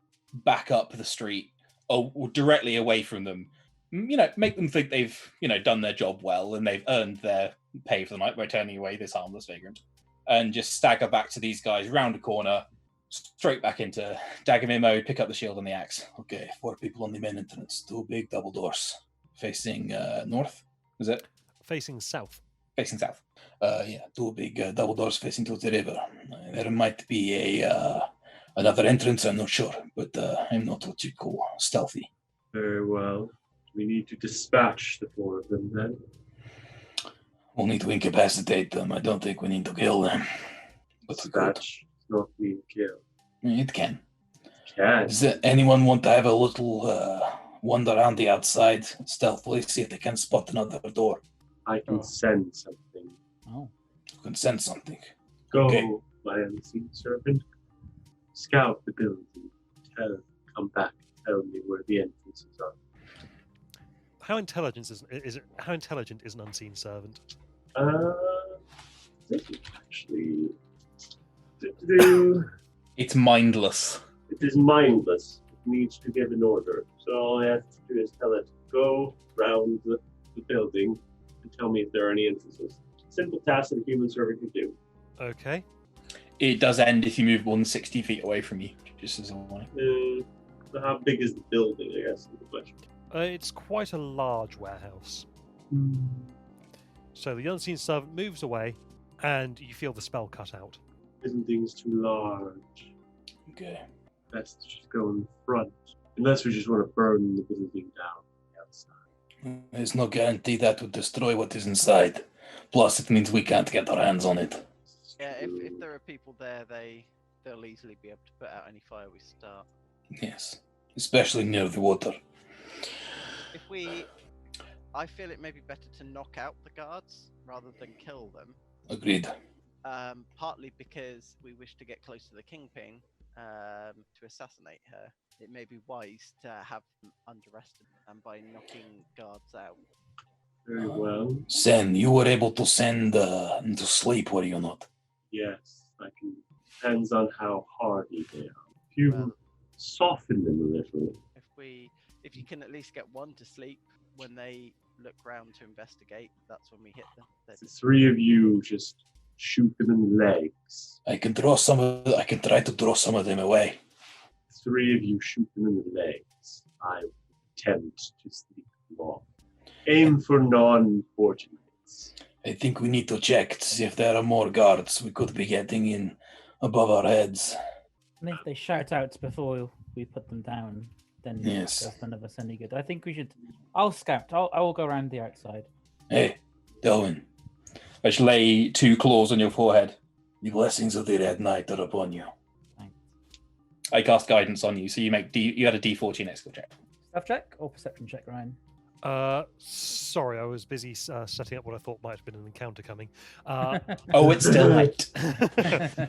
back up the street, or directly away from them. Make them think they've, done their job well and they've earned their pay for the night by turning away this harmless vagrant. And just stagger back to these guys, round a corner, straight back into Dagger mode, pick up the shield and the axe. Okay, 4 people on the main entrance, 2 big double doors. Facing north, is it? Facing south. Facing south. 2 big double doors facing towards the river. There might be another entrance, I'm not sure, but I'm not what you call stealthy. Very well. We need to dispatch the 4 of them then. We'll need to incapacitate them. I don't think we need to kill them. But Dispatch does not mean kill. It can. Can. Does anyone want to have a little wander around the outside stealthily, see if they can spot another door? I can send something. Oh. You can send something. Go, Okay. my unseen servant. Scout the building. Come back. Tell me where the entrances are. How intelligent is an unseen servant? Actually, It's mindless. it is mindless. It needs to give an order. So all I have to do is tell it, go round the building and tell me if there are any entrances. Simple task that a human servant can do. Okay. It does end if you move more than 60 feet away from you, just as a warning. How big is the building, I guess, is the question. It's quite a large warehouse. So the unseen servant moves away, and you feel the spell cut out. Isn't things too large? Okay. Best to just go in front. Unless we just want to burn the building down the outside. There's no guarantee that would destroy what is inside. Plus, it means we can't get our hands on it. Yeah, if there are people there, they'll easily be able to put out any fire we start. Yes. Especially near the water. I feel it may be better to knock out the guards rather than kill them. Agreed. Partly because we wish to get close to the Kingpin to assassinate her. It may be wise to have them underestimated and by knocking guards out. Very well. Sen, you were able to send into sleep, were you not? Yes, I can. Depends on how hardy they are. If you soften them a little. If you can at least get one to sleep when they look round to investigate, that's when we hit them. The 3 of you just shoot them in the legs. I can try to draw some of them away. 3 of you shoot them in the legs. I will attempt to sleep them off. Aim for non-fortunates. I think we need to check to see if there are more guards we could be getting in above our heads. And if they shout out before we put them down, then Yes. does none of us any good. I think we should. I'll scout. I will go around the outside. Hey, Delwyn. I just lay 2 claws on your forehead. The blessings of the Red Knight are upon you. Thanks. I cast guidance on you, so you had a D14 next skill check. Stealth check or perception check, Ryan? Sorry, I was busy setting up what I thought might have been an encounter coming. Oh, it's still late.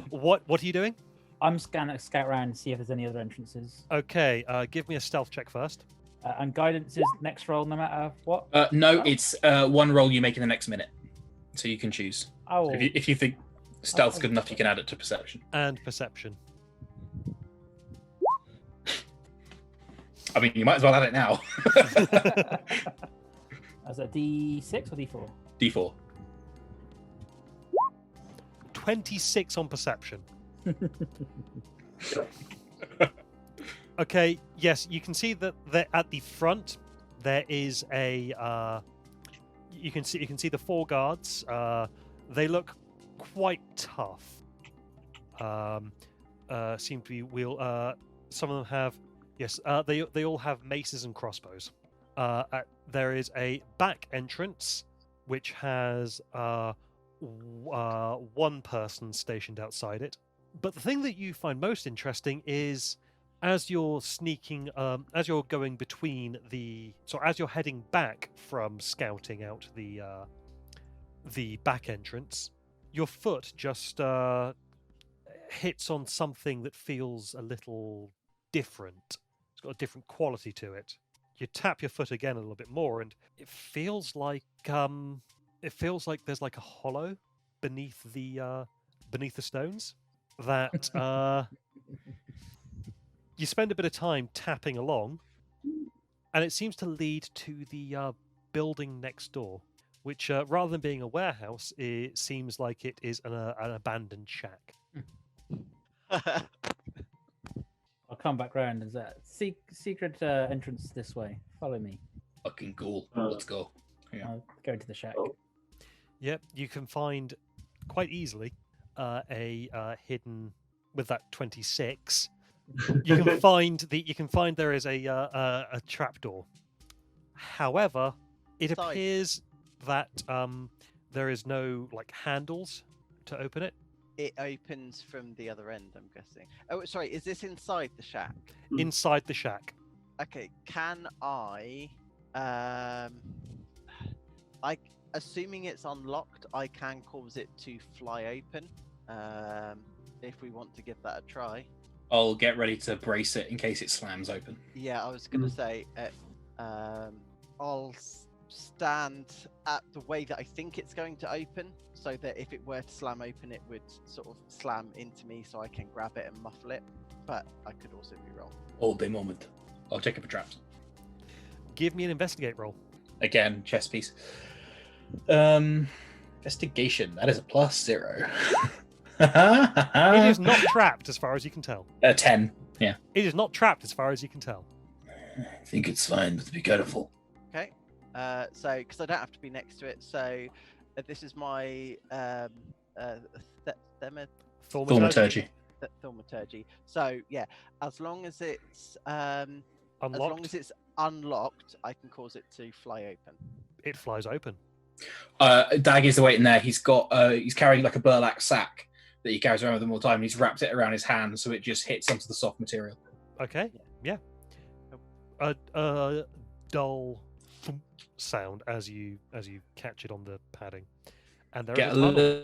What are you doing? I'm scanning scout around and see if there's any other entrances. Okay, give me a stealth check first. And guidance is next roll, no matter what. No, Oh. it's one roll you make in the next minute, so you can choose. Oh, If you think stealth's good enough, you can add it to perception. And perception. I mean, you might as well add it now. is that D6 or D4? D4. 26 on perception. Okay, yes, you can see that at the front there is a you can see the 4 guards. They look quite tough. Seem to be some of them have they all have maces and crossbows. There is a back entrance which has one person stationed outside it. But the thing that you find most interesting is as you're sneaking, as you're going between as you're heading back from scouting out the back entrance, your foot just hits on something that feels a little different. It's got a different quality to it. You tap your foot again a little bit more, and it feels like there's like a hollow beneath the stones that you spend a bit of time tapping along, and it seems to lead to the building next door, which rather than being a warehouse, it seems like it is an abandoned shack. I'll come back round. There's a secret entrance this way. Follow me. Fucking cool. Let's go. Yeah. I'll go into the shack. Yep, you can find quite easily a hidden with that 26. You can find there is a trapdoor. However, it Side. appears that there is no like handles to open it. It opens from the other end, I'm guessing. Oh, sorry, is this inside the shack? Inside the shack. Okay, can assuming it's unlocked, I can cause it to fly open. If we want to give that a try. I'll get ready to brace it in case it slams open. Yeah, I was gonna say, I'll stand at the way that I think it's going to open, so that if it were to slam open, it would sort of slam into me, so I can grab it and muffle it. But I could also be wrong. All day moment. I'll check it for traps. Give me an investigate roll. Again, chess piece. Investigation. That is a +0. It is not trapped as far as you can tell. 10. Yeah. It is not trapped as far as you can tell. I think it's fine, but be careful. Okay. So because I don't have to be next to it, so this is my Thaumaturgy. thaumaturgy. So yeah, as long as it's Unlocked. as long as it's unlocked, I can cause it to fly open. It flies open. Dag is waiting there. He's got he's carrying like a burlap sack that he carries around with him all the time. He's wrapped it around his hand so it just hits onto the soft material. Okay. Yeah. A dull thump sound as you catch it on the padding, and there Get is a a tunnel.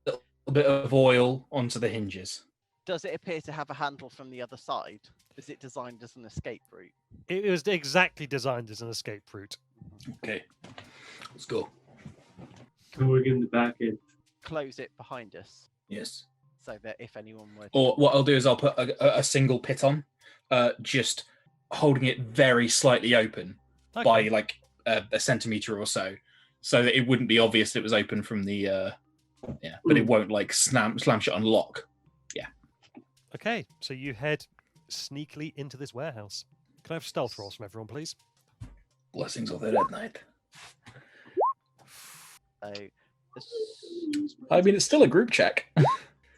little bit of oil onto the hinges. Does it appear to have a handle from the other side? Is it designed as an escape route? It was exactly designed as an escape route. Okay, let's go. And we're getting the back end. Close it behind us, Yes. so that if anyone were to... Or what I'll do is I'll put a single pit on, just holding it very slightly open Okay. by like a centimeter or so that it wouldn't be obvious that it was open from the but it won't like slam shut on lock. Okay, so you head sneakily into this warehouse. Can I have stealth rolls from everyone, please? Blessings of the Red Knight. So, I mean, it's still a group check.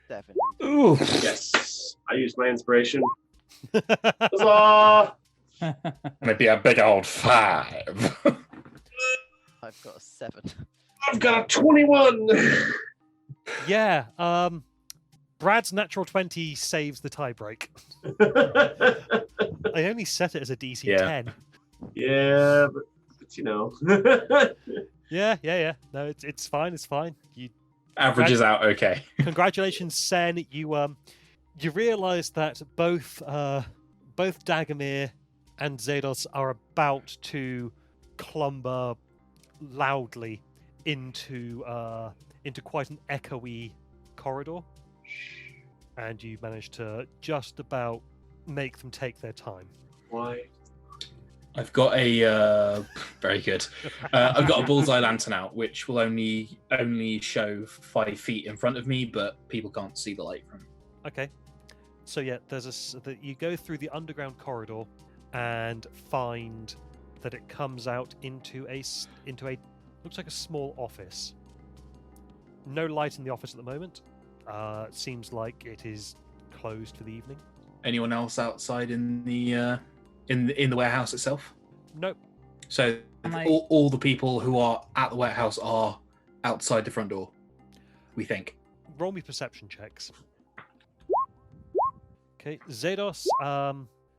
7. Ooh. Yes. I used my inspiration. Huzzah! Maybe a big old 5. I've got a 7. I've got a 21. Yeah. Brad's natural 20 saves the tiebreak. I only set it as a DC Yeah. 10. Yeah, but you know. Yeah. No, it's fine. It's fine. You Averages out okay. congratulations, Sen. You realise that both Dagomir and Zados are about to clumber loudly into quite an echoey corridor, and you manage to just about make them take their time. Why? I've got a very good. I've got a bullseye lantern out, which will only show 5 feet in front of me, but people can't see the light from. Okay, so yeah, you go through the underground corridor and find that it comes out into a looks like a small office. No light in the office at the moment. Seems like it is closed for the evening. Anyone else outside in the warehouse itself? Nope. So all the people who are at the warehouse are outside the front door, we think. Roll me perception checks. Okay, Zados.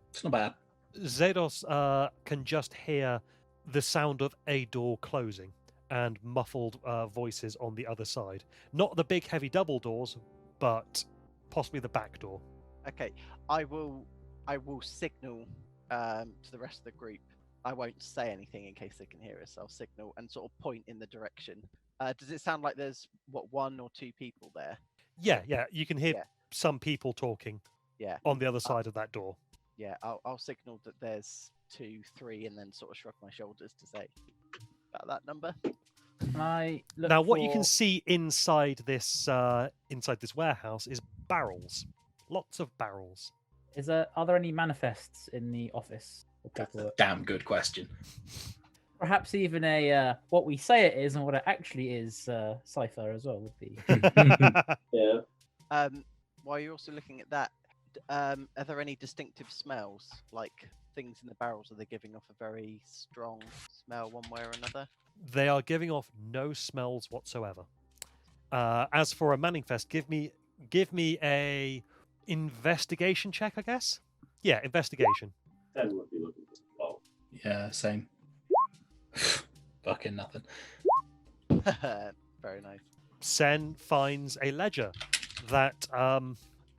It's not bad. Zados can just hear the sound of a door closing and muffled voices on the other side. Not the big heavy double doors, but possibly the back door. Okay, I will signal to the rest of the group. I won't say anything in case they can hear us. I'll signal and sort of point in the direction. Does it sound like there's 1 or 2 people there? Yeah. You can hear Yeah. some people talking. Yeah. On the other side of that door. Yeah, I'll signal that there's 2, 3, and then sort of shrug my shoulders to say about that number. Can I look Now, what you can for- see inside this warehouse is barrels. Lots of barrels. Are there any manifests in the office? That's a damn good question. Perhaps even a what we say it is and what it actually is cipher as well would be. Yeah. While you're also looking at that, are there any distinctive smells? Like things in the barrels, are they giving off a very strong smell one way or another? They are giving off no smells whatsoever. As for a Manningfest, give me a investigation check, I guess. Yeah, investigation. 10 would be looking good. Well, Yeah, same. Fucking nothing. Very nice. Sen finds a ledger that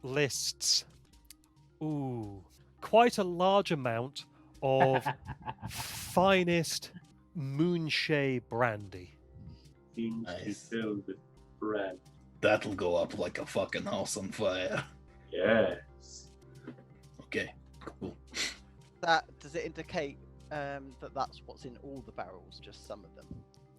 lists quite a large amount of finest Moonshay brandy. seems to be Nice. filled with bread. That'll go up like a fucking house on fire. Yes. Okay, cool. Does it indicate that that's what's in all the barrels, just some of them?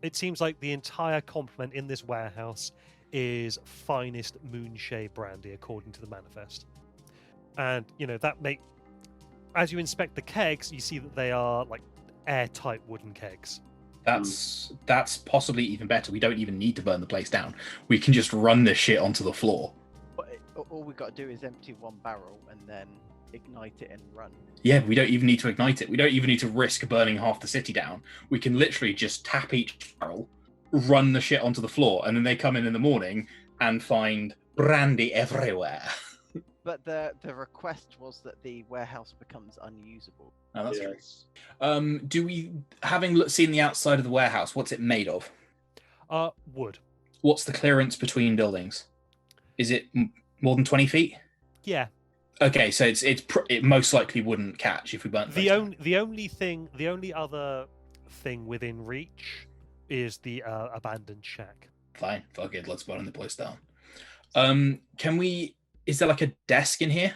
It seems like the entire complement in this warehouse is finest Moonshay brandy, according to the manifest. And as you inspect the kegs, you see that they are like airtight wooden kegs. That's possibly even better. We don't even need to burn the place down. We can just run this shit onto the floor. But all we've got to do is empty 1 barrel and then ignite it and run. Yeah, we don't even need to ignite it. We don't even need to risk burning half the city down. We can literally just tap each barrel, run the shit onto the floor, and then they come in the morning and find brandy everywhere. But the request was that the warehouse becomes unusable. Oh, that's true. Yes. Do we, having seen the outside of the warehouse, what's it made of? Wood. What's the clearance between buildings? Is it more than 20 feet? Yeah. Okay, so it most likely wouldn't catch if we burnt The place only other thing within reach is the abandoned shack. Fine, fuck it, let's burn the place down. Is there like a desk in here?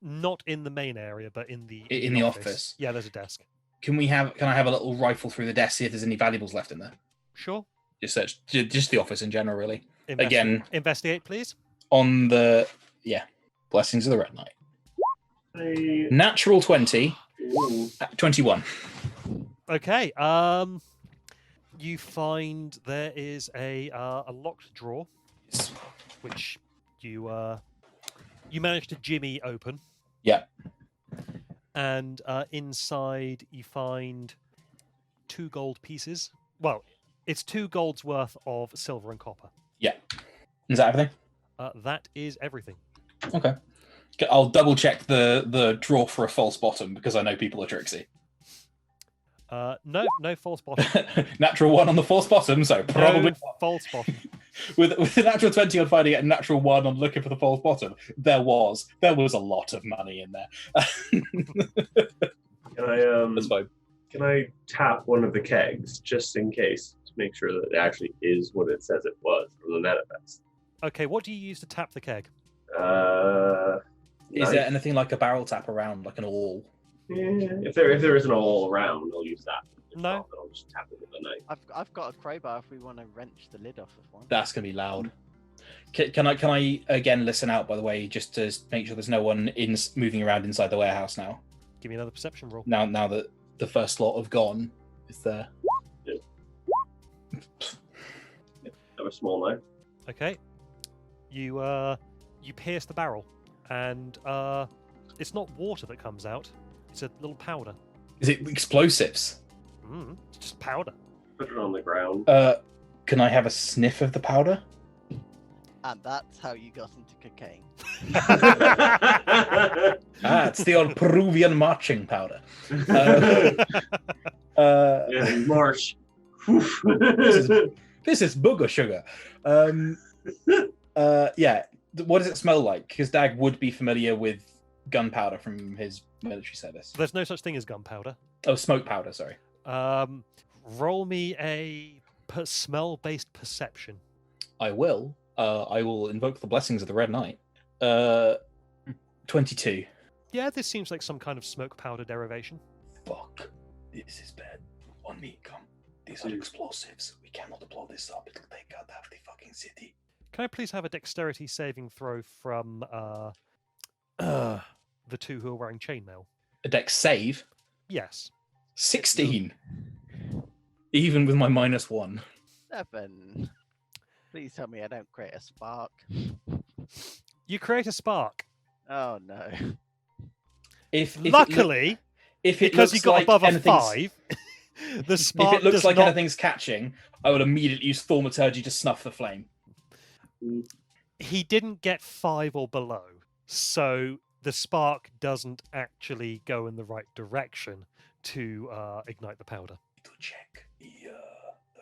Not in the main area, but in the office. Yeah, there's a desk. Can I have a little rifle through the desk, see if there's any valuables left in there? Sure. Just search, just the office in general, really. Investigate, please. On the, Blessings of the Red Knight. Hey. Natural 20, Ooh. 21. Okay. You find there is a locked drawer, which You manage to jimmy open. Yeah. And inside you find 2 gold pieces. Well, it's 2 gold's worth of silver and copper. Yeah. Is that everything? That is everything. Okay. I'll double check the drawer for a false bottom because I know people are tricksy. No false bottom. Natural 1 on the false bottom, so probably No false bottom. with a natural 20 on finding it and natural 1 on looking for the false bottom. There was a lot of money in there. That's fine. Can I tap one of the kegs just in case to make sure that it actually is what it says it was from the manifest? Okay, what do you use to tap the keg? Is there anything like a barrel tap around, like an awl? Yeah, if there isn't all around, I'll use that. If No. not, then I'll just tap it with a knife. I've got a crowbar if we want to wrench the lid off of one. That's gonna be loud. Can I again listen out, by the way, just to make sure there's no one moving around inside the warehouse now? Give me another perception roll. Now that the first lot have gone, is there? Have a small knife. Okay. You pierce the barrel, and it's not water that comes out. It's a little powder. Is it explosives? It's just powder. Put it on the ground. Can I have a sniff of the powder? And that's how you got into cocaine. It's the old Peruvian marching powder. Yeah, march. This is booger sugar. Yeah. What does it smell like? Because Dag would be familiar with gunpowder from his military service. There's no such thing as gunpowder. Oh, smoke powder. Sorry. Roll me a smell-based perception. I will. I will invoke the blessings of the Red Knight. 22. Yeah, this seems like some kind of smoke powder derivation. Fuck. This is bad. On me, come. These are explosives. We cannot blow this up. It'll take out half the fucking city. Can I please have a dexterity saving throw from the 2 who are wearing chainmail? A dex save? Yes. 16. Even with my -1. 7. Please tell me I don't create a spark. You create a spark. Oh no. Luckily, if it because looks you got like above a anything's- 5, the spark if it looks does like not... anything's catching, I would immediately use thaumaturgy to snuff the flame. He didn't get 5 or below, so the spark doesn't actually go in the right direction to ignite the powder. To check the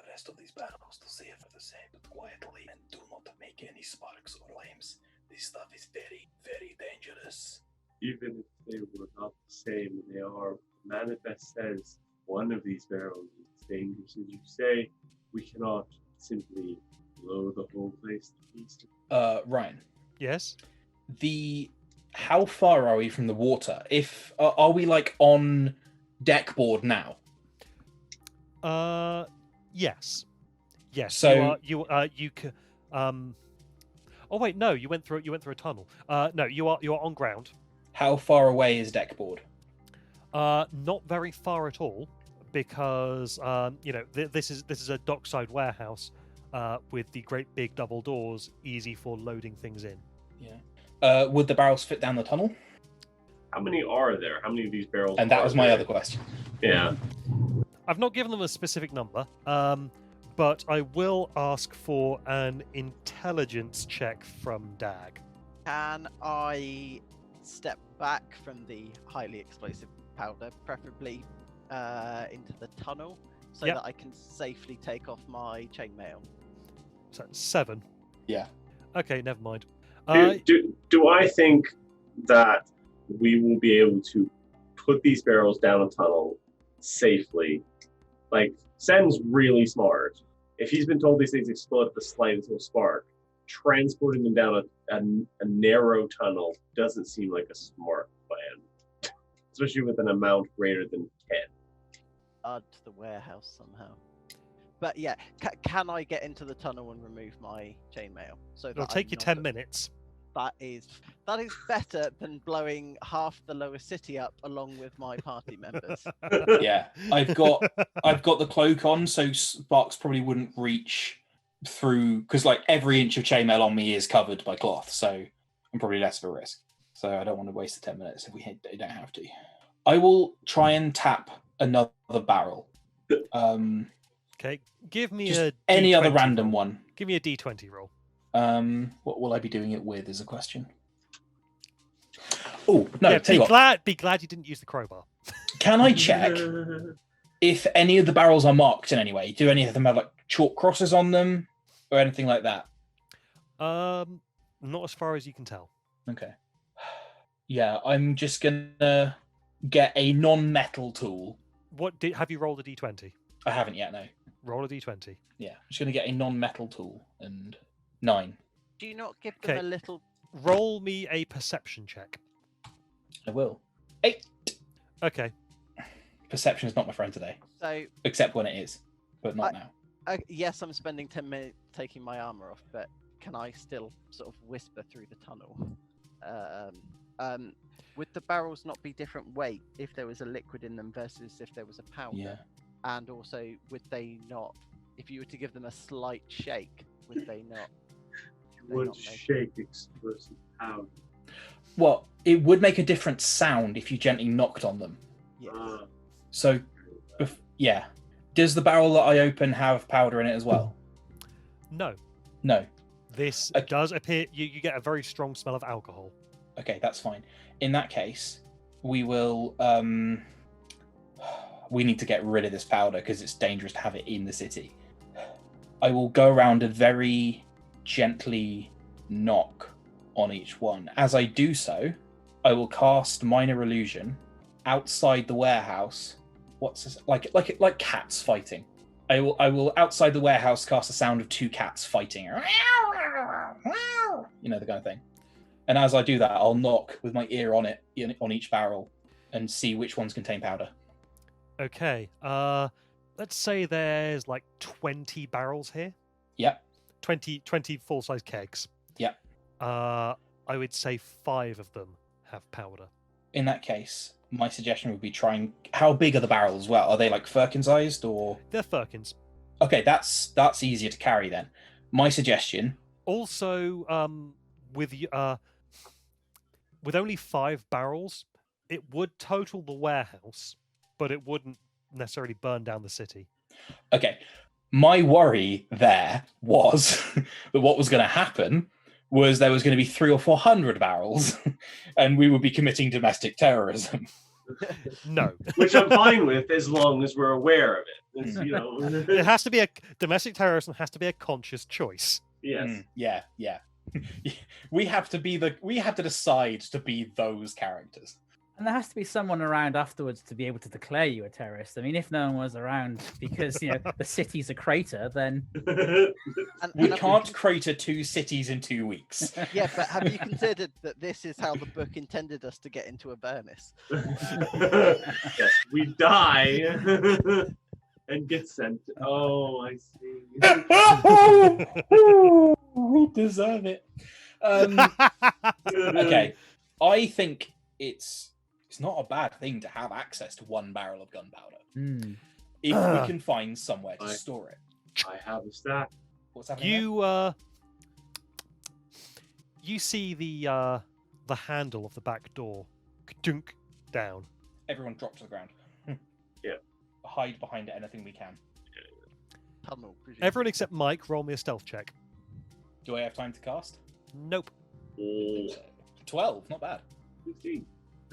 rest of these barrels to see if they're the same, but quietly, and do not make any sparks or flames. This stuff is very, very dangerous. Even if they were not the same, they are. Manifest says one of these barrels is dangerous. As you say, we cannot simply blow the whole place to pieces. Ryan. Yes? How far are we from the water? Are we like on deck board now? Yes. Yes. So you can. Oh wait, no. You went through a tunnel. No, you are on ground. How far away is deck board? Not very far at all, because this is a dockside warehouse with the great big double doors, easy for loading things in. Yeah. Would the barrels fit down the tunnel? How many are there? How many of these barrels? And that are was my there? other question. Yeah. I've not given them a specific number, but I will ask for an intelligence check from Dag. Can I step back from the highly explosive powder, preferably into the tunnel, so Yep. that I can safely take off my chainmail? So 7. Yeah. Okay, never mind. Do I think that we will be able to put these barrels down a tunnel safely? Like, Sen's really smart. If he's been told these things explode at the slightest little spark, transporting them down a narrow tunnel doesn't seem like a smart plan, especially with an amount greater than 10. Add to the warehouse somehow. But yeah, can I get into the tunnel and remove my chainmail? So It'll that take I'm you not 10 minutes. That is better than blowing half the lower city up along with my party members. Yeah. I've got the cloak on, so sparks probably wouldn't reach through, because like every inch of chainmail on me is covered by cloth, so I'm probably less of a risk. So I don't want to waste the 10 minutes if we don't have to. I will try and tap another barrel. Okay, give me Just a any other D20 random roll. one. Give me a D20 roll. What will I be doing it with is a question. Oh, no, yeah, tell you what. Be glad you didn't use the crowbar. Can I check if any of the barrels are marked in any way? Do any of them have like chalk crosses on them or anything like that? Not as far as you can tell. Okay. Yeah, I'm just gonna get a non-metal tool. Have you rolled a D20? I haven't yet, no. Roll a D20. Yeah, I'm just gonna get a non-metal tool and 9. Do you not give them Okay. a little? Roll me a perception check. I will. 8. Okay. Perception is not my friend today, So except when it is, but not now. yes, I'm spending 10 minutes taking my armor off, but can I still sort of whisper through the tunnel? Would the barrels not be different weight if there was a liquid in them versus if there was a powder? Yeah. And also, would they not, if you were to give them a slight shake, would they not? Would shake explosive powder. Well, it would make a different sound if you gently knocked on them. Yes. So, yeah. Does the barrel that I open have powder in it as well? No. No. This Okay. does appear. You get a very strong smell of alcohol. Okay, that's fine. In that case, we will. We need to get rid of this powder because it's dangerous to have it in the city. I will go around and very gently knock on each one. As I do so, I will cast Minor Illusion outside the warehouse. What's this? Like cats fighting. I will outside the warehouse cast a sound of 2 cats fighting. You know, the kind of thing. And as I do that, I'll knock with my ear on it on each barrel and see which ones contain powder. Okay. Let's say there's like 20 barrels here. Yep. 20 full-size kegs. Yep. I would say 5 of them have powder. In that case, my suggestion would be trying. How big are the barrels as well? Are they like firkin-sized or? They're firkins. Okay, that's easier to carry then. My suggestion. Also, with only 5 barrels, it would total the warehouse, but it wouldn't necessarily burn down the city. Okay, my worry there was that what was going to happen was there was going to be 300 or 400 barrels, and we would be committing domestic terrorism. No. Which I'm fine with as long as we're aware of it. It's, you know. It has to be domestic terrorism has to be a conscious choice. Yes. Yeah. We have to decide to be those characters. And there has to be someone around afterwards to be able to declare you a terrorist. I mean, if no one was around because, the city's a crater, then... We can't crater 2 cities in 2 weeks. Yeah, but have you considered that this is how the book intended us to get into a Avernus? Yes, we die and get sent. Oh, I see. We deserve it. Okay, I think it's not a bad thing to have access to 1 barrel of gunpowder if we can find somewhere to store it. I have a stack. What's happening? You see the handle of the back door dunk down. Everyone drop to the ground. Yeah. Hide behind anything we can. Tunnel, presumably. Everyone except Mike, roll me a stealth check. Do I have time to cast? Nope. 12, not bad. 16.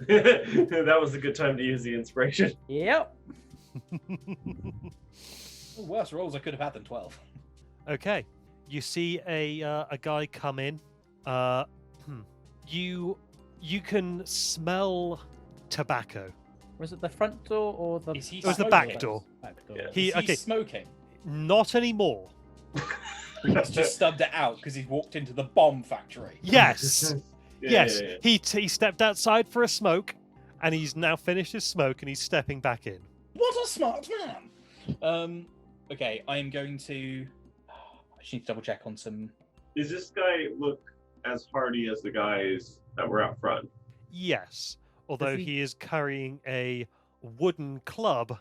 That was a good time to use the inspiration. Yep. Worse rolls I could have had than 12. Okay. You see a guy come in. You can smell tobacco. Was it the front door or the... Is he It was the smoking? back door. Back door. Yeah. Is he smoking? Not anymore. He's just stubbed it out because he's walked into the bomb factory. Yes. Yes. Yeah. He stepped outside for a smoke, and he's now finished his smoke, and he's stepping back in. What a smart man! Okay, I am going to... I just need to double check on some... Does this guy look as hardy as the guys that were out front? Yes. Although he- he is carrying a wooden club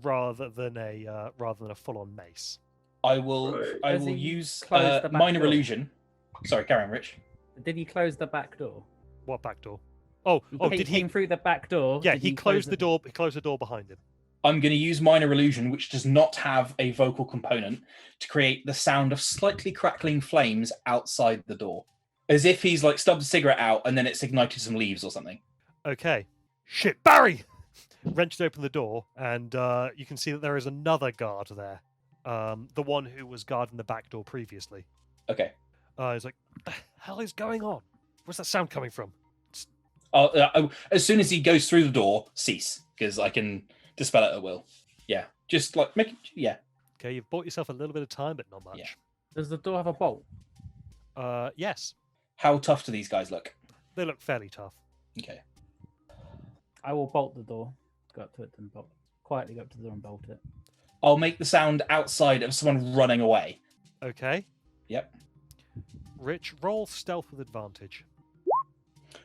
rather than a full-on mace. I will. Right. I Has will he use closed the back minor door? illusion. Sorry, carry on, Rich. Did he close the back door? What back door? Oh, He did he? came through the back door? Yeah, Did he close closed the door. He closed the door behind him. I'm going to use minor illusion, which does not have a vocal component, to create the sound of slightly crackling flames outside the door, as if he's like stubbed a cigarette out and then it's ignited some leaves or something. Okay. Shit, Barry! Wrenched open the door, and you can see that there is another guard there. The one who was guarding the back door previously. Okay. He's like, what the hell is going on? Where's that sound coming from? As soon as he goes through the door, cease, because I can dispel it at will. Yeah, just like make it. Yeah. Okay, you've bought yourself a little bit of time, but not much. Yeah. Does the door have a bolt? Yes, How tough do these guys look? they look fairly tough. Okay. I will bolt the door. Go up to it and bolt. Quietly go up to the door and bolt it. I'll make the sound outside of someone running away. Okay. Yep. Rich, roll stealth with advantage.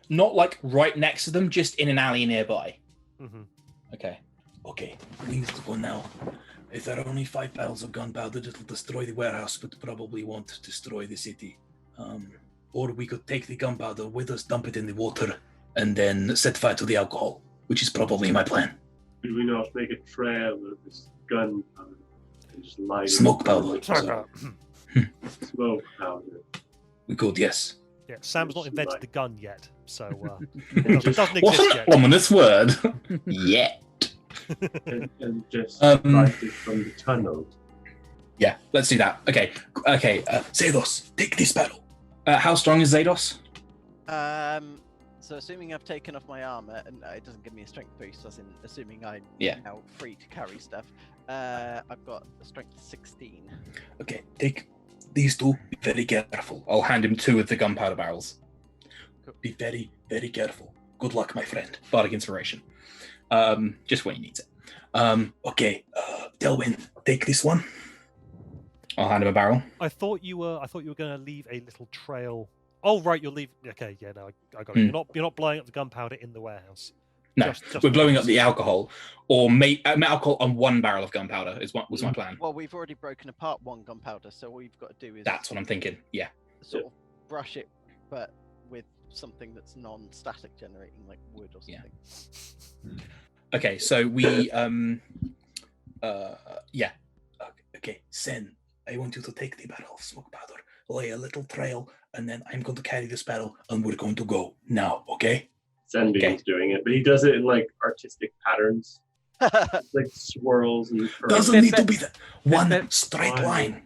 Not like right next to them, just in an alley nearby. Mm-hmm. Okay. Okay, we need to go now. If there are only 5 barrels of gunpowder, it'll destroy the warehouse, but probably won't destroy the city. Or we could take the gunpowder with us, dump it in the water, and then set fire to the alcohol, which is probably my plan. Could we not make a trail of this gunpowder and just light it? Smoke powder. Smoke powder. We could, yes. Yeah, Sam's not Just invented like- the gun yet, so And it just, doesn't What exist an yet. ominous word. Yeah. and just Um, light it from the tunnel. Yeah, let's do that. Okay. Zedos, take this barrel. How strong is Zados? So assuming I've taken off my armor, and it doesn't give me a strength boost, as in assuming I'm Yeah. now free to carry stuff, I've got a strength 16. Okay, take these two. Be very careful. I'll hand him 2 of the gunpowder barrels. Be very, very careful. Good luck, my friend. Bardic inspiration. Just when he needs it. Okay, Delwyn, take this one. I'll hand him a barrel. I thought you were going to leave a little trail. Oh right, you'll leave. Okay, yeah, no, I got it. You're not blowing up the gunpowder in the warehouse. No, Just we're blowing up the alcohol, or alcohol on 1 barrel of gunpowder was my plan. Well, we've already broken apart one gunpowder, so all you've got to do is That's what I'm thinking. Yeah. sort of brush it, but with something that's non-static generating, like wood or Yeah. something. Okay, so we yeah. Okay, Sen, I want you to take the barrel of smoke powder, lay a little trail, and then I'm going to carry this barrel, and we're going to go now, okay? Senbein's doing it, but he does it in like artistic patterns, like swirls and curves. Doesn't need to be that one Bit- straight Fine. line.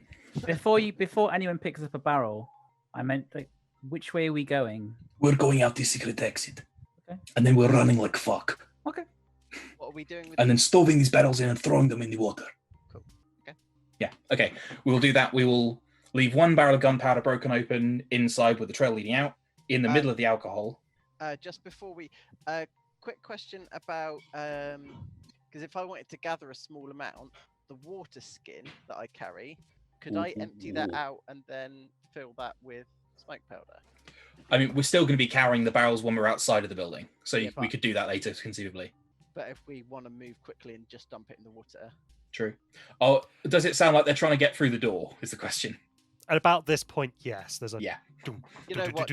Before anyone picks up a barrel, I meant like, which way are we going? We're going out the secret exit. Okay. And then we're running like fuck. Okay. What are we doing with And then stoving these barrels in and throwing them in the water. Yeah. Okay. We will do that. We will leave 1 barrel of gunpowder broken open inside with the trail leading out in the middle of the alcohol. just before we quick question about because if I wanted to gather a small amount, the water skin that I carry, could I empty that out and then fill that with smoke powder? I mean, we're still going to be carrying the barrels when we're outside of the building, so Yeah, we but- could do that later, conceivably. But if we want to move quickly and just dump it in the water, True. Oh, does it sound like they're trying to get through the door? Is the question. At about this point, yes, there's a Yeah. you know what?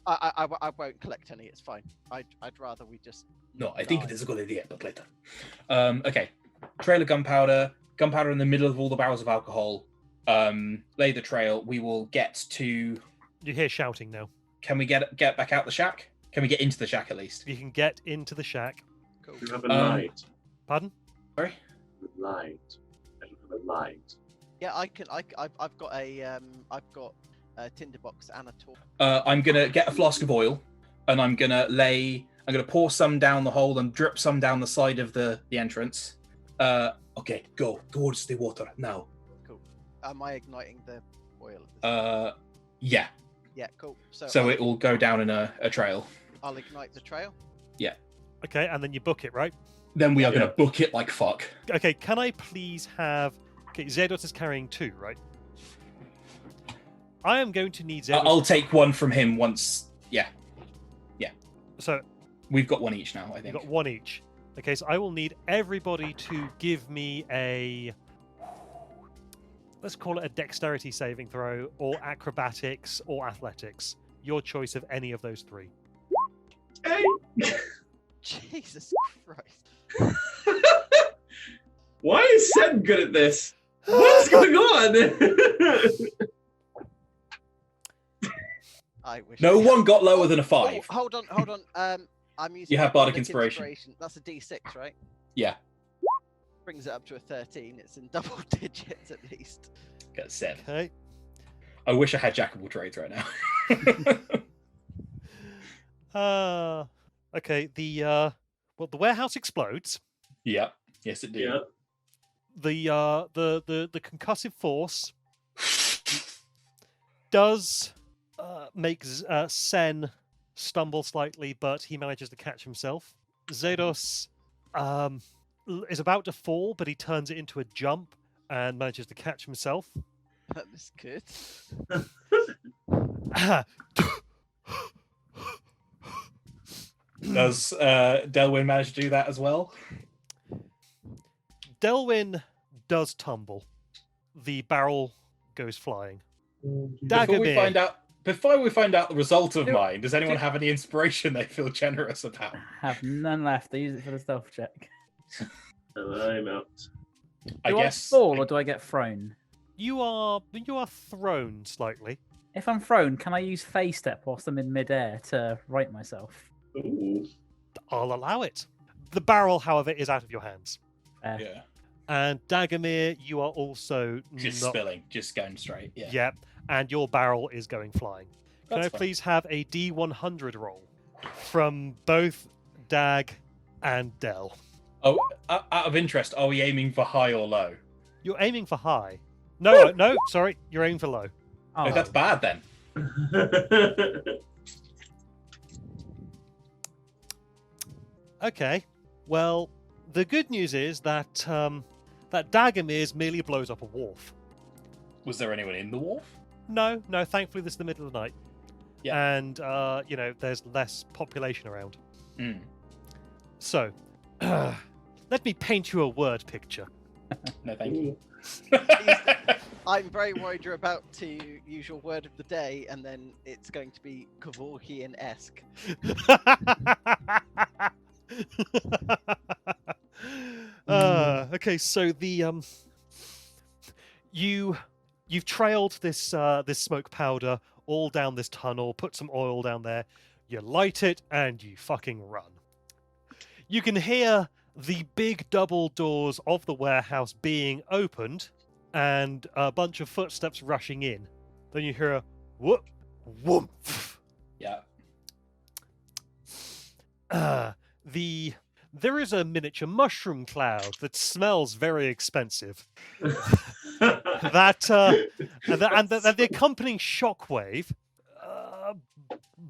I won't collect any. It's fine. I'd rather we just. No, I think die. it is a good idea, but later. Okay. Trail of gunpowder in the middle of all the barrels of alcohol. Lay the trail. We will get to. You hear shouting now. Can we get back out the shack? Can we get into the shack at least? You can get into the shack. Cool. You have a light. Pardon? Sorry. Light. I don't have a light. Yeah, I can. I've got a tinderbox and a torch. I'm gonna get a flask of oil, and I'm gonna pour some down the hole and drip some down the side of the entrance. Okay, go towards the water now. Cool. Am I igniting the oil? At this Yeah. Yeah, cool. So So it will go down in a trail. I'll ignite the trail. Okay, and then you book it, right? Then we are Yeah. gonna book it like fuck. Okay, can I please have... Okay, Zedos is carrying 2, right? I am going to need Zedos... I'll take one from him once. Yeah. So, We've got one each now, I you've think. got 1 each. Okay, so I will need everybody to give me let's call it a dexterity saving throw, or acrobatics, or athletics. Your choice of any of those three. Hey. Jesus Christ. Why is Seb good at this? What's going on? I wish. No I one had- got lower than a Oh, 5. hold on. I'm using. You my have Bardic Inspiration. That's a D6, right? Yeah, Brings it up to a 13. It's in double digits at least. got 7. Okay. I wish I had Jackable trades right now. Okay. The warehouse explodes. Yeah, yes it did. Yeah. The concussive force does make Sen stumble slightly, but he manages to catch himself. Zedos is about to fall, but he turns it into a jump and manages to catch himself. That was good. Does Delwyn manage to do that as well? Delwyn does tumble. The barrel goes flying. Before we find out the result of Do- mine, does anyone do- have any inspiration they feel generous about? Have none left. I use it for the stealth check. I'm out. I Do guess. fall or do I get thrown? You are thrown slightly. If I'm thrown, can I use phase step whilst I'm in midair to right myself? Ooh. I'll allow it. The barrel, however, is out of your hands. Yeah, And Dagamir, you are also just not... spilling, just going straight. Yeah, Yep. And your barrel is going flying. Can I That's fine. please have a D100 roll from both Dag and Del? Oh, out of interest, are we aiming for high or low? You're aiming for high. No, no, sorry, you're aiming for low. Oh, Oh, that's bad then. Okay. Well, the good news is that that Dagamir merely blows up a wharf. Was there anyone in the wharf? No, thankfully this is the middle of the night. Yeah. And there's less population around. Mm. So, let me paint you a word picture. No, thank you. I'm very worried you're about to use your word of the day, and then it's going to be Kevorkian-esque. Okay, so the you've trailed this this smoke powder all down this tunnel, put some oil down there, you light it, and you fucking run. You can hear the big double doors of the warehouse being opened and a bunch of footsteps rushing in. Then you hear a whoop, whoomp. Yeah. There is a miniature mushroom cloud that smells very expensive. And the accompanying shockwave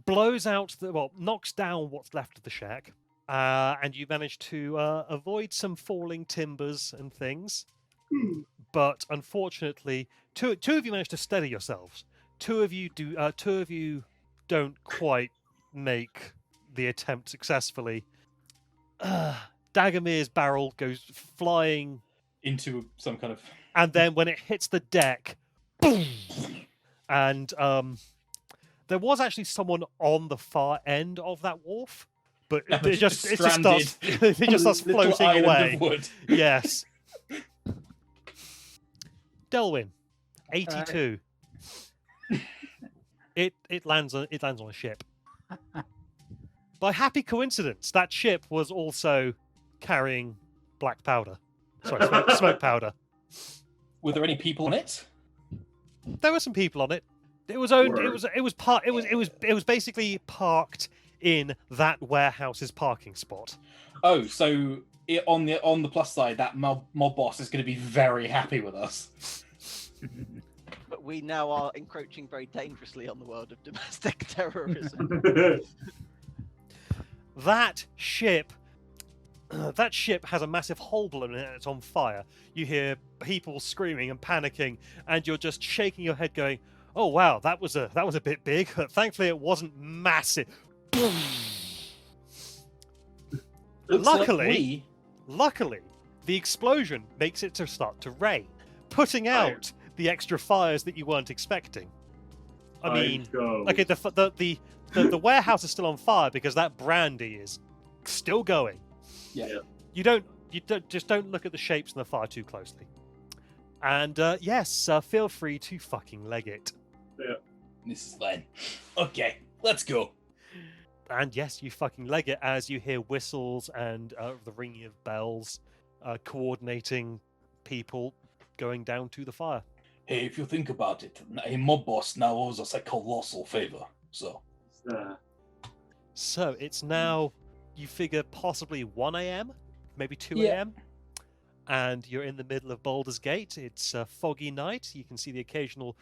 blows out knocks down what's left of the shack, and you manage to avoid some falling timbers and things. But unfortunately, two of you manage to steady yourselves. Two of you don't quite make the attempt successfully. Dagamir's barrel goes flying, Into some kind of. and then when it hits the deck, boom! And there was actually someone on the far end of that wharf, but it just stranded starts it just starts little floating island away. of wood. Yes. Delwyn, 82. It lands on a ship. By happy coincidence, that ship was also carrying black powder. Sorry, smoke powder. Were there any people in it? There were some people on it. It was owned. It was basically parked in that warehouse's parking spot. Oh, so on the plus side, that mob boss is going to be very happy with us. But we now are encroaching very dangerously on the world of domestic terrorism. That ship has a massive hole blown in it and it's on fire. You hear people screaming and panicking, and you're just shaking your head going, oh wow, that was a bit big. Thankfully it wasn't massive. Luckily, the explosion makes it to start to rain, putting out the extra fires that you weren't expecting. I mean, go. okay, the warehouse is still on fire because that brandy is still going. Yeah. You don't just don't look at the shapes in the fire too closely. And yes, feel free to fucking leg it. This is fine. Okay, let's go. And yes, you fucking leg it as you hear whistles and the ringing of bells, coordinating people going down to the fire. Hey, if you think about it, a mob boss now owes us a colossal favor. So, So it's now, you figure, possibly 1 a.m., maybe 2 Yeah. a.m., and you're in the middle of Baldur's Gate. It's a foggy night. You can see the occasional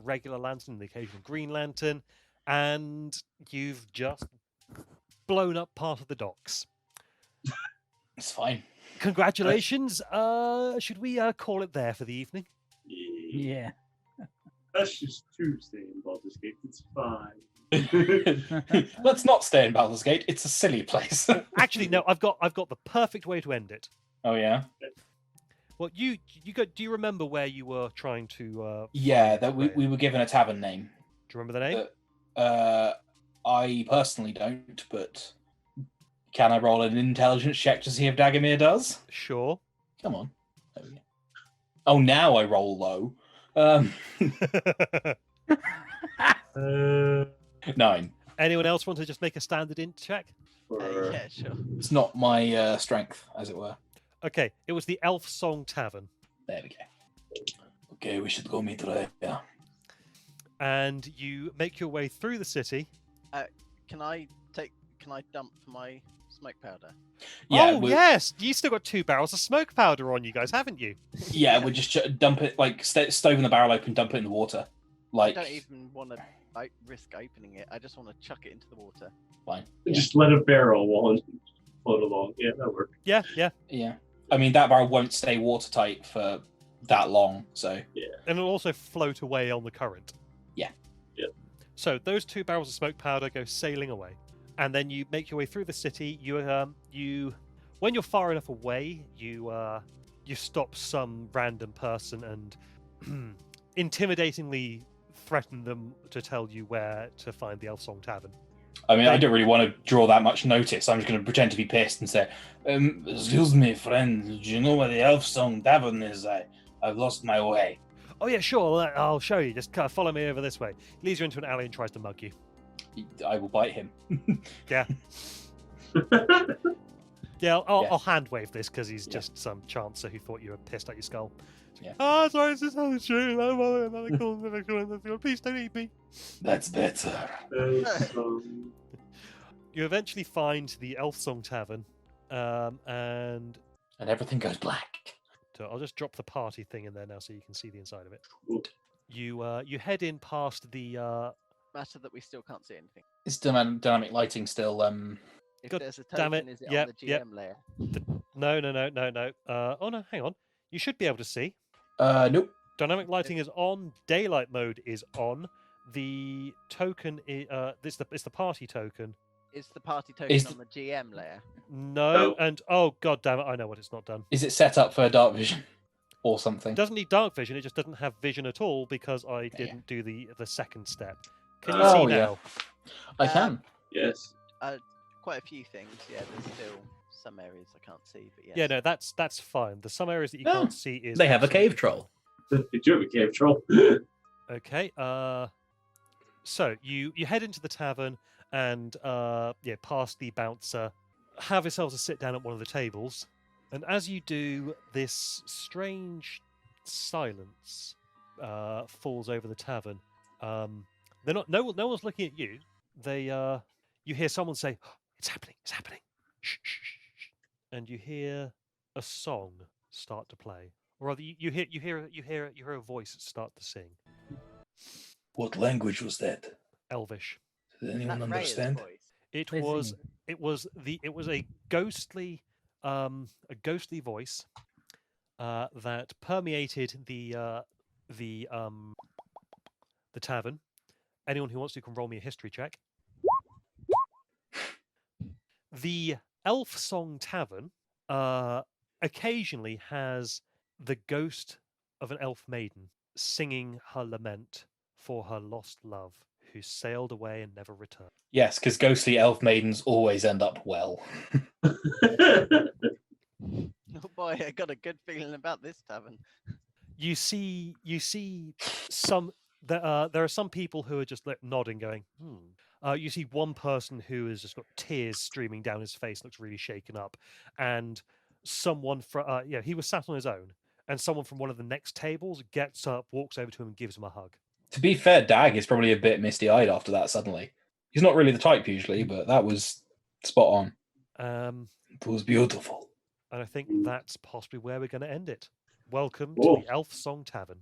regular lantern, the occasional green lantern, and you've just blown up part of the docks. it's fine. Congratulations. Should we call it there for the evening? Yeah. That's just Tuesday in Baldur's Gate. It's fine. Let's not stay in Baldur's Gate. It's a silly place. Actually, no. I've got the perfect way to end it. Oh yeah. Well, do you remember where you were trying to? Yeah, find that we Freya? were given a tavern name. Do you remember the name? I personally don't, but can I roll an intelligence check to see if Dagamir does? Sure. Come on. There we go. Oh, now I roll low. 9. Anyone else want to just make a standard int check? Yeah, sure. It's not my strength, as it were. Okay, it was the Elf Song Tavern, There we go. Okay, we should go meet Rhea. and you make your way through the city. Can I dump my smoke powder? Yeah, Oh yes, you still got 2 barrels of smoke powder on you guys, haven't you? yeah, we just dump it, like stove in the barrel open, dump it in the water. Like, I don't even want to risk opening it. I just want to chuck it into the water. fine. Just let a barrel float along. Yeah, that works. Yeah. Yeah. I mean, that barrel won't stay watertight for that long, so. And it'll also float away on the current. Yeah. Yeah. So those 2 barrels of smoke powder go sailing away, and then you make your way through the city. You when you're far enough away, you stop some random person and intimidatingly threaten them to tell you where to find the Elf Song Tavern. I mean, I don't really want to draw that much notice. I'm just going to pretend to be pissed and say, excuse me, friend, do you know where the Elf Song Tavern is? I've lost my way. Oh yeah, sure. I'll show you. Just follow me over this way. Leads you into an alley and tries to mug you. I will bite him. Yeah. Yeah, I'll Yeah. I'll hand wave this because he's just some chancer who thought you were pissed at your skull. Yeah. Oh, sorry, it's just how it's true. I'm cool. Please don't eat me. That's better. You eventually find the Elf Song Tavern, and And everything goes black. so I'll just drop the party thing in there now so you can see the inside of it. Cool. You head in past the Matter that we still can't see anything. It's dynamic lighting still. If God there's a damn token, it. is it Yep, on the yep. GM layer? no. Oh no, hang on. You should be able to see. Nope. Dynamic lighting is on. Daylight mode is on. The token is it's the party token. Is the party token Is on the GM layer? No, Oh. and oh god damn it, I know what it's not done. Is it set up for dark vision or something? It doesn't need dark vision, it just doesn't have vision at all because I Yeah. didn't do the second step. Can you Oh, see yeah. now? I can. Yes. Quite a few things. Yeah, there's still some areas I can't see, but yes. Yeah, no, that's fine. There's some areas that you Oh, can't see is They have a absolutely cave troll. They do have a cave troll. Okay. So you head into the tavern and past the bouncer, have yourselves a sit down at one of the tables, and as you do, this strange silence falls over the tavern. No one's looking at you. You hear someone say, "It's happening! It's happening!" Shh, shh, shh, shh. And you hear a song start to play, or rather, you hear a voice start to sing. What language was that? Elvish. Did Is anyone that Rhea's understand? voice? It They're was singing. it was a ghostly voice that permeated the tavern. Anyone who wants to can roll me a history check. The Elf Song Tavern occasionally has the ghost of an elf maiden singing her lament for her lost love, who sailed away and never returned. Yes, because ghostly elf maidens always end up well. Oh boy, I got a good feeling about this tavern. You see some there are some people who are just like nodding, going, you see one person who has just got tears streaming down his face, looks really shaken up, and someone from he was sat on his own, and someone from one of the next tables gets up, walks over to him, and gives him a hug. To be fair, Dag is probably a bit misty-eyed after that suddenly. He's not really the type usually, but that was spot on. It was beautiful. And I think that's possibly where we're going to end it. Welcome Cool. to the Elf Song Tavern.